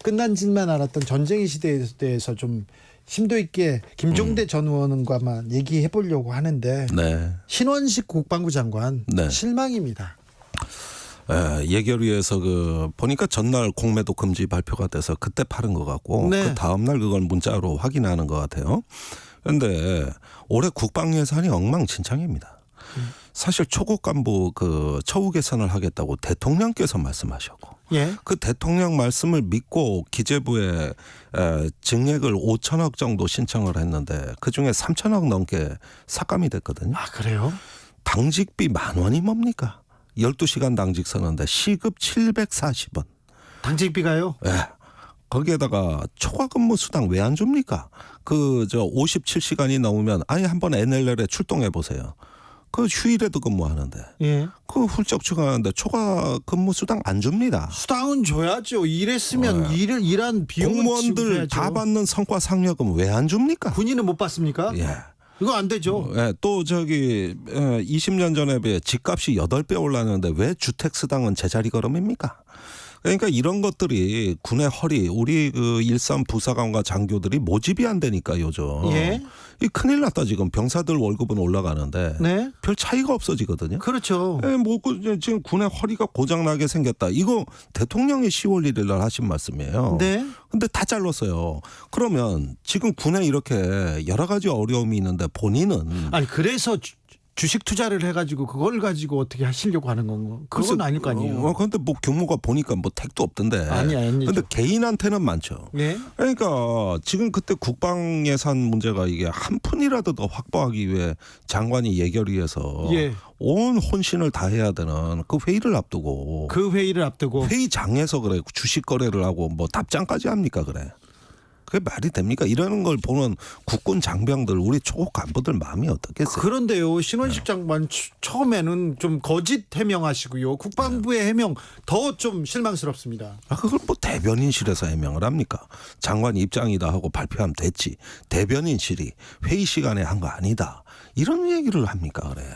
끝난 짓만 알았던 전쟁의 시대에 대해서 좀 심도 있게 김종대 전 의원과만 얘기해 보려고 하는데 네. 신원식 국방부 장관 네. 실망입니다. 예결위에서 보니까 전날 공매도 금지 발표가 돼서 그때 팔은 것 같고 네. 그 다음 날 그걸 문자로 확인하는 것 같아요. 그런데 올해 국방 예산이 엉망진창입니다. 사실 초급 간부 처우 개선을 하겠다고 대통령께서 말씀하셨고 예. 그 대통령 말씀을 믿고 기재부에 증액을 5천억 정도 신청을 했는데 그중에 3천억 넘게 삭감이 됐거든요. 그래요? 당직비 10,000원이 뭡니까? 12시간 당직 서는데 시급 740원. 당직비가요? 네. 거기에다가 초과 근무 수당 왜 안 줍니까? 57시간이 넘으면 아예 한번 NLL에 출동해 보세요. 그 휴일에도 근무하는데. 예. 그 훌쩍 추가하는데 초과 근무 수당 안 줍니다. 수당은 줘야죠. 일했으면 일한 비용은 공무원들 지불해야죠. 다 받는 성과 상여금 왜 안 줍니까? 군인은 못 받습니까? 예. 이거 안 되죠. 또 20년 전에 비해 집값이 8배 올랐는데 왜 주택 수당은 제자리 걸음입니까? 그러니까 이런 것들이 군의 허리, 우리 일선 부사관과 장교들이 모집이 안 되니까 요즘. 예. 이 큰일 났다 지금. 병사들 월급은 올라가는데 네. 별 차이가 없어지거든요. 그렇죠. 지금 군의 허리가 고장나게 생겼다. 이거 대통령이 10월 1일 날 하신 말씀이에요. 네. 근데 다 잘랐어요. 그러면 지금 군에 이렇게 여러 가지 어려움이 있는데 본인은 그래서 주식 투자를 해가지고 그걸 가지고 어떻게 하시려고 하는 건가? 그건 아닐 거 아니에요. 그런데 뭐 규모가 보니까 뭐 택도 없던데. 아니죠. 근데 개인한테는 많죠. 예. 그러니까 지금 그때 국방 예산 문제가 이게 한 푼이라도 더 확보하기 위해 장관이 예결위에서 예. 온 혼신을 다해야 되는 그 회의를 앞두고 회의장에서 그래 주식 거래를 하고 뭐 답장까지 합니까 그래. 그게 말이 됩니까? 이러는 걸 보는 국군 장병들 우리 초급 간부들 마음이 어떻겠어요? 그런데요. 신원식 장관 처음에는 좀 거짓 해명하시고요. 국방부의 해명 더 좀 실망스럽습니다. 그걸 뭐 대변인실에서 해명을 합니까? 장관 입장이다 하고 발표하면 됐지. 대변인실이 회의 시간에 한 거 아니다. 이런 얘기를 합니까? 그래.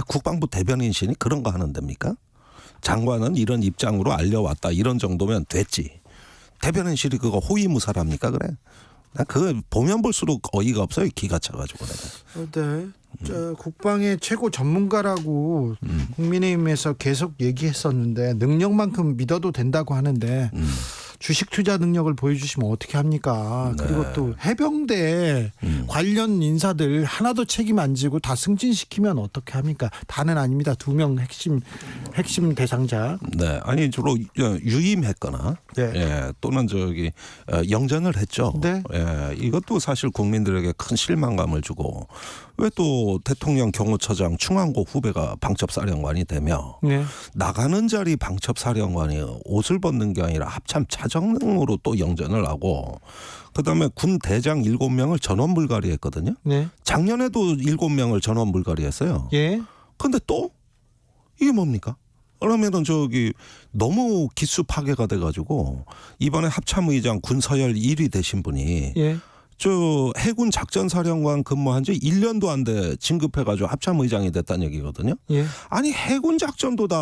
국방부 대변인실이 그런 거 하는 데입니까? 장관은 이런 입장으로 알려왔다. 이런 정도면 됐지. 대변인실이 그거 호위무사랍니까 그래? 나 그거 보면 볼수록 어이가 없어요. 기가 차가지고 내가. 네. 국방의 최고 전문가라고 국민의힘에서 계속 얘기했었는데 능력만큼 믿어도 된다고 하는데 주식 투자 능력을 보여주시면 어떻게 합니까? 네. 그리고 또 해병대 관련 인사들 하나도 책임 안 지고 다 승진시키면 어떻게 합니까? 다는 아닙니다. 2명 핵심 대상자. 네, 아니 주로 유임했거나 예, 또는 영전을 했죠. 네. 예, 이것도 사실 국민들에게 큰 실망감을 주고 왜 또 대통령 경호처장 충안고 후배가 방첩사령관이 되며 네. 나가는 자리 방첩사령관이 옷을 벗는 게 아니라 합참 차정능으로 또 영전을 하고 그다음에 군 대장 7명을 전원 불가리했거든요. 네. 작년에도 7명을 전원 불가리했어요. 예. 근데 또 이게 뭡니까? 그러면은 너무 기수 파괴가 돼가지고 이번에 합참의장 군서열 1위 되신 분이 예. 해군 작전사령관 근무한 지 1년도 안 돼 진급해가지고 합참의장이 됐다는 얘기거든요. 예. 아니 해군 작전도 다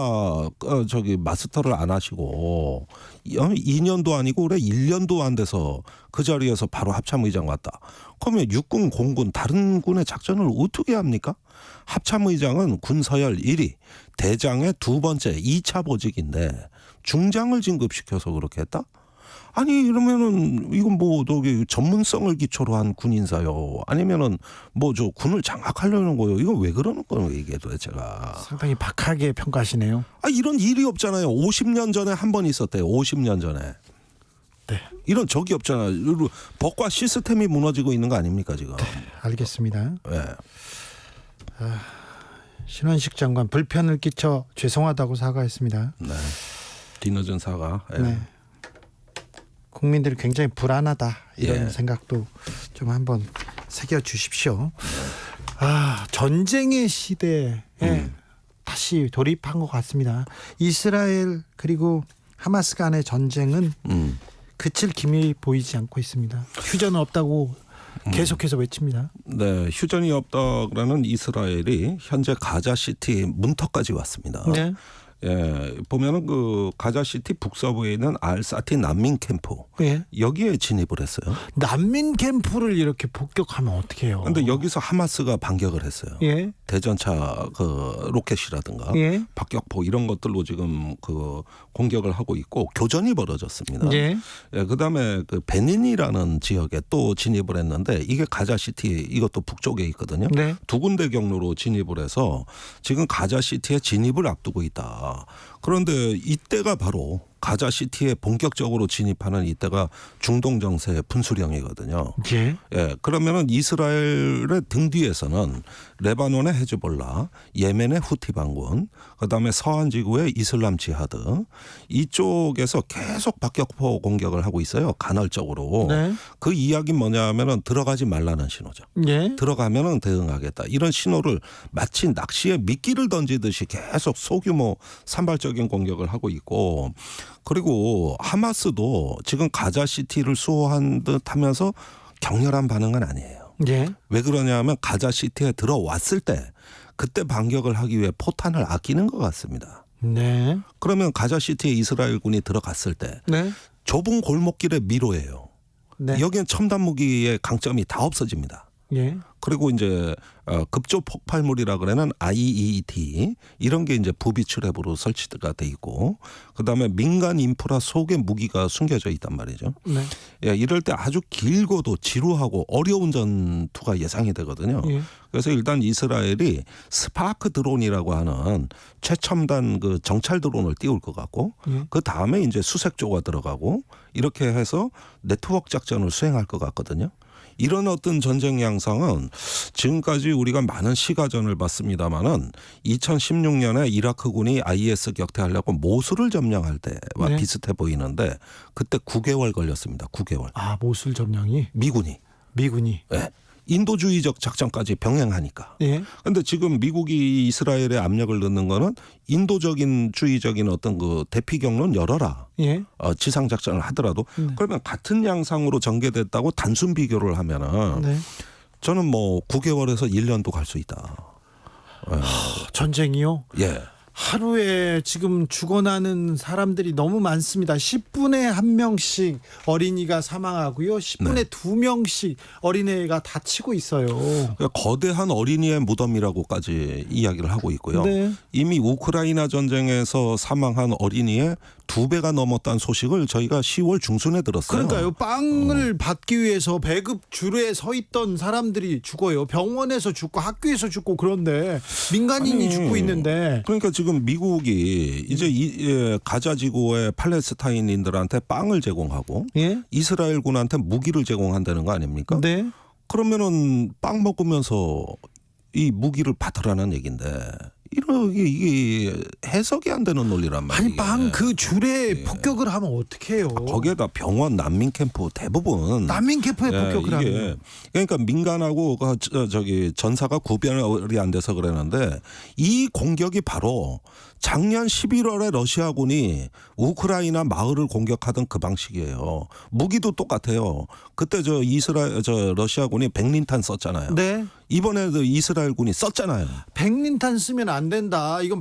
마스터를 안 하시고 2년도 아니고 올해 1년도 안 돼서 그 자리에서 바로 합참의장 왔다. 그러면 육군, 공군 다른 군의 작전을 어떻게 합니까? 합참의장은 군서열 1위, 대장의 2번째 2차 보직인데 중장을 진급시켜서 그렇게 했다? 아니 이러면은 이건 전문성을 기초로 한 군인사요. 아니면은 군을 장악하려는 거요. 이건 왜 그러는 거예요 이게 도대체가. 상당히 박하게 평가하시네요. 이런 일이 없잖아요. 50년 전에 한 번 있었대요. 50년 전에. 네. 이런 적이 없잖아요. 법과 시스템이 무너지고 있는 거 아닙니까 지금. 네, 알겠습니다. 네. 신원식 장관 불편을 끼쳐 죄송하다고 사과했습니다. 네. 뒤늦은 사과. 네. 네. 국민들이 굉장히 불안하다 이런 생각도 좀 한번 새겨 주십시오. 전쟁의 시대에 다시 돌입한 것 같습니다. 이스라엘 그리고 하마스 간의 전쟁은 그칠 기미를 보이지 않고 있습니다. 휴전은 없다고 계속해서 외칩니다. 네, 휴전이 없다라는 이스라엘이 현재 가자시티 문턱까지 왔습니다. 네. 예, 보면은 가자시티 북서부에 있는 알사티 난민 캠프 예. 여기에 진입을 했어요. 난민 캠프를 이렇게 폭격하면 어떻게 해요? 그런데 여기서 하마스가 반격을 했어요. 예. 대전차 로켓이라든가 예. 박격포 이런 것들로 지금 공격을 하고 있고 교전이 벌어졌습니다. 예. 예, 그다음에 베닌이라는 지역에 또 진입을 했는데 이게 가자시티 이것도 북쪽에 있거든요. 네. 2군데 경로로 진입을 해서 지금 가자시티에 진입을 앞두고 있다. 그런데 이때가 바로 가자시티에 본격적으로 진입하는 이때가 중동 정세 분수령이거든요. 예. 예, 그러면은 이스라엘의 등 뒤에서는 레바논의 헤즈볼라, 예멘의 후티 반군, 그다음에 서한 지구의 이슬람 지하드 이쪽에서 계속 박격포 공격을 하고 있어요. 간헐적으로. 네. 그 이야기는 뭐냐면은 들어가지 말라는 신호죠. 예. 들어가면은 대응하겠다. 이런 신호를 마치 낚시에 미끼를 던지듯이 계속 소규모 산발적인 공격을 하고 있고 그리고 하마스도 지금 가자시티를 수호한 듯 하면서 격렬한 반응은 아니에요. 예. 왜 그러냐면 가자시티에 들어왔을 때 그때 반격을 하기 위해 포탄을 아끼는 것 같습니다. 네. 그러면 가자시티에 이스라엘군이 들어갔을 때 네. 좁은 골목길의 미로예요. 네. 여기엔 첨단 무기의 강점이 다 없어집니다. 예. 그리고 이제 급조 폭발물이라 그러는 IEET 이런 게 이제 부비출랩으로 설치가 돼 있고 그다음에 민간 인프라 속에 무기가 숨겨져 있단 말이죠. 네. 예, 이럴 때 아주 길고도 지루하고 어려운 전투가 예상이 되거든요. 예. 그래서 일단 이스라엘이 스파크 드론이라고 하는 최첨단 그 정찰 드론을 띄울 것 같고 예. 그 다음에 이제 수색조가 들어가고 이렇게 해서 네트워크 작전을 수행할 것 같거든요. 이런 어떤 전쟁 양상은 지금까지 우리가 많은 시가전을 봤습니다마는 2016년에 이라크군이 IS 격퇴하려고 모술을 점령할 때와 네. 비슷해 보이는데 그때 9개월 걸렸습니다. 9개월. 아, 모술 점령이? 미군이. 네. 인도주의적 작전까지 병행하니까. 예. 그런데 지금 미국이 이스라엘에 압력을 넣는 거는 인도적인 주의적인 어떤 그 대피 경로는 열어라. 예. 지상 작전을 하더라도 그러면 같은 양상으로 전개됐다고 단순 비교를 하면은 네. 저는 뭐 9개월에서 1년도 갈 수 있다. 전쟁이요? 예. 하루에 지금 죽어나는 사람들이 너무 많습니다. 10분에 1명씩 어린이가 사망하고요. 10분에 네. 2명씩 어린애가 다치고 있어요. 그러니까 거대한 어린이의 무덤이라고까지 이야기를 하고 있고요. 네. 이미 우크라이나 전쟁에서 사망한 어린이의 2배가 넘었다는 소식을 저희가 10월 중순에 들었어요. 그러니까요. 빵을 받기 위해서 배급 줄에 서 있던 사람들이 죽어요. 병원에서 죽고 학교에서 죽고 그런데 민간인이 죽고 있는데. 그러니까 지금 미국이 이제 가자 지구의 팔레스타인인들한테 빵을 제공하고 예? 이스라엘군한테 무기를 제공한다는 거 아닙니까? 네. 그러면은 빵 먹으면서 이 무기를 받으라는 얘기인데 이게 해석이 안 되는 논리란 말이에요. 아니 빵 그 줄에 폭격을 하면 어떻게 해요? 거기에다 병원 난민 캠프 대부분 난민 캠프에 폭격을 하면 그러니까 민간하고 저기 전사가 구별이 안 돼서 그러는데 이 공격이 바로 작년 11월에 러시아군이 우크라이나 마을을 공격하던 그 방식이에요. 무기도 똑같아요. 그때 저 러시아군이 백린탄 썼잖아요. 네. 이번에도 이스라엘군이 썼잖아요. 백린탄 쓰면 안 된다. 이건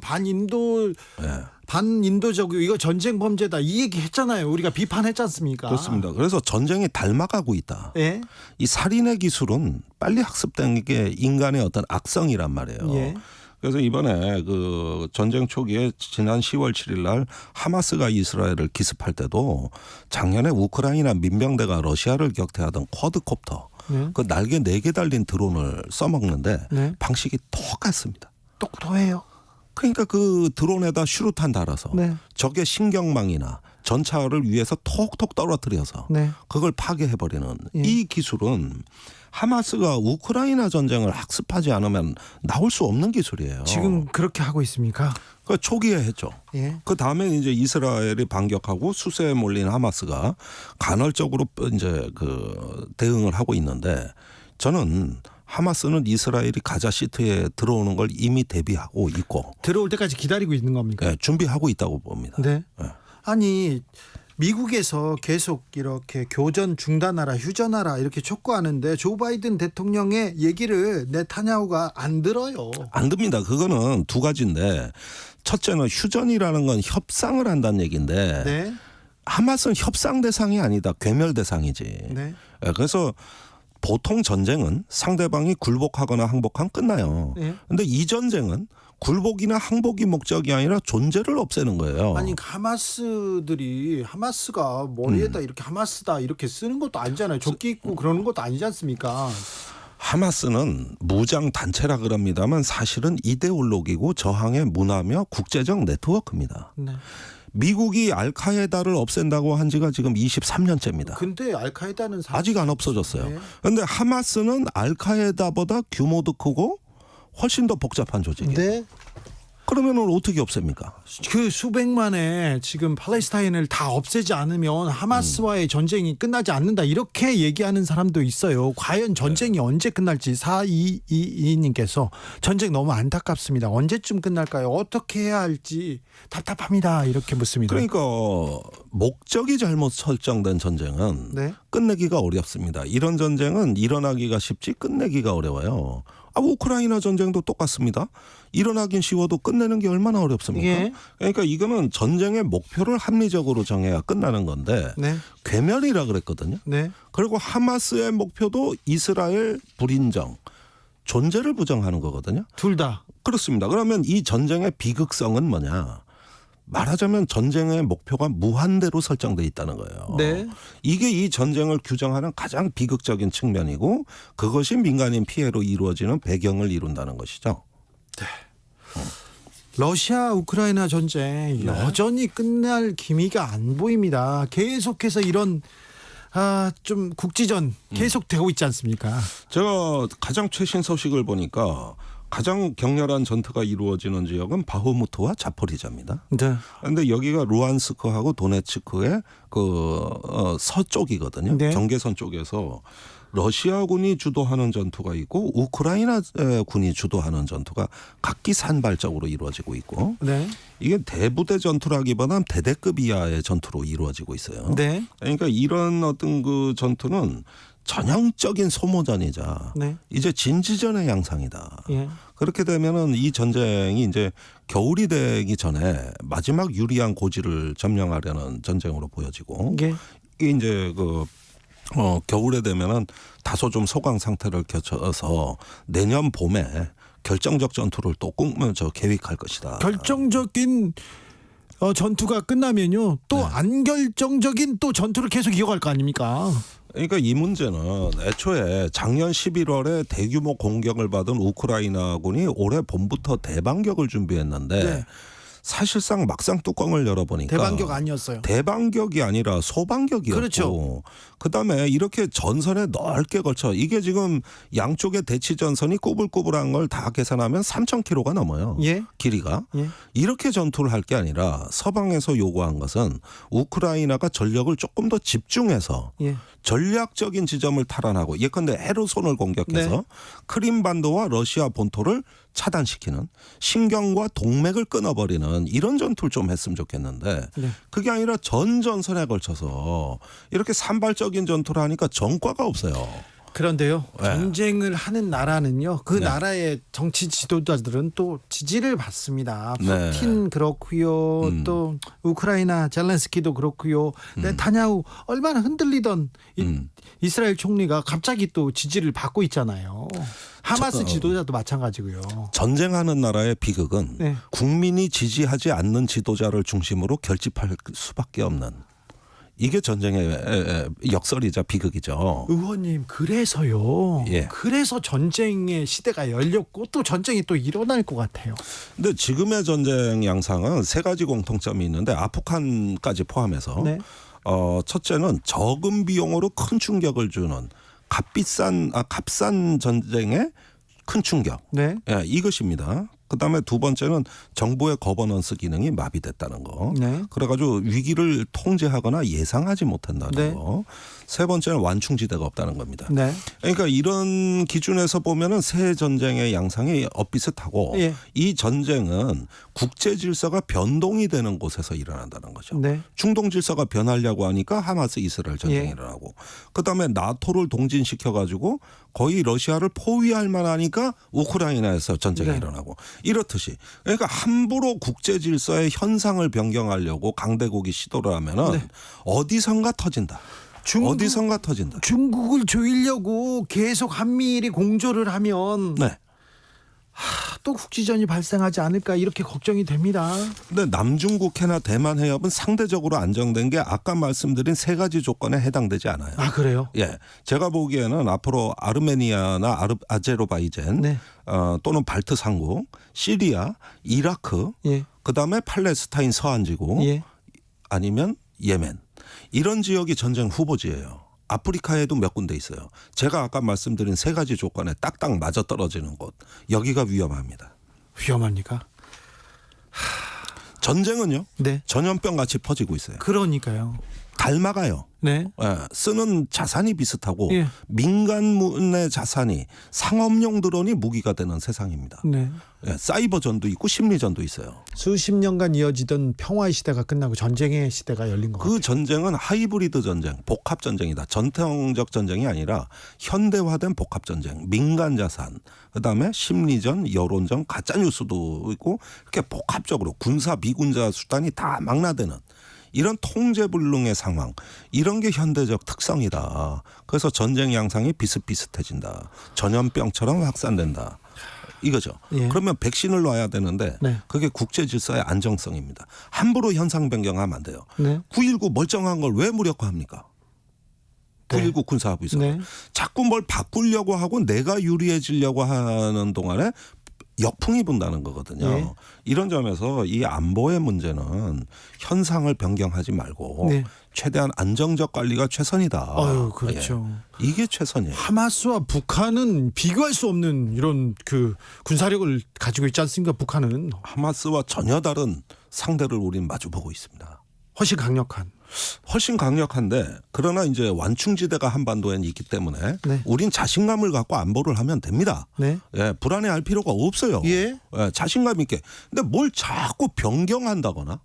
반인도적이고 이거 전쟁 범죄다. 이 얘기 했잖아요. 우리가 비판했지 않습니까? 그렇습니다. 그래서 전쟁이 닮아가고 있다. 예? 이 살인의 기술은 빨리 학습된 게 인간의 어떤 악성이란 말이에요. 예. 그래서 이번에 그 전쟁 초기에 지난 10월 7일 날 하마스가 이스라엘을 기습할 때도 작년에 우크라이나 민병대가 러시아를 격퇴하던 쿼드콥터 그 날개 4개 달린 드론을 써먹는데 네. 방식이 똑같습니다. 똑똑해요. 그러니까 그 드론에다 슈루탄 달아서 네. 적의 신경망이나 전차를 위해서 톡톡 떨어뜨려서 네. 그걸 파괴해버리는 예. 이 기술은 하마스가 우크라이나 전쟁을 학습하지 않으면 나올 수 없는 기술이에요. 지금 그렇게 하고 있습니까? 그 초기에 했죠. 예. 그 다음에 이제 이스라엘이 반격하고 수세에 몰린 하마스가 간헐적으로 이제 그 대응을 하고 있는데 저는 하마스는 이스라엘이 가자 시티에 들어오는 걸 이미 대비하고 있고 들어올 때까지 기다리고 있는 겁니까? 네, 준비하고 있다고 봅니다. 네. 네. 아니 미국에서 계속 이렇게 교전 중단하라 휴전하라 이렇게 촉구하는데 조 바이든 대통령의 얘기를 네타냐후가 안 들어요. 안 듭니다. 그거는 두 가지인데 첫째는 휴전이라는 건 협상을 한다는 얘기인데 네. 하마스는 협상 대상이 아니다. 괴멸 대상이지. 네. 그래서 보통 전쟁은 상대방이 굴복하거나 항복하면 끝나요. 그런데 이 전쟁은 굴복이나 항복이 목적이 아니라 존재를 없애는 거예요. 아니 하마스가 머리에다 이렇게 하마스다 이렇게 쓰는 것도 아니잖아요. 조끼 입고 그러는 것도 아니지 않습니까? 하마스는 무장 단체라 그럽니다만 사실은 이데올로기고 저항의 문화며 국제적 네트워크입니다. 네. 미국이 알카에다를 없앤다고 한 지가 지금 23년째입니다. 근데 알카에다는 아직 안 없어졌어요. 네. 그런데 하마스는 알카에다보다 규모도 크고 훨씬 더 복잡한 조직이에요. 네. 그러면 어떻게 없앱니까? 그 수백만의 지금 팔레스타인을 다 없애지 않으면 하마스와의 전쟁이 끝나지 않는다 이렇게 얘기하는 사람도 있어요. 과연 전쟁이 언제 끝날지 4222님께서 전쟁 너무 안타깝습니다. 언제쯤 끝날까요? 어떻게 해야 할지 답답합니다. 이렇게 묻습니다. 그러니까 목적이 잘못 설정된 전쟁은 네. 끝내기가 어렵습니다. 이런 전쟁은 일어나기가 쉽지 끝내기가 어려워요. 우크라이나 전쟁도 똑같습니다. 일어나긴 쉬워도 끝내는 게 얼마나 어렵습니까? 예. 그러니까 이거는 전쟁의 목표를 합리적으로 정해야 끝나는 건데 네. 괴멸이라 그랬거든요. 네. 그리고 하마스의 목표도 이스라엘 불인정, 존재를 부정하는 거거든요. 둘 다. 그렇습니다. 그러면 이 전쟁의 비극성은 뭐냐? 말하자면 전쟁의 목표가 무한대로 설정돼 있다는 거예요. 네. 이게 이 전쟁을 규정하는 가장 비극적인 측면이고 그것이 민간인 피해로 이루어지는 배경을 이룬다는 것이죠. 네. 러시아 우크라이나 전쟁 여전히 끝날 기미가 안 보입니다. 계속해서 이런 좀 국지전 계속되고 있지 않습니까? 제가 가장 최신 소식을 보니까 가장 격렬한 전투가 이루어지는 지역은 바흐무트와 자포리자입니다. 네. 그런데 여기가 루안스크하고 도네츠크의 서쪽이거든요. 네. 경계선 쪽에서 러시아군이 주도하는 전투가 있고 우크라이나 군이 주도하는 전투가 각기 산발적으로 이루어지고 있고 네. 이게 대부대 전투라기보다는 대대급 이하의 전투로 이루어지고 있어요. 네. 그러니까 이런 어떤 그 전투는 전형적인 소모전이자 네. 이제 진지전의 양상이다. 예. 그렇게 되면은 이 전쟁이 이제 겨울이 되기 전에 마지막 유리한 고지를 점령하려는 전쟁으로 보여지고 예. 이게 이제 겨울에 되면은 다소 좀 소강 상태를 거쳐서 내년 봄에 결정적 전투를 또 계획할 것이다. 결정적인 전투가 끝나면요. 또 안 결정적인 또 전투를 계속 이어갈 거 아닙니까? 그러니까 이 문제는 애초에 작년 11월에 대규모 공격을 받은 우크라이나군이 올해 봄부터 대반격을 준비했는데 네. 사실상 막상 뚜껑을 열어보니까 대반격 아니었어요. 대반격이 아니라 소반격이었고 그렇죠. 그다음에 이렇게 전선에 넓게 걸쳐 이게 지금 양쪽의 대치 전선이 꾸불꾸불한 걸 다 계산하면 3,000km가 넘어요. 예. 길이가. 예. 이렇게 전투를 할 게 아니라 서방에서 요구한 것은 우크라이나가 전력을 조금 더 집중해서 예. 전략적인 지점을 탈환하고 예컨대 헤르손을 공격해서 네. 크림반도와 러시아 본토를 차단시키는 신경과 동맥을 끊어버리는 이런 전투를 좀 했으면 좋겠는데 네. 그게 아니라 전 전선에 걸쳐서 이렇게 산발적인 전투를 하니까 전과가 없어요. 그런데요. 네. 전쟁을 하는 나라는요. 그 네. 나라의 정치 지도자들은 또 지지를 받습니다. 네. 푸틴 그렇고요. 또 우크라이나 젤렌스키도 그렇고요. 네타냐후 얼마나 흔들리던 이스라엘 총리가 갑자기 또 지지를 받고 있잖아요. 하마스 지도자도 마찬가지고요. 전쟁하는 나라의 비극은 네. 국민이 지지하지 않는 지도자를 중심으로 결집할 수밖에 없는 이게 전쟁의 역설이자 비극이죠. 의원님 그래서요. 예. 그래서 전쟁의 시대가 열렸고 또 전쟁이 또 일어날 것 같아요. 근데 지금의 전쟁 양상은 세 가지 공통점이 있는데 아프간까지 포함해서 네. 첫째는 적은 비용으로 큰 충격을 주는 값싼 전쟁의 큰 충격. 네. 예, 이것입니다. 그다음에 두 번째는 정부의 거버넌스 기능이 마비됐다는 거. 네. 그래가지고 위기를 통제하거나 예상하지 못한다는 네. 거. 세 번째는 완충지대가 없다는 겁니다. 네. 그러니까 이런 기준에서 보면은 새 전쟁의 양상이 엇비슷하고 예. 이 전쟁은 국제 질서가 변동이 되는 곳에서 일어난다는 거죠. 네. 중동 질서가 변하려고 하니까 하마스 이스라엘 전쟁이 예. 일어나고 그다음에 나토를 동진시켜 가지고 거의 러시아를 포위할 만하니까 우크라이나에서 전쟁이 네. 일어나고 이렇듯이 그러니까 함부로 국제 질서의 현상을 변경하려고 강대국이 시도를 하면은 네. 어디선가 터진다. 어디선가 터진다. 중국을 조이려고 계속 한미일이 공조를 하면 네. 또 국지전이 발생하지 않을까 이렇게 걱정이 됩니다. 근데 남중국해나 대만 해협은 상대적으로 안정된 게 아까 말씀드린 세 가지 조건에 해당되지 않아요. 아 그래요? 예, 제가 보기에는 앞으로 아르메니아나 아제르바이젠 네. 또는 발트 상국, 시리아, 이라크, 예. 그다음에 팔레스타인 서안지구 예. 아니면 예멘 이런 지역이 전쟁 후보지예요. 아프리카에도 몇 군데 있어요. 제가 아까 말씀드린 세 가지 조건에 딱딱 맞아떨어지는 곳 여기가 위험합니다. 위험합니까? 전쟁은요. 네. 전염병 같이 퍼지고 있어요. 그러니까요. 닮아가요. 네. 쓰는 자산이 비슷하고 예. 민간문의 자산이 상업용 드론이 무기가 되는 세상입니다. 네. 사이버전도 있고 심리전도 있어요. 수십 년간 이어지던 평화의 시대가 끝나고 전쟁의 시대가 열린 것 같아요. 그 전쟁은 하이브리드 전쟁, 복합 전쟁이다. 전통적 전쟁이 아니라 현대화된 복합 전쟁, 민간 자산, 그다음에 심리전, 여론전, 가짜 뉴스도 있고 이렇게 복합적으로 군사 비군사 수단이 다 망라되는 이런 통제불능의 상황, 이런 게 현대적 특성이다. 그래서 전쟁 양상이 비슷비슷해진다. 전염병처럼 확산된다. 이거죠. 예. 그러면 백신을 놔야 되는데 네. 그게 국제 질서의 안정성입니다. 함부로 현상 변경하면 안 돼요. 네. 9.19 멀쩡한 걸 왜 무력화합니까? 9.19 군사합의서. 네. 자꾸 뭘 바꾸려고 하고 내가 유리해지려고 하는 동안에 역풍이 분다는 거거든요. 예. 이런 점에서 이 안보의 문제는 현상을 변경하지 말고 네. 최대한 안정적 관리가 최선이다. 그렇죠. 예. 이게 최선이에요. 하마스와 북한은 비교할 수 없는 이런 그 군사력을 가지고 있지 않습니까? 북한은 하마스와 전혀 다른 상대를 우리는 마주보고 있습니다. 훨씬 강력한데 그러나 이제 완충지대가 한반도에 있기 때문에 네. 우린 자신감을 갖고 안보를 하면 됩니다. 네. 불안해할 필요가 없어요. 예. 자신감 있게. 근데 뭘 자꾸 변경한다거나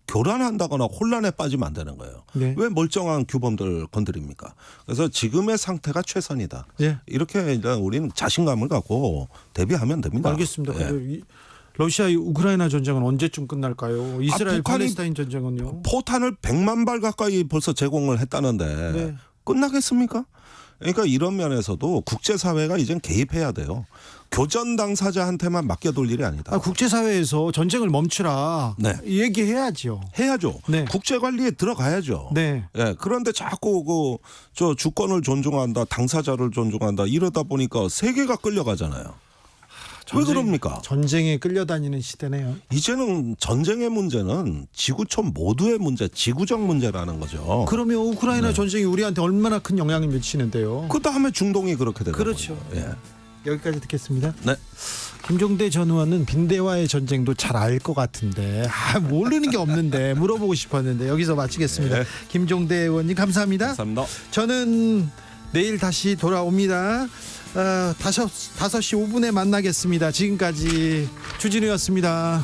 교란한다거나 혼란에 빠지면 안 되는 거예요. 네. 왜 멀쩡한 규범들 건드립니까? 그래서 지금의 상태가 최선이다. 예. 이렇게 일단 우리는 자신감을 갖고 대비하면 됩니다. 알겠습니다. 예. 근데 러시아 우크라이나 전쟁은 언제쯤 끝날까요? 이스라엘 팔레스타인 전쟁은요? 포탄을 100만 발 가까이 벌써 제공을 했다는데 네. 끝나겠습니까? 그러니까 이런 면에서도 국제사회가 이젠 개입해야 돼요. 교전 당사자한테만 맡겨둘 일이 아니다. 국제사회에서 전쟁을 멈추라 얘기해야죠. 해야죠. 네. 국제관리에 들어가야죠. 네. 그런데 자꾸 저 주권을 존중한다, 당사자를 존중한다 이러다 보니까 세계가 끌려가잖아요. 왜 그럽니까? 전쟁에 끌려다니는 시대네요. 이제는 전쟁의 문제는 지구촌 모두의 문제, 지구적 문제라는 거죠. 그러면 우크라이나 전쟁이 우리한테 얼마나 큰 영향을 미치는데요. 그 다음에 중동이 그렇게 되는 그렇죠. 거죠. 예. 여기까지 듣겠습니다. 네. 김종대 전 의원은 빈대와의 전쟁도 잘 알 것 같은데 모르는 게 없는데 물어보고 싶었는데 여기서 마치겠습니다. 네. 김종대 의원님 감사합니다. 감사합니다. 저는 내일 다시 돌아옵니다. 5시 5분에 만나겠습니다. 지금까지 주진우였습니다.